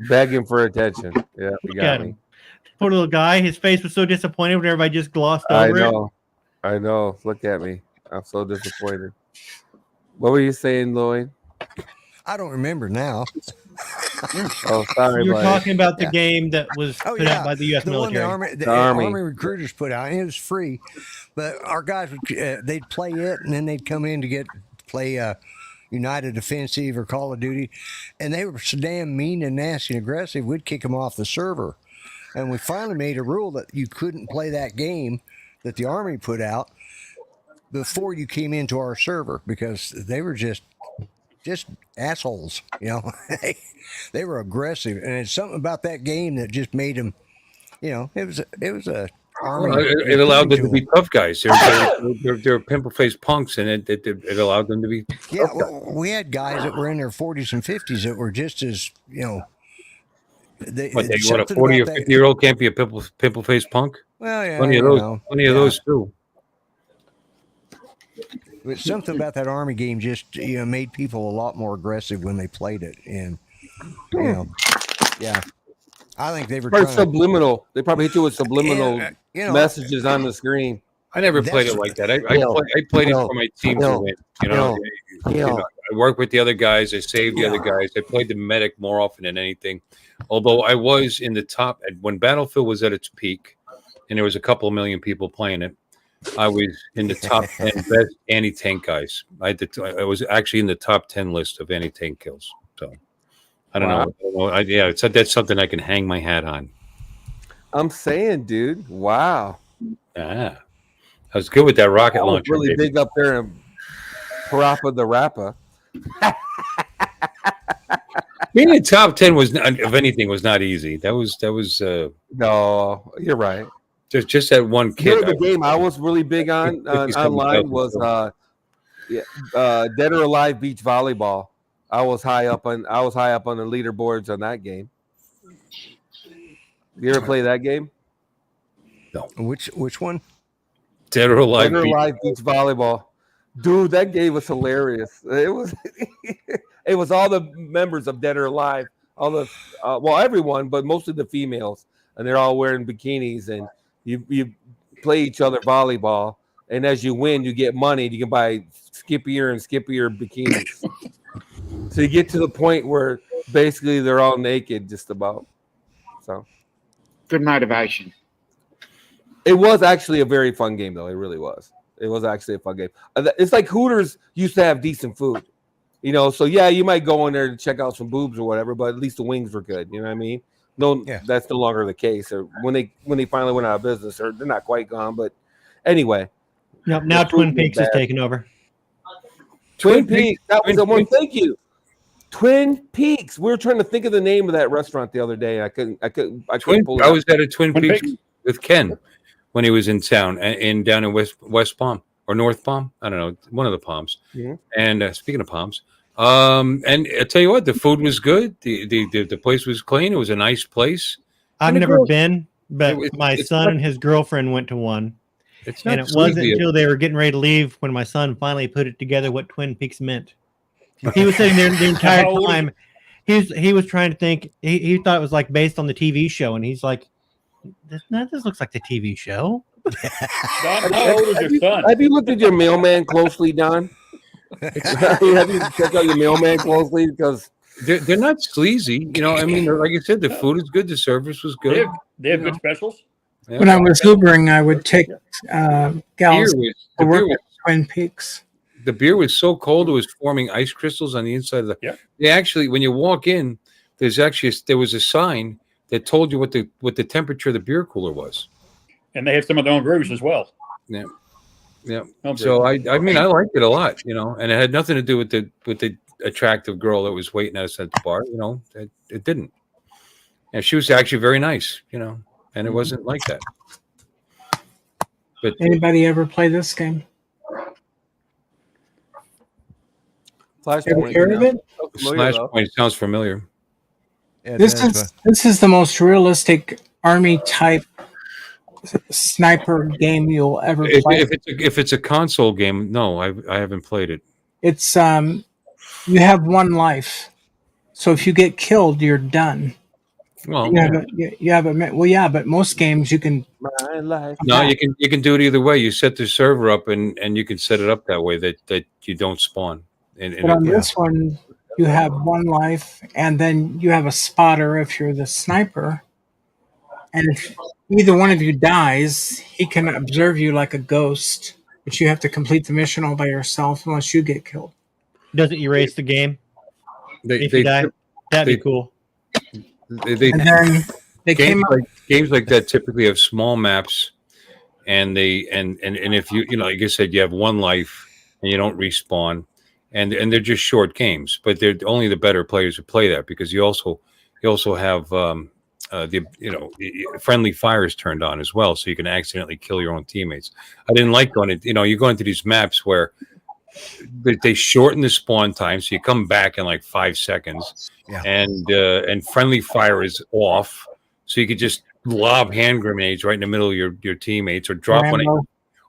begging for attention. Yeah, we got me. Poor little guy. His face was so disappointed when everybody just glossed over it. I know. Look at me. I'm so disappointed. What were you saying, Lloyd? I don't remember now. Oh, sorry. You're talking about the game that was put out by the U.S. military. The Army recruiters put out. It was free, but our guys would they'd play it, and then they'd come in to play United Offensive or Call of Duty, and they were so damn mean and nasty and aggressive. We'd kick them off the server, and we finally made a rule that you couldn't play that game that the Army put out before you came into our server because they were just assholes, you know. They were aggressive, and it's something about that game that just made them, you know, it was a army. Well, it allowed them to be tough guys. They're pimple-faced punks, and it allowed them to be. Yeah, well, we had guys that were in their 40s and 50s that were just as, you know, What a something 40 or about that- 50-year-old can't be a pimple face punk. Well, yeah, Plenty of you those. know, Plenty of yeah. those too. But something about that Army game just made people a lot more aggressive when they played it, and yeah, I think they were Or trying subliminal. They probably hit you with subliminal messages on the screen. I never played it like that. I played it for my team to win. I worked with the other guys. I saved the other guys. I played the medic more often than anything. Although I was in the top when Battlefield was at its peak, and there was a couple of million people playing it. I was in the top 10 best anti-tank guys. I was actually in the top 10 list of anti-tank kills. So I don't know. That's something I can hang my hat on. I'm saying, dude. Wow. I was good with that rocket launcher. Really big up there in Parappa the Rappa. Being in top 10 was, if anything, was not easy. That was. No, you're right. Just that one kid. The game I was really big on online was Dead or Alive beach volleyball. I was high up on the leaderboards on that game. You ever play that game? No. Which one? Dead or Alive beach volleyball. Dude, that game was hilarious. It was it was all the members of Dead or Alive, all the everyone, but mostly the females, and they're all wearing bikinis, and you play each other volleyball, and as you win, you get money. You can buy skippier and skippier bikinis. So you get to the point where basically they're all naked, just about. So good motivation. It was actually a very fun game, though. It really was. It was actually a fun game. It's like Hooters used to have decent food, So yeah, you might go in there to check out some boobs or whatever, but at least the wings were good. You know what I mean? No, that's no longer the case. Or when they finally went out of business, or they're not quite gone, but anyway. Yep. Now Twin Peaks is taking over. Twin Peaks. That was the one. Thank you. Twin Peaks. We were trying to think of the name of that restaurant the other day. I couldn't pull it I up. was at a Twin Peaks with Ken when he was in town, down in West Palm or North Palm. I don't know, one of the Palms. Yeah. And speaking of Palms, and I tell you what, the food was good. The place was clean. It was a nice place. I've never been, but my son and his girlfriend went to one. And it wasn't until they were getting ready to leave when my son finally put it together what Twin Peaks meant. He was sitting there the entire time. He was trying to think. He thought it was like based on the TV show, and he's like, "This looks like the TV show." Don, how old is your son? Have you looked at your mailman closely, Don? Have you checked out your mailman closely? Because they're not sleazy. I mean, like I said, the food is good. The service was good. They have good specials. Yeah. When I was Ubering, I would take gals to work at Twin Peaks. The beer was so cold it was forming ice crystals on the inside of the. Yeah. They actually, when you walk in, there was a sign that told you what the temperature of the beer cooler was. And they had some of their own brews as well. Yeah. So I mean, I liked it a lot, and it had nothing to do with the attractive girl that was waiting us at the bar. It didn't. And she was actually very nice, and it wasn't like that. But anybody ever play this game? Flashpoint. Ever heard of it? Flashpoint sounds familiar. Yeah, this is the most realistic army type sniper game you'll ever play. If it's a console game, no, I haven't played it. It's you have one life, so if you get killed, you're done. Well, but most games you can. No, you can do it either way. You set the server up, and you can set it up that way that you don't spawn. But on this one, you have one life, and then you have a spotter if you're the sniper. And if either one of you dies, he can observe you like a ghost, but you have to complete the mission all by yourself unless you get killed. Does it erase the game if you die? That'd be cool. Games like that typically have small maps, and if you like I said, you have one life and you don't respawn, and they're just short games, but they're only the better players who play that because you also have friendly fires turned on as well, so you can accidentally kill your own teammates. I didn't like going to you go into these maps where but they shorten the spawn time, so you come back in like 5 seconds. Yeah. And friendly fire is off, so you could just lob hand grenades right in the middle of your teammates, or drop one,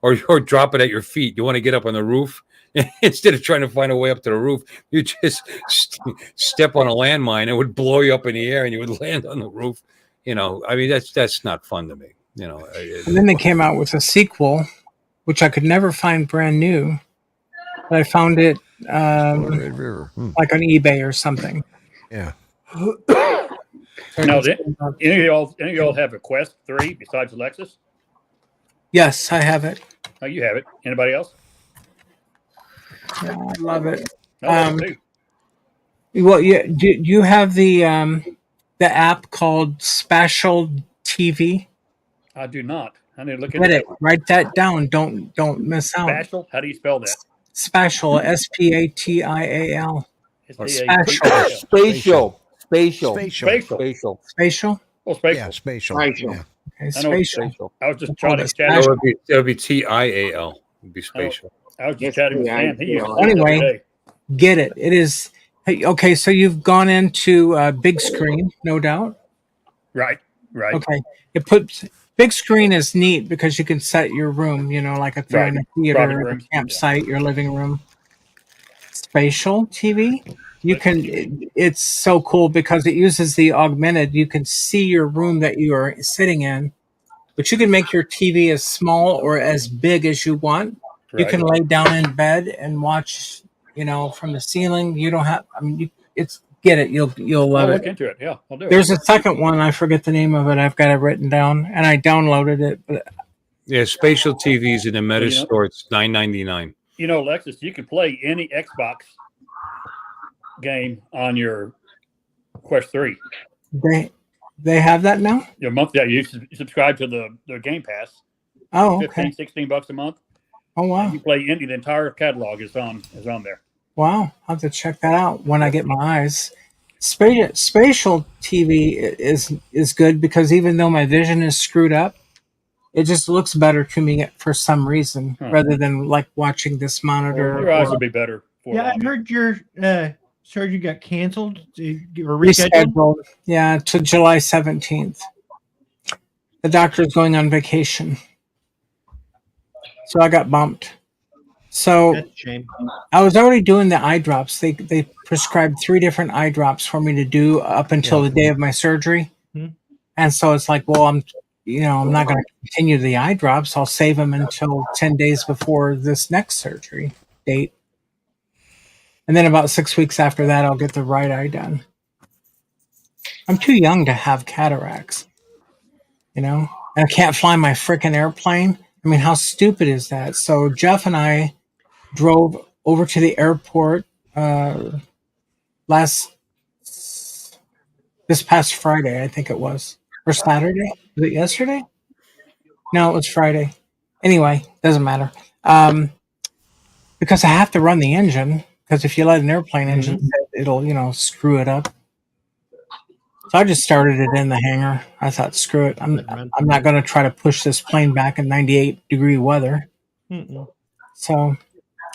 or drop it at your feet. You want to get up on the roof. Instead of trying to find a way up to the roof, you just step on a landmine. It would blow you up in the air, and you would land on the roof. You know, I mean, that's not fun to me. You know. And then they came out with a sequel, which I could never find brand new, but I found it Red River. like on eBay or something. Yeah. Now, any of y'all have a Quest 3 besides the Lexus? Yes, I have it. Oh, you have it. Anybody else? Yeah, I love it. I love it too. Well, yeah. Do you have the app called Spatial TV? I do not. I need to look at Get it. it. Write that down. Don't miss out. Spatial? How do you spell that? Spatial. SPATIAL. Spatial. Spatial. Oh, spatial. Yeah, spatial. Spatial. Yeah. Okay, I know it's spatial. I was just trying to chat. It would be TIAL. It would be spatial. I was just chatting with Sam. He used to do it Anyway, every day. get it. It is okay. So you've gone into big screen, no doubt. Right. Okay. It puts big screen is neat because you can set your room. You know, like if you're in a theater, Private a rooms. campsite, your living room. Spatial TV. You can. It's so cool because it uses the augmented. You can see your room that you are sitting in, but you can make your TV as small or as big as you want. You Right. can lay down in bed and watch, you know, from the ceiling. You don't have. I mean, it's get it. You'll I'll love look it. into it. Yeah, I'll do it. There's a second one. I forget the name of it. I've got it written down, and I downloaded it. But Yeah, spatial TVs in the Meta Well, you know- store. It's $9.99. You know, Lexus, you can play any Xbox game on your Quest 3. they have that now. Your month that you subscribe to the Game Pass. Oh, 15, okay. $16 a month. Oh, wow. You play any, the entire catalog is on there. Wow, I'll have to check that out when I get my eyes. Spatial TV is good because even though my vision is screwed up, it just looks better to me for some reason rather than like watching this monitor. Your eyes will be better. Yeah, I heard your surgery got canceled or rescheduled. Rescheduled. Yeah, to July 17th. The doctor's going on vacation, so I got bumped. So That's a shame. I was already doing the eye drops. They prescribed 3 different eye drops for me to do up until the day of my surgery. Hmm. And so it's like, well, I'm not going to continue the eye drops. I'll save them until 10 days before this next surgery date. And then about 6 weeks after that, I'll get the right eye done. I'm too young to have cataracts, you know, and I can't fly my frickin' airplane. I mean, how stupid is that? So Jeff and I drove over to the airport this past Friday, I think it was, or Saturday. Was it yesterday? No, it was Friday. Anyway, doesn't matter. Because I have to run the engine. Because if you let an airplane engine sit, it'll screw it up. So I just started it in the hangar. I thought, screw it. I'm not going to try to push this plane back in 98-degree weather. Mm-mm. So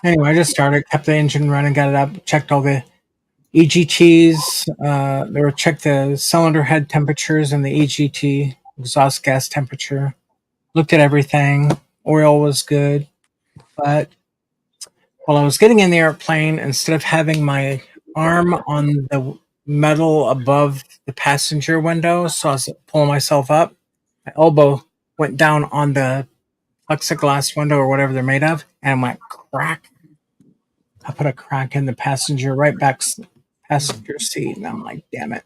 anyway, I just started, kept the engine running, got it up, checked all the EGTs. Checked the cylinder head temperatures and the EGT, exhaust gas temperature. Looked at everything. Oil was good. But while I was getting in the airplane, instead of having my arm on the metal above the passenger window, so I was pulling myself up, my elbow went down on the plexiglass window or whatever they're made of, and went crack. I put a crack in the passenger seat, and I'm like, damn it.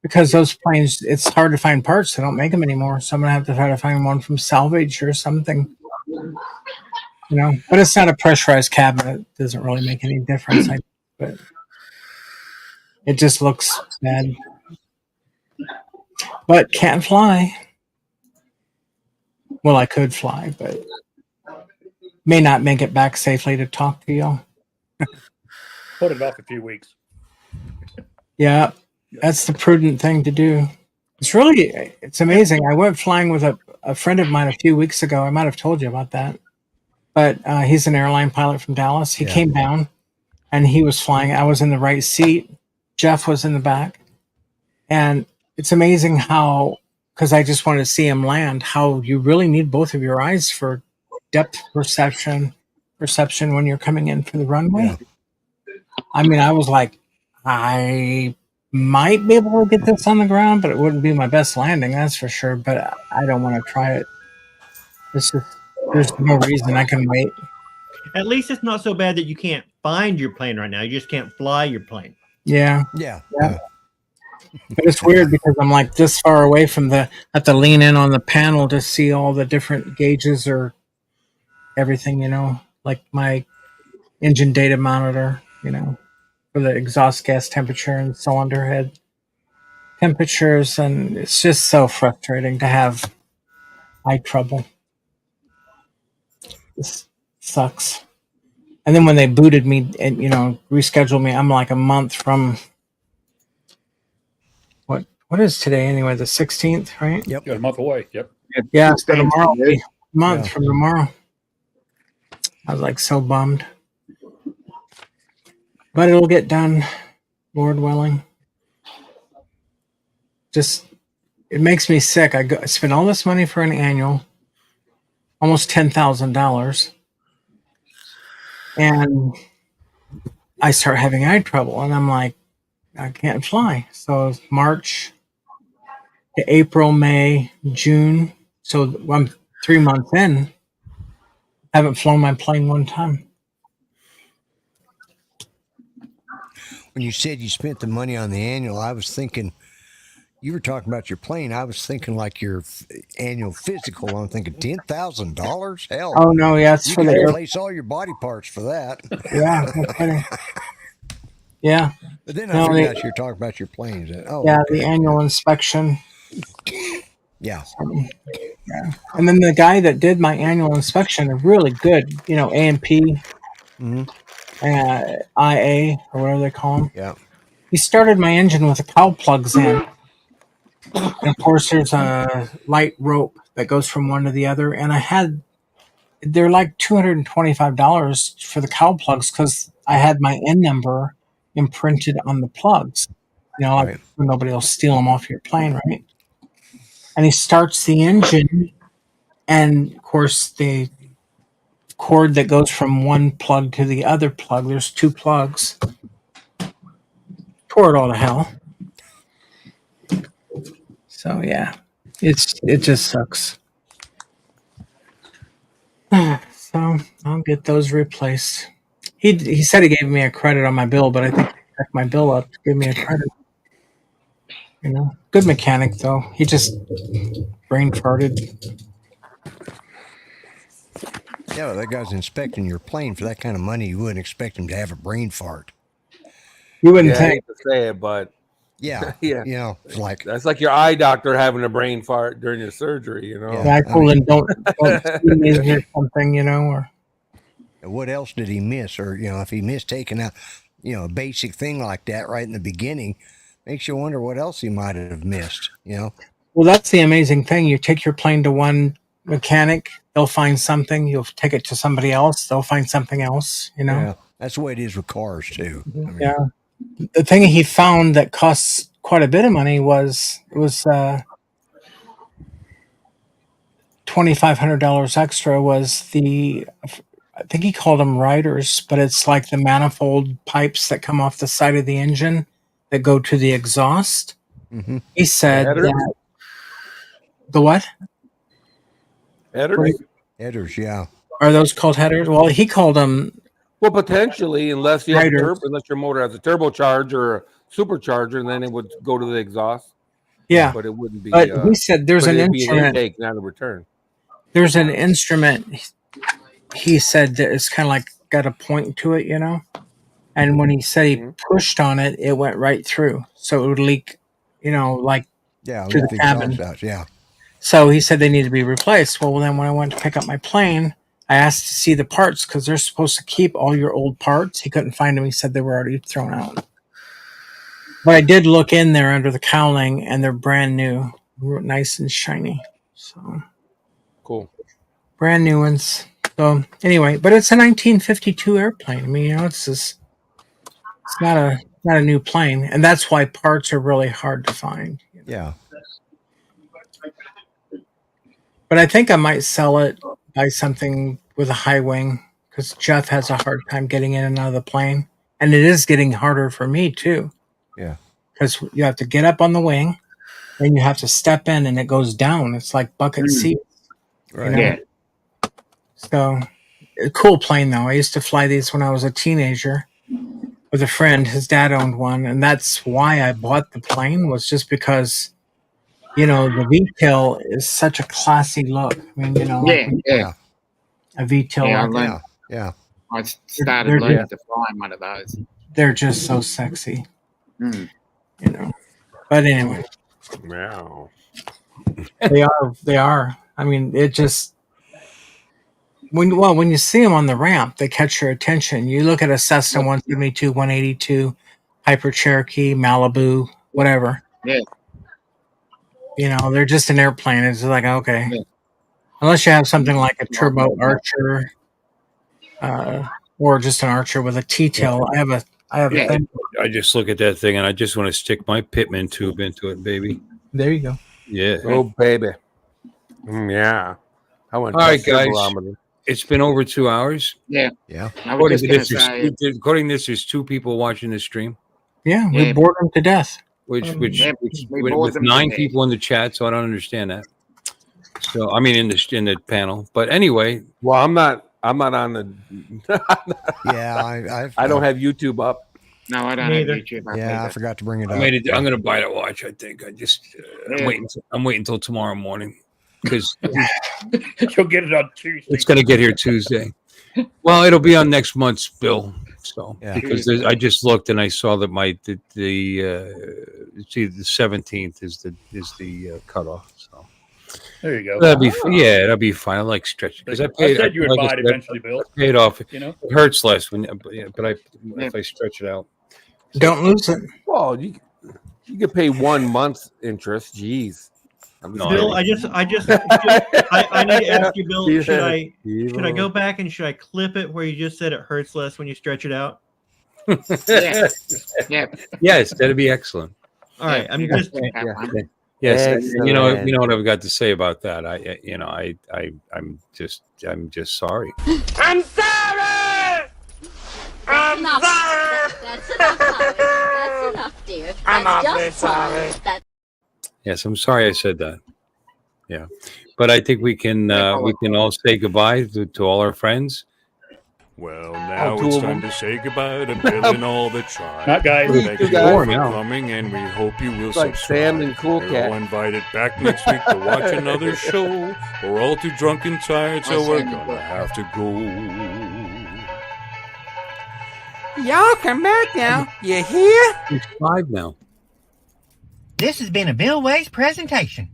Because those planes, it's hard to find parts. They don't make them anymore, so I'm going to have to try to find one from salvage or something. But it's not a pressurized cabinet. It doesn't really make any difference. But it just looks bad. But can't fly. Well, I could fly, but may not make it back safely to talk to y'all. Put it off a few weeks. Yeah, that's the prudent thing to do. It's amazing. I went flying with a friend of mine a few weeks ago. I might have told you about that. but he's an airline pilot from Dallas. He Yeah. came down, and he was flying. I was in the right seat. Jeff was in the back, and it's amazing how, because I just wanted to see him land, how you really need both of your eyes for depth perception when you're coming in for the runway. Yeah. I mean, I was like, I might be able to get this on the ground, but it wouldn't be my best landing, that's for sure. But I don't want to try it. It's just, there's no reason I can wait. At least it's not so bad that you can't find your plane right now. You just can't fly your plane. Yeah. Yeah. But it's weird because I'm like this far away from I have to lean in on the panel to see all the different gauges or everything, like my engine data monitor, for the exhaust gas temperature and cylinder head temperatures. And it's just so frustrating to have eye trouble. This sucks. And then when they booted me and, rescheduled me, I'm like a month from what is today anyway? The 16th, right? Yep. You're a month away. Yep. Yeah, so tomorrow will be a month Yeah. from tomorrow. I was like so bummed. But it'll get done, Lord willing. Just, it makes me sick. I spent all this money for an annual, almost $10,000. And I start having eye trouble. And I'm like, I can't fly. So March to April, May, June. So I'm 3 months in. Haven't flown my plane one time. When you said you spent the money on the annual, I was thinking you were talking about your plane. I was thinking like your annual physical. I'm thinking $10,000. Hell. Oh no, yeah, it's you for can the replace all your body parts for that. Yeah, no kidding. Yeah. But then I No, figured they- out you were talking about your planes. Oh, yeah, okay. the annual inspection. Yeah. Yeah. And then the guy that did my annual inspection, are really good, A&P, IA, or whatever they call them. Yeah. He started my engine with the cowl plugs in. And of course, there's a light rope that goes from one to the other. And they're like $225 for the cowl plugs because I had my N number imprinted on the plugs. Like Right. nobody will steal them off your plane, right? And he starts the engine, and of course the cord that goes from one plug to the other plug, there's two plugs, tore it all to hell. So yeah, it just sucks. So I'll get those replaced. He said he gave me a credit on my bill, but I think he checked my bill up to give me a credit. Good mechanic though. He just brain farted. Yeah, well, that guy's inspecting your plane for that kind of money. You wouldn't expect him to have a brain fart. You wouldn't I think. hate to say it, but Yeah. yeah, it's like that's like your eye doctor having a brain fart during your surgery. Yeah, I told him don't see me or something, or what else did he miss? Or, if he missed taking out, a basic thing like that right in the beginning, makes you wonder what else he might have missed, Well, that's the amazing thing. You take your plane to one mechanic, they'll find something. You'll take it to somebody else, they'll find something else, Yeah, that's the way it is with cars, too. I mean, Yeah. The thing he found that costs quite a bit of money was $2,500 extra was I think he called them riders, but it's like the manifold pipes that come off the side of the engine that go to the exhaust. Mm-hmm. He said Headers? that the what? Headers? Headers, yeah. Are those called headers? Well, he called them. Well, potentially, unless you have Riders. unless your motor has a turbocharger or a supercharger, and then it would go to the exhaust. Yeah, but it wouldn't be. But he said there's but an it'd be instrument. intake, not a return. There's an instrument. He said that it's kind of like got a point to it, And when he said he pushed on it, it went right through, so it would leak, like Yeah, to the leak cabin. exhaust out, yeah. So he said they need to be replaced. Well, then when I went to pick up my plane, I asked to see the parts because they're supposed to keep all your old parts. He couldn't find them. He said they were already thrown out. But I did look in there under the cowling, and they're brand new, nice and shiny. So cool, brand new ones. So anyway, but it's a 1952 airplane. I mean, you know, it's not a new plane, and that's why parts are really hard to find. Yeah. But I think I might sell it, buy something with a high wing, because Jeff has a hard time getting in and out of the plane, and it is getting harder for me too. Yeah. Because you have to get up on the wing, then you have to step in, and it goes down. It's like bucket seats. Right. You know? Yeah. So, a cool plane though. I used to fly these when I was a teenager with a friend. His dad owned one, and that's why I bought the plane, was just because, you know, the V-tail is such a classy look. I mean, you know, like a V-tail. Yeah, I like learned. Yeah. I started They're learning just- to fly in one of those. They're just so sexy, Mm. you know. But anyway, Wow. they are. I mean, it just when you see them on the ramp, they catch your attention. You look at a Cessna 172, 182, Hyper Cherokee, Malibu, whatever. Yeah. You know, they're just an airplane. It's like, okay. Yeah. Unless you have something like a turbo Archer, or just an Archer with a T-tail. I have a thing. I just look at that thing and I just want to stick my Pittman tube into it, baby. There you go. Yeah. Oh, baby. Yeah. I want All right, guys. barometer. It's been over 2 hours. Yeah. Yeah. I was According just to, going this, to say, according to this, there's 2 people watching this stream, Yeah, we bored them to death. which yeah, we bored with them to 9 death. people in the chat, so I don't understand that. So I mean, in the panel, but anyway, Well, I'm not on the. Yeah. I don't have YouTube up. No, I don't Neither. have YouTube. Yeah, I forgot to bring it I up. made it. I'm going to buy the watch. I think I just Yeah. I'm waiting until tomorrow morning because You'll get it on Tuesday. it's going to get here Tuesday. Well, it'll be on next month's bill. So Yeah. because I just looked and I saw that the 17th is the cutoff. So There you go. that'll be fine. I like stretching because I paid. said you would like I buy it said, eventually, Bill. I paid off. You know? It hurts less when, but if I stretch it out. Don't lose it. Well, you could pay 1 month interest. Jeez. Bill, I need to ask you, Bill. Should I go back and should I clip it where you just said it hurts less when you stretch it out? Yeah. Yes, that'd be excellent. All right, I'm just. Yes, Excellent. you know what I've got to say about that. I'm just sorry. I'm sorry! I'm sorry! That's enough, Howard. That's enough, dear. I'm That's awfully just fine. sorry. Yes, I'm sorry I said that. Yeah, but I think we can all say goodbye to all our friends. Well, now two it's of time them. to say goodbye to Bill and all the tribe. Not guys. Thank you Two all guys. for Now. coming, and we hope you will It's like subscribe. Sam and Cool You're Cat. all invited back next week to watch another show. We're all too drunk and tired, so we're gonna have to go. Y'all come back now. You hear? It's 5 now. This has been a Bill Ways presentation.